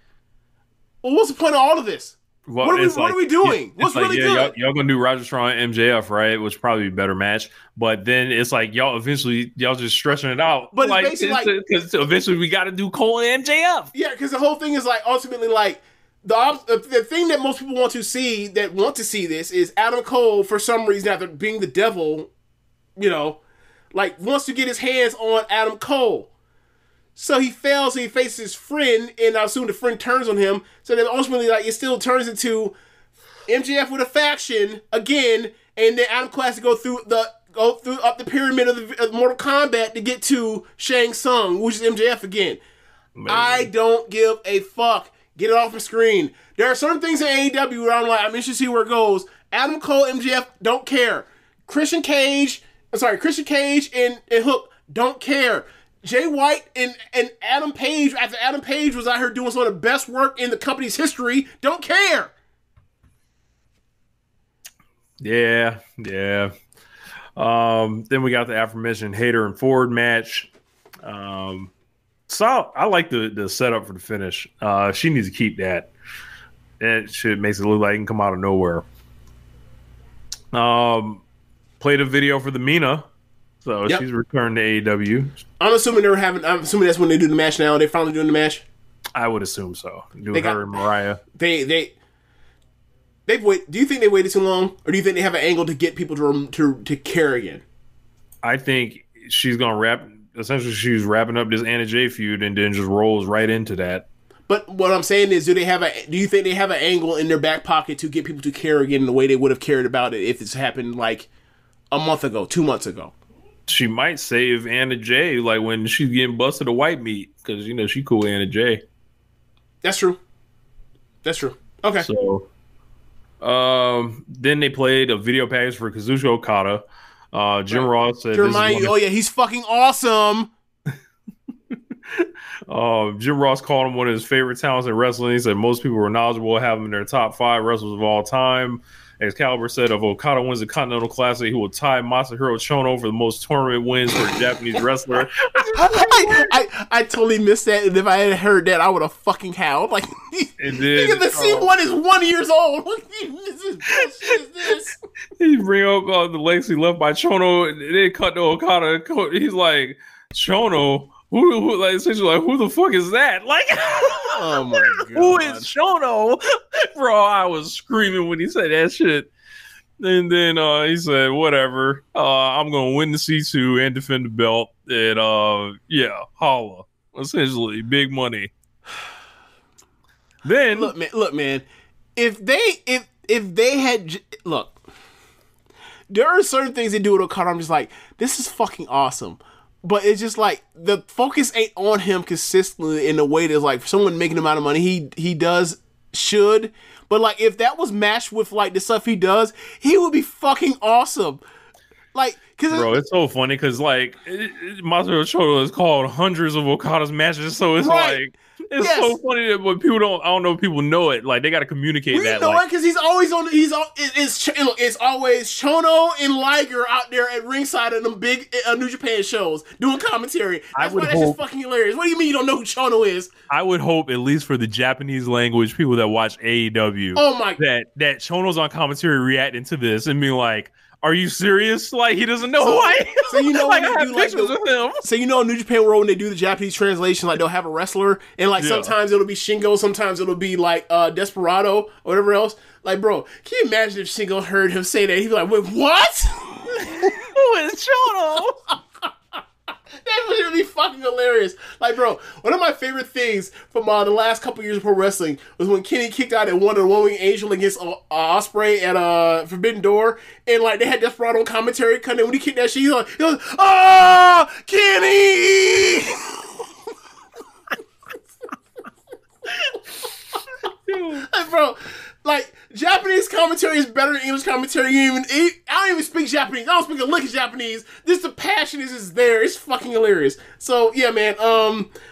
well, what's the point of all of this? Well, what are we doing? What's really good? Y'all gonna do Roger Strong and MJF, right? Which probably be a better match. But then it's like y'all just stretching it out. But it's basically because eventually we got to do Cole and MJF. Yeah, because the whole thing is like ultimately like the thing that most people want to see this is Adam Cole for some reason after being the devil, like wants to get his hands on Adam Cole. So he fails and he faces his friend, and I assume the friend turns on him. So then ultimately, like, it still turns into MJF with a faction again, and then Adam Cole has to go through up the pyramid of Mortal Kombat to get to Shang Tsung, which is MJF again. Man. I don't give a fuck. Get it off the screen. There are certain things in AEW where I'm interested to see where it goes. Adam Cole, MJF, don't care. Christian Cage and Hook, don't care. Jay White and Adam Page, after Adam Page was out here doing some of the best work in the company's history, don't care. Yeah. Then we got the aforementioned Hayter and Ford match. So I like the setup for the finish. She needs to keep that. That shit makes it look like it can come out of nowhere. Played a video for the Mina. So she's returned to AEW. I'm assuming that's when they do the match now. They're finally doing the match. I would assume so. Her and Mariah. They've waited. Do you think they waited too long, or do you think they have an angle to get people to care again? I think she's gonna wrap. Essentially, she's wrapping up this Anna Jay feud, and then just rolls right into that. But what I'm saying is, do you think they have an angle in their back pocket to get people to care again in the way they would have cared about it if it's happened like a month ago, 2 months ago? She might save Anna Jay, like when she's getting busted a white meat, because she cool with Anna Jay. That's true. Okay. So, then they played a video package for Kazuchika Okada. Jim Ross said, he's fucking awesome. Jim Ross called him one of his favorite talents in wrestling. He said most people were knowledgeable, have him in their top 5 wrestlers of all time. Excalibur said if Okada wins the Continental Classic, he will tie Masahiro Chono for the most tournament wins for a Japanese wrestler. I totally missed that, and if I had heard that, I would have fucking howled. Like, and then the C1 is 1 year old. What is this? He bring up the legacy left by Chono, and they cut to Okada. He's like, Chono? Who essentially who the fuck is that? Like, oh my god, who is Shono? Bro, I was screaming when he said that shit. And then he said, whatever, I'm gonna win the C2 and defend the belt. And holla. Essentially, big money. Then look, man. If they had there are certain things they do with Okada. I'm just like, this is fucking awesome. But it's just like the focus ain't on him consistently in a way that's like for someone making him out of money, he should. But like if that was matched with like the stuff he does, he would be fucking awesome. Like, bro, it's so funny because like Masahiro Chono has called hundreds of Okada's matches, so it's like it's so funny that when people I don't know if people know it. Like they got to communicate that. We know it because he's always on. It's always Chono and Liger out there at ringside at them big New Japan shows doing commentary. That's just fucking hilarious. What do you mean you don't know who Chono is? I would hope at least for the Japanese language people that watch AEW, that Chono's on commentary reacting to this and being like, are you serious? Like, he doesn't know who I am. So you know like, when I they have do pictures with him. So you know in New Japan World when they do the Japanese translation, like they'll have a wrestler and like sometimes it'll be Shingo, sometimes it'll be like Desperado or whatever else. Like, bro, can you imagine if Shingo heard him say that? He'd be like, wait, what? Who is Chono? That would be fucking hilarious. Like, bro, one of my favorite things from the last couple years of pro wrestling was when Kenny kicked out at one of the One Wing Angel against Ospreay at Forbidden Door, and like they had Desperado on commentary. When he kicked that shit, he was like, "Oh, Kenny!" Like, bro, like Japanese commentary is better than English commentary. I don't even speak Japanese. I don't speak a lick of Japanese. The passion is just there. It's fucking hilarious. So yeah, man.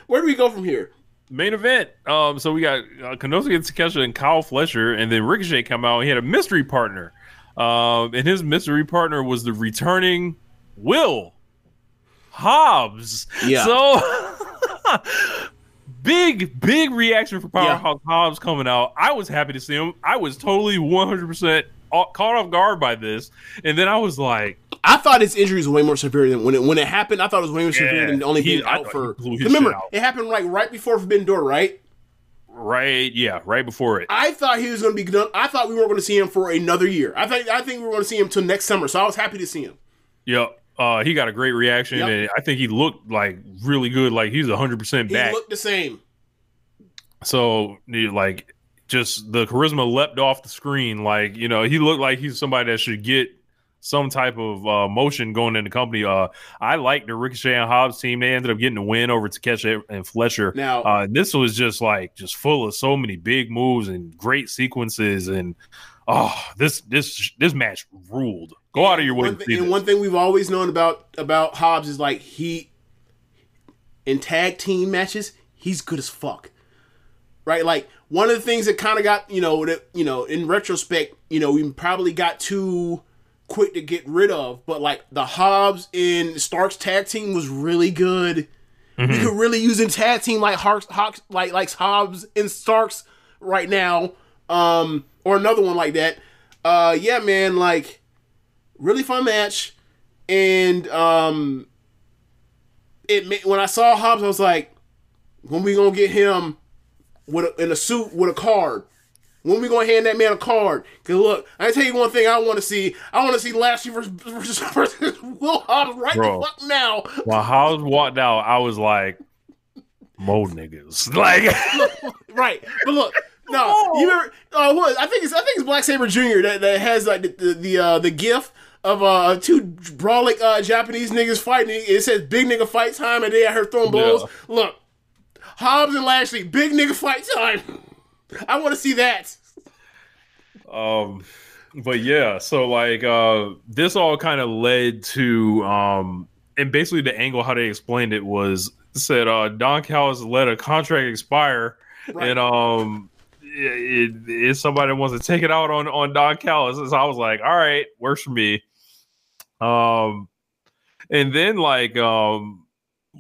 Where do we go from here? Main event. So we got Kenosuke Takeshita and Kyle Fletcher, and then Ricochet come out and he had a mystery partner. And his mystery partner was the returning Will Hobbs. Yeah. So big reaction for Powerhouse Hobbs coming out. I was happy to see him. I was totally 100% caught off guard by this, and then I was like, I thought his injuries were way more severe than when it happened. I thought it was way more severe than only being out for. Remember, it happened like right before Forbidden Door, right? Right, yeah, right before it. I thought he was going to be done. I thought we weren't going to see him for another year. I think we were going to see him till next summer. So I was happy to see him. Yep. He got a great reaction, and I think he looked like really good. Like he's 100% back. He looked the same. So like, just the charisma leapt off the screen. Like, you know, he looked like he's somebody that should get some type of motion going in the company. I like the Ricochet and Hobbs team. They ended up getting a win over Takeshita and Fletcher. Now, this was just full of so many big moves and great sequences. And this match ruled. Go out of your way to see this. One thing we've always known about Hobbs is like in tag team matches, he's good as fuck. Right? Like one of the things that kind of got, in retrospect, we probably got too quick to get rid of, but like the Hobbs and Starks tag team was really good. Mm-hmm. We could really use a tag team like Hobbs and Starks right now, or another one like that. Yeah, man, like really fun match, and when I saw Hobbs, I was like, when we gonna get him in a suit with a card? When we gonna hand that man a card? Cause look, I tell you one thing I want to see. I want to see Lashley versus Will Hobbs right the fuck now. When Hobbs walked out, I was like, "Mo niggas." Like, right? But look, no, you remember? What? I think it's Black Saber Jr. that has like the gif of two brawling Japanese niggas fighting. It says "Big Nigga Fight Time," and they had her throwing blows. Yeah. Look, Hobbs and Lashley, big nigga fight time. I want to see that. But yeah, so like this all kind of led to and basically the angle how they explained it was said Don Callis let a contract expire, right. And it's somebody that wants to take it out on Don Callis. So I was like, all right, works for me. And then like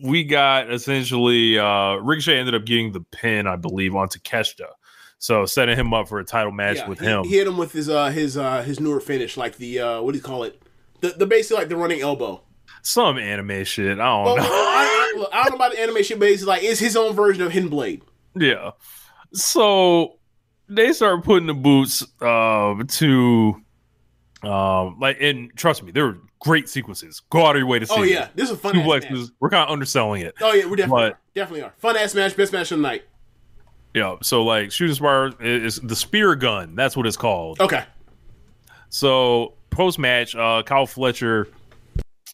we got essentially Ricochet ended up getting the pin, I believe, on Takeshita. So setting him up for a title match with him. He hit him with his newer finish, like the what do you call it? The basically like the running elbow. Some anime shit. I don't know. I don't know about the anime shit, but it's his own version of Hidden Blade. Yeah. So they start putting the boots to and trust me, there were great sequences. Go out of your way to see. Oh yeah, this is a fun ass match. We're kind of underselling it. Oh yeah, we definitely are. Fun ass match, best match of the night. Yeah, so like shooting star is the spear gun. That's what it's called. Okay. So post match, Kyle Fletcher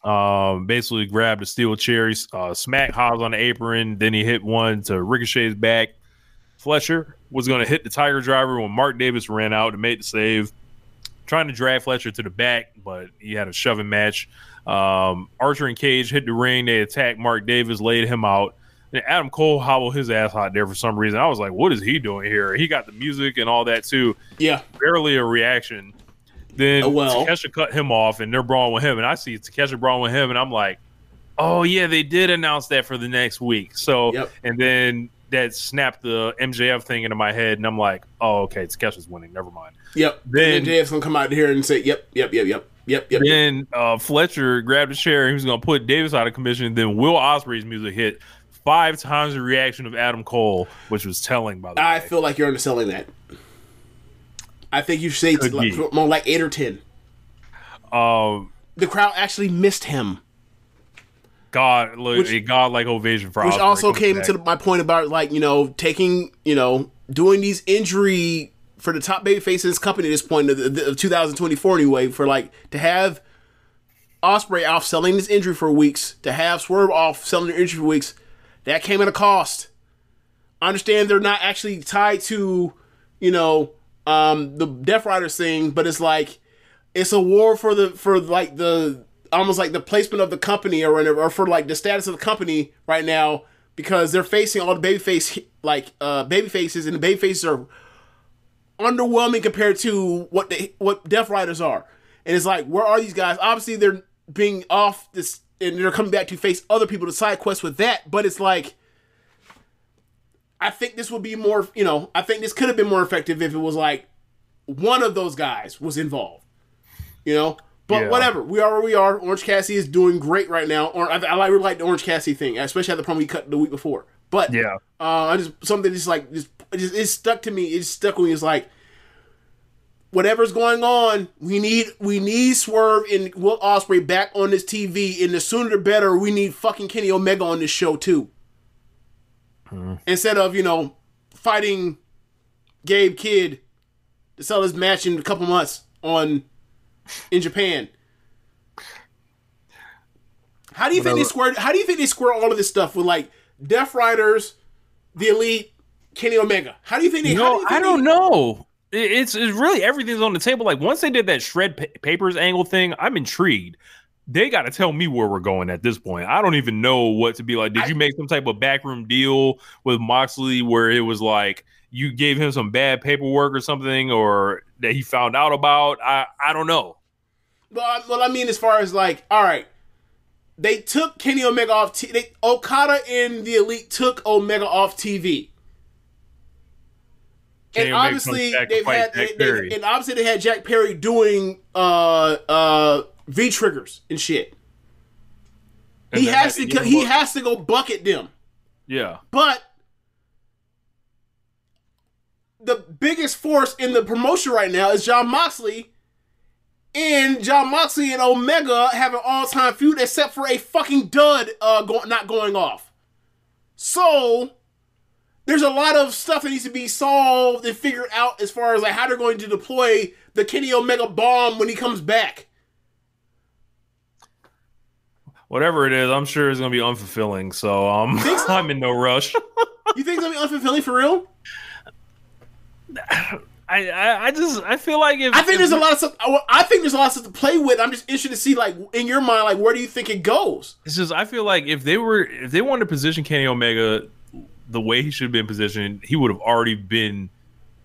basically grabbed a steel chair, smacked Hobbs on the apron. Then he hit one to Ricochet's back. Fletcher was going to hit the Tiger Driver when Mark Davis ran out to make the save, trying to drag Fletcher to the back, but he had a shoving match. Archer and Cage hit the ring. They attacked Mark Davis, laid him out. And Adam Cole hobbled his ass out there for some reason. I was like, what is he doing here? He got the music and all that too. Yeah. Barely a reaction. Then Takeshita cut him off and they're brawling with him. And I see Takeshita brawling with him and I'm like, oh yeah, they did announce that for the next week. So, and then that snapped the MJF thing into my head and I'm like, oh, okay, Takeshita's winning. Never mind. Yep. Then MJF's going to come out here and say, yep. Then Fletcher grabbed a chair and he was going to put Davis out of commission. Then Will Ospreay's music hit. 5 times the reaction of Adam Cole, which was telling, by the way. I feel like you're underselling that. I think you should say more like 8 or 10. The crowd actually missed him. A godlike ovation for which Ospreay also came to my point about taking doing these injury for the top babyface in this company at this point of 2024 anyway, for to have Ospreay off selling his injury for weeks, to have Swerve off selling their injury for weeks. That came at a cost. I understand they're not actually tied to, the Death Riders thing, but it's it's a war for almost like the placement of the company or for the status of the company right now, because they're facing all the babyface baby faces, and the baby faces are underwhelming compared to what Death Riders are. And it's like, where are these guys? Obviously, they're being off this, and they're coming back to face other people to side quest with that. But it's like, I think this would be more, I think this could have been more effective if it was like one of those guys was involved, But whatever, we are where we are. Orange Cassidy is doing great right now. Or I really like the Orange Cassidy thing, especially at the promo we cut the week before. But it stuck to me. It stuck with me. It's like, whatever's going on, we need Swerve and Will Ospreay back on this TV, and the sooner the better. We need fucking Kenny Omega on this show too. Instead of fighting Gabe Kidd to sell his match in a couple months in Japan. How do you think they square? How do you think they square all of this stuff with like Death Riders, the Elite, Kenny Omega? How do you think they? I don't know. It's really everything's on the table. Like once they did that shred papers angle thing, I'm intrigued. They got to tell me where we're going at this point. I don't even know what to be like. Did you make some type of backroom deal with Moxley where it was like you gave him some bad paperwork or something, or that he found out about? I don't know. Well, I mean, as far as like, all right, they took Kenny Omega off. Okada and the Elite took Omega off TV. And obviously, they had Jack Perry doing V triggers and shit. He has to go bucket them. Yeah. But the biggest force in the promotion right now is Jon Moxley. And Jon Moxley and Omega have an all-time feud except for a fucking dud not going off. So there's a lot of stuff that needs to be solved and figured out as far as like how they're going to deploy the Kenny Omega bomb when he comes back. Whatever it is, I'm sure it's going to be unfulfilling. So I'm in no rush. You think it's going to be unfulfilling for real? I feel like there's a lot of stuff. I think there's a lot of stuff to play with. I'm just interested to see, like, in your mind, like, where do you think it goes? It's just I feel like if they wanted to position Kenny Omega the way he should have been positioned, he would have already been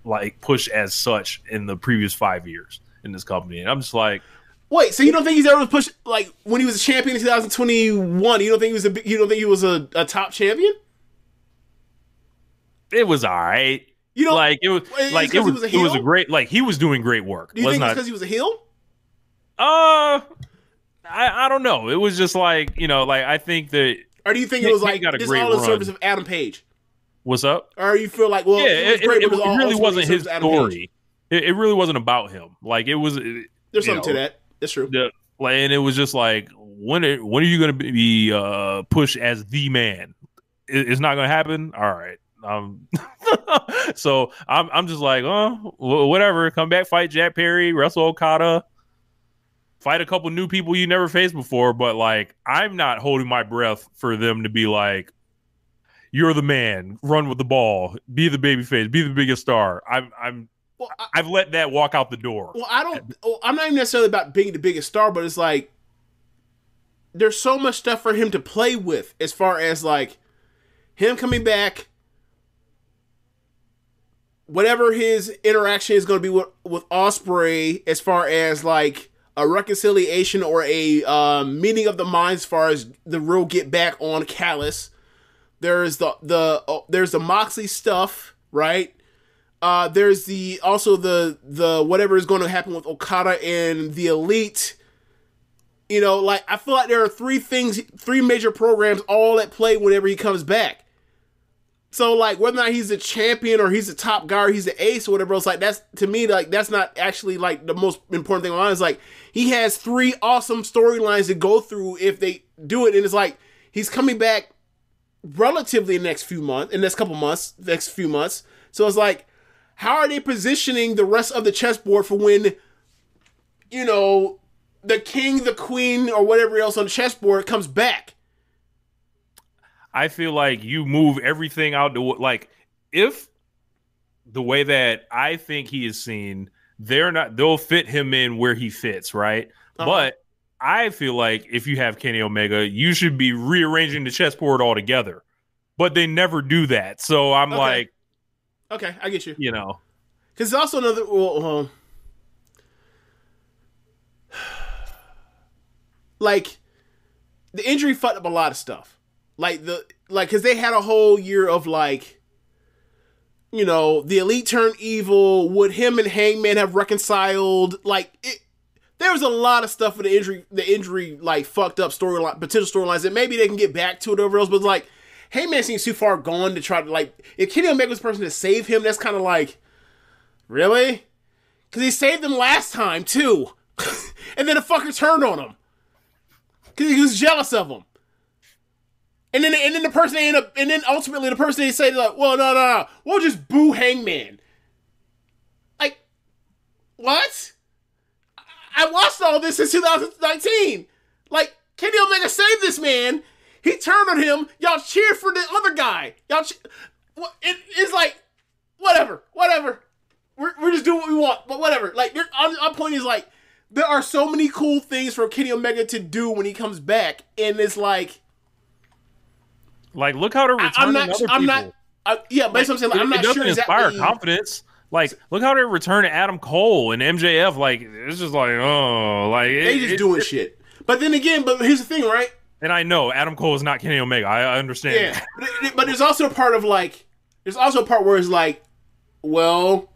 like pushed as such in the previous 5 years in this company. And I'm just like, wait, so you don't think he's ever pushed like when he was a champion in 2021? You don't think he was a top champion? It was all right. It was a great, like, he was doing great work. Do you think it's because he was a heel? I don't know. It was just like, I think that. Or do you think it was like this all in service of Adam Page? What's up? Or you feel like, well, it really wasn't his story. It really wasn't about him. Like, it was. There's something to that. That's true. And it was just like, when are you going to be pushed as the man? It's not going to happen. All right. So I'm just like, whatever. Come back, fight Jack Perry, wrestle Okada, fight a couple new people you never faced before. But like, I'm not holding my breath for them to be like, you're the man, run with the ball, be the babyface, be the biggest star. I've let that walk out the door. Well, I'm not even necessarily about being the biggest star, but it's like there's so much stuff for him to play with as far as like him coming back. Whatever his interaction is going to be with Ospreay, as far as like a reconciliation or a meeting of the minds, as far as the real get back on Callis. There's the Moxley stuff, right? There's also the whatever is going to happen with Okada and the Elite. Like I feel like there are three major programs all at play whenever he comes back. So, like, whether or not he's a champion or he's a top guy or he's the ace or whatever else, like, that's, to me, like, that's not actually, like, the most important thing on it. It's like, he has 3 awesome storylines to go through if they do it. And it's like, he's coming back relatively in the next few months. So it's like, how are they positioning the rest of the chessboard for when, the king, the queen, or whatever else on the chessboard comes back? I feel like you move everything out to like, if the way that I think he is seen, they'll fit him in where he fits, right? Uh-huh. But I feel like if you have Kenny Omega, you should be rearranging the chessboard altogether. but they never do that. So I'm like, okay, I get you. You know, because also another like the injury fucked up a lot of stuff. Because they had a whole year of like, you know, the Elite turned evil. Would him and Hangman have reconciled? There was a lot of stuff with the injury like fucked up storyline, potential storylines that maybe they can get back to it over else. But like, Hangman seems too far gone to try to like. If Kenny Omega was the person to save him, that's kind of like, really? Because he saved him last time too, and then the fucker turned on him because he was jealous of him. And then the person they end up, and then ultimately the person they say like, well, no, we'll just boo Hangman. Like, what? I watched all this in 2019. Like, Kenny Omega saved this man. He turned on him. Y'all cheer for the other guy. It's like, whatever. We're just doing what we want, but whatever. Like, our point is like, there are so many cool things for Kenny Omega to do when he comes back, and it's like look how to return other people. I'm not. Yeah, but I'm saying like, I'm not sure inspire exactly. Confidence. Like, look how they return Adam Cole and MJF. Like, it's just like, oh, like they just doing shit. But then again, here's the thing, right? And I know Adam Cole is not Kenny Omega. I understand. Yeah, but there's also a part of like, there's also a part where it's like, well,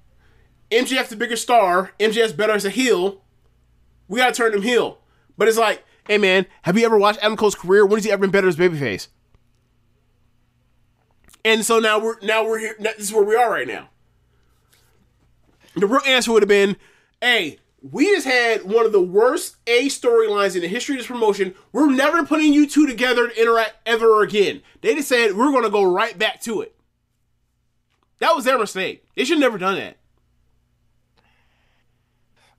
MJF's the bigger star. MJF's better as a heel. We gotta turn him heel. But it's like, hey man, have you ever watched Adam Cole's career? When has he ever been better as babyface? And so now we're here. This is where we are right now. The real answer would have been, hey, we just had one of the worst storylines in the history of this promotion. We're never putting you two together to interact ever again. They just said, we're going to go right back to it. That was their mistake. They should have never done that.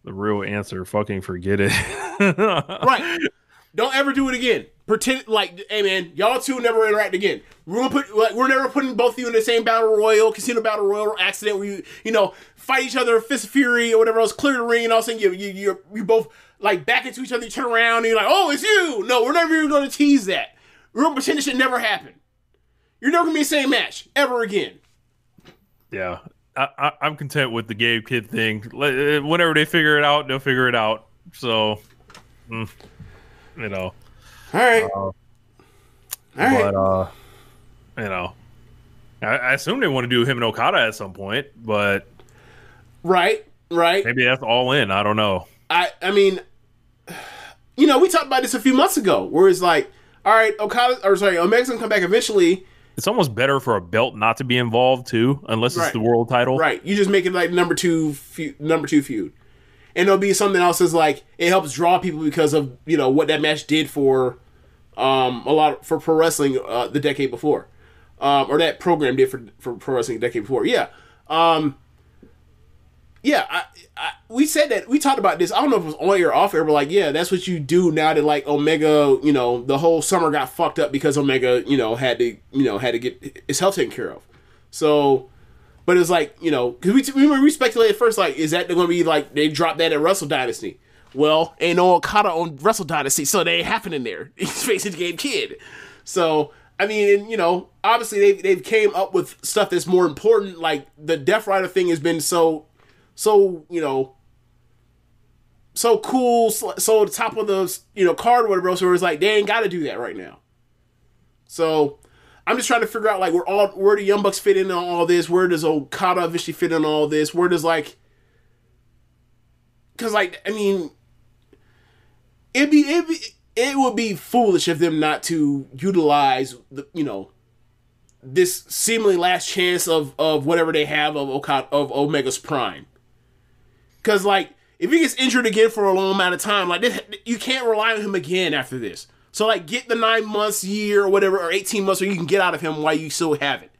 The real answer, fucking forget it. Right. Don't ever do it again. Pretend like, hey man, y'all two never interact again. We're never putting both of you in the same battle royal, casino battle royal accident where you fight each other, fist of fury or whatever else, clear the ring, and all of a sudden you both like back into each other, you turn around and you're like, oh, it's you. No, we're never even going to tease that. We're going to pretend this shit never happened. You're never going to be in the same match ever again. Yeah, I'm content with the Gabe Kidd thing. Whenever they figure it out, they'll figure it out. So, you know. All right. I assume they want to do him and Okada at some point, but right. Maybe that's all in. I don't know. I mean, we talked about this a few months ago, where it's like, all right, Omega's gonna come back eventually. It's almost better for a belt not to be involved too, unless it's the world title. Right. You just make it like number two feud. And it'll be something else that's like, it helps draw people because of, what that match did for for pro wrestling the decade before. Or that program did for pro wrestling the decade before. Yeah. We said that, we talked about this, I don't know if it was on air or off air, but like, yeah, that's what you do now that like Omega, the whole summer got fucked up because Omega, had to get his health taken care of. So, but it's like, because we speculated first, like, is that going to be like, they dropped that at Wrestle Dynasty? Well, ain't no Okada on Wrestle Dynasty, so they ain't happening there. He's facing Gabe Kidd. So, I mean, obviously they've came up with stuff that's more important. Like, the Death Rider thing has been so cool, so the top of the, card or whatever else, where it's like, they ain't got to do that right now. So, I'm just trying to figure out, like, where the Young Bucks fit in on all this, where does Okada eventually fit in on all this, where does, like, because, like, I mean, it would be foolish of them not to utilize this seemingly last chance of whatever they have of Omega's prime. Because, like, if he gets injured again for a long amount of time, like, you can't rely on him again after this. So, like, get the 9 months, year, or whatever, or 18 months, so you can get out of him while you still have it.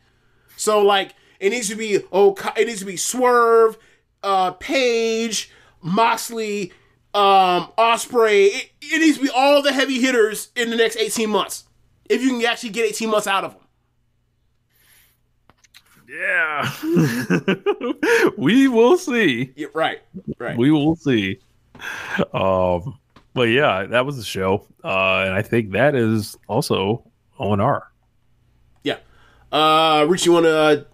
So, like, it needs to be Swerve, Paige, Moxley, Ospreay. It needs to be all the heavy hitters in the next 18 months. If you can actually get 18 months out of them. Yeah. We will see. Yeah, right. We will see. But yeah, that was the show. And I think that is also ONR. Yeah. Rich, you want to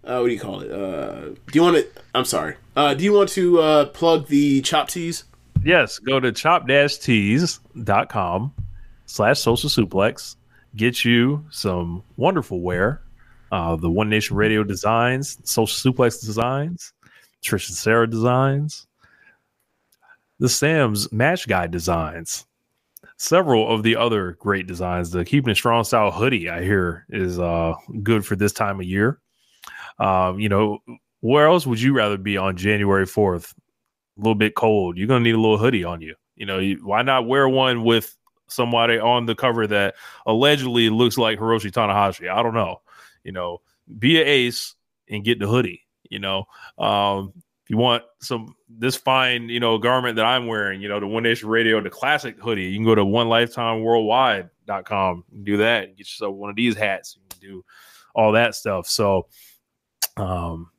what do you call it? Do you want to? I'm sorry. Do you want to plug the Chop Tees? Yes, go to chop-tees.com/social suplex. Get you some wonderful wear. The One Nation Radio designs, Social Suplex designs, Trish and Sarah designs, the Sam's Match Guide designs, several of the other great designs. The Keepin It Strong Style hoodie, I hear, is good for this time of year. Where else would you rather be on January 4th? A little bit cold. You're going to need a little hoodie on you. Why not wear one with somebody on the cover that allegedly looks like Hiroshi Tanahashi? I don't know. Be an ace and get the hoodie. If you want this fine, garment that I'm wearing, the One Nation Radio, the classic hoodie, you can go to onelifetimeworldwide.com and do that and get yourself one of these hats. You can do all that stuff. So,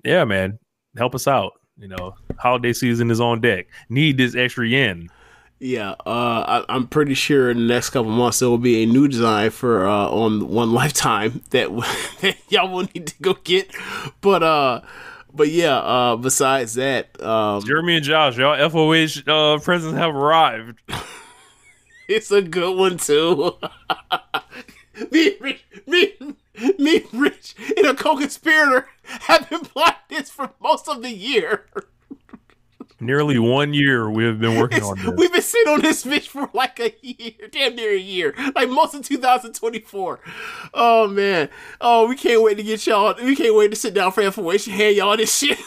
yeah, man, help us out. Holiday season is on deck. Need this extra yen. Yeah, I'm pretty sure in the next couple months there will be a new design for on One Lifetime that y'all will need to go get. But yeah, besides that, Jeremy and Josh, y'all FOH presents have arrived. It's a good one too. me, Rich, and a co-conspirator have been plotting this for most of the year. Nearly 1 year we have been working on this. We've been sitting on this bitch for like a year, damn near a year, like most of 2024. Oh man, we can't wait to get y'all. We can't wait to sit down for FOH and hand y'all this shit.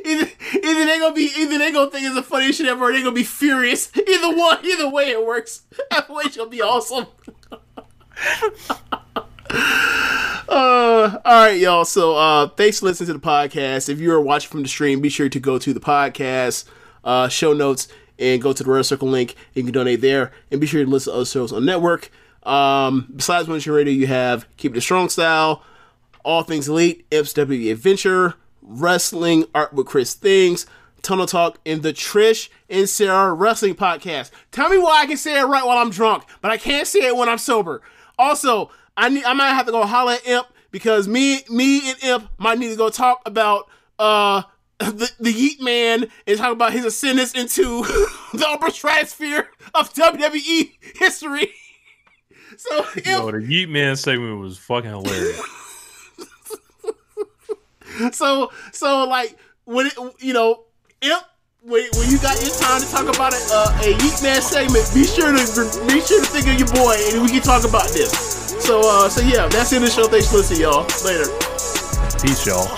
Either they gonna think it's the funniest shit ever, or they gonna be furious. Either way it works. FOH gonna be awesome. All right, y'all. So, thanks for listening to the podcast. If you are watching from the stream, be sure to go to the podcast show notes and go to the Red Circle link. You can donate there, and be sure to listen to other shows on the network. Besides One Nation Radio, you have Keepin It Strong Style, All Things Elite, Imps WWE Adventure, Wrestling Art with Chris Things, Tunnel Talk, and the Trish and Sarah Wrestling Podcast. Tell me why I can say it right while I'm drunk, but I can't say it when I'm sober. Also, I might have to go holler at Imp, because me and Imp might need to go talk about the Yeet Man and talk about his ascendance into the upper stratosphere of WWE history. So, the Yeet Man segment was fucking hilarious. So like when Imp, when you got your time to talk about a Yeet Man segment, be sure to think of your boy and we can talk about this. So yeah, that's it in the show. Thanks for listening, y'all. Later. Peace, y'all.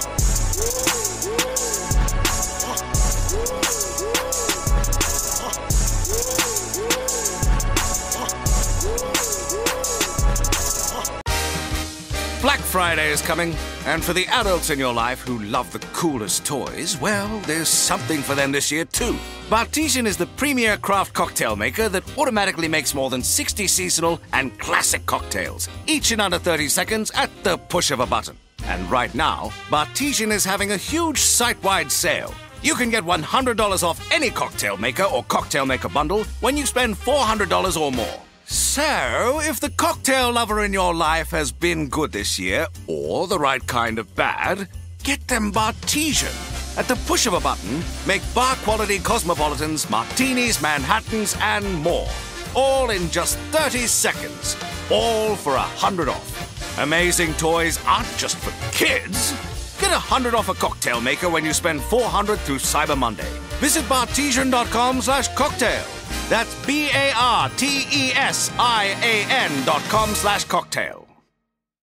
Black Friday is coming, and for the adults in your life who love the coolest toys, well, there's something for them this year too. Bartesian is the premier craft cocktail maker that automatically makes more than 60 seasonal and classic cocktails, each in under 30 seconds at the push of a button. And right now, Bartesian is having a huge site-wide sale. You can get $100 off any cocktail maker or cocktail maker bundle when you spend $400 or more. So, if the cocktail lover in your life has been good this year, or the right kind of bad, get them Bartesian. At the push of a button, make bar-quality cosmopolitans, martinis, Manhattans, and more. All in just 30 seconds. All for $100 off. Amazing toys aren't just for kids. Get $100 off a cocktail maker when you spend $400 through Cyber Monday. Visit bartesian.com/cocktail. That's BARTESIAN.com/cocktail.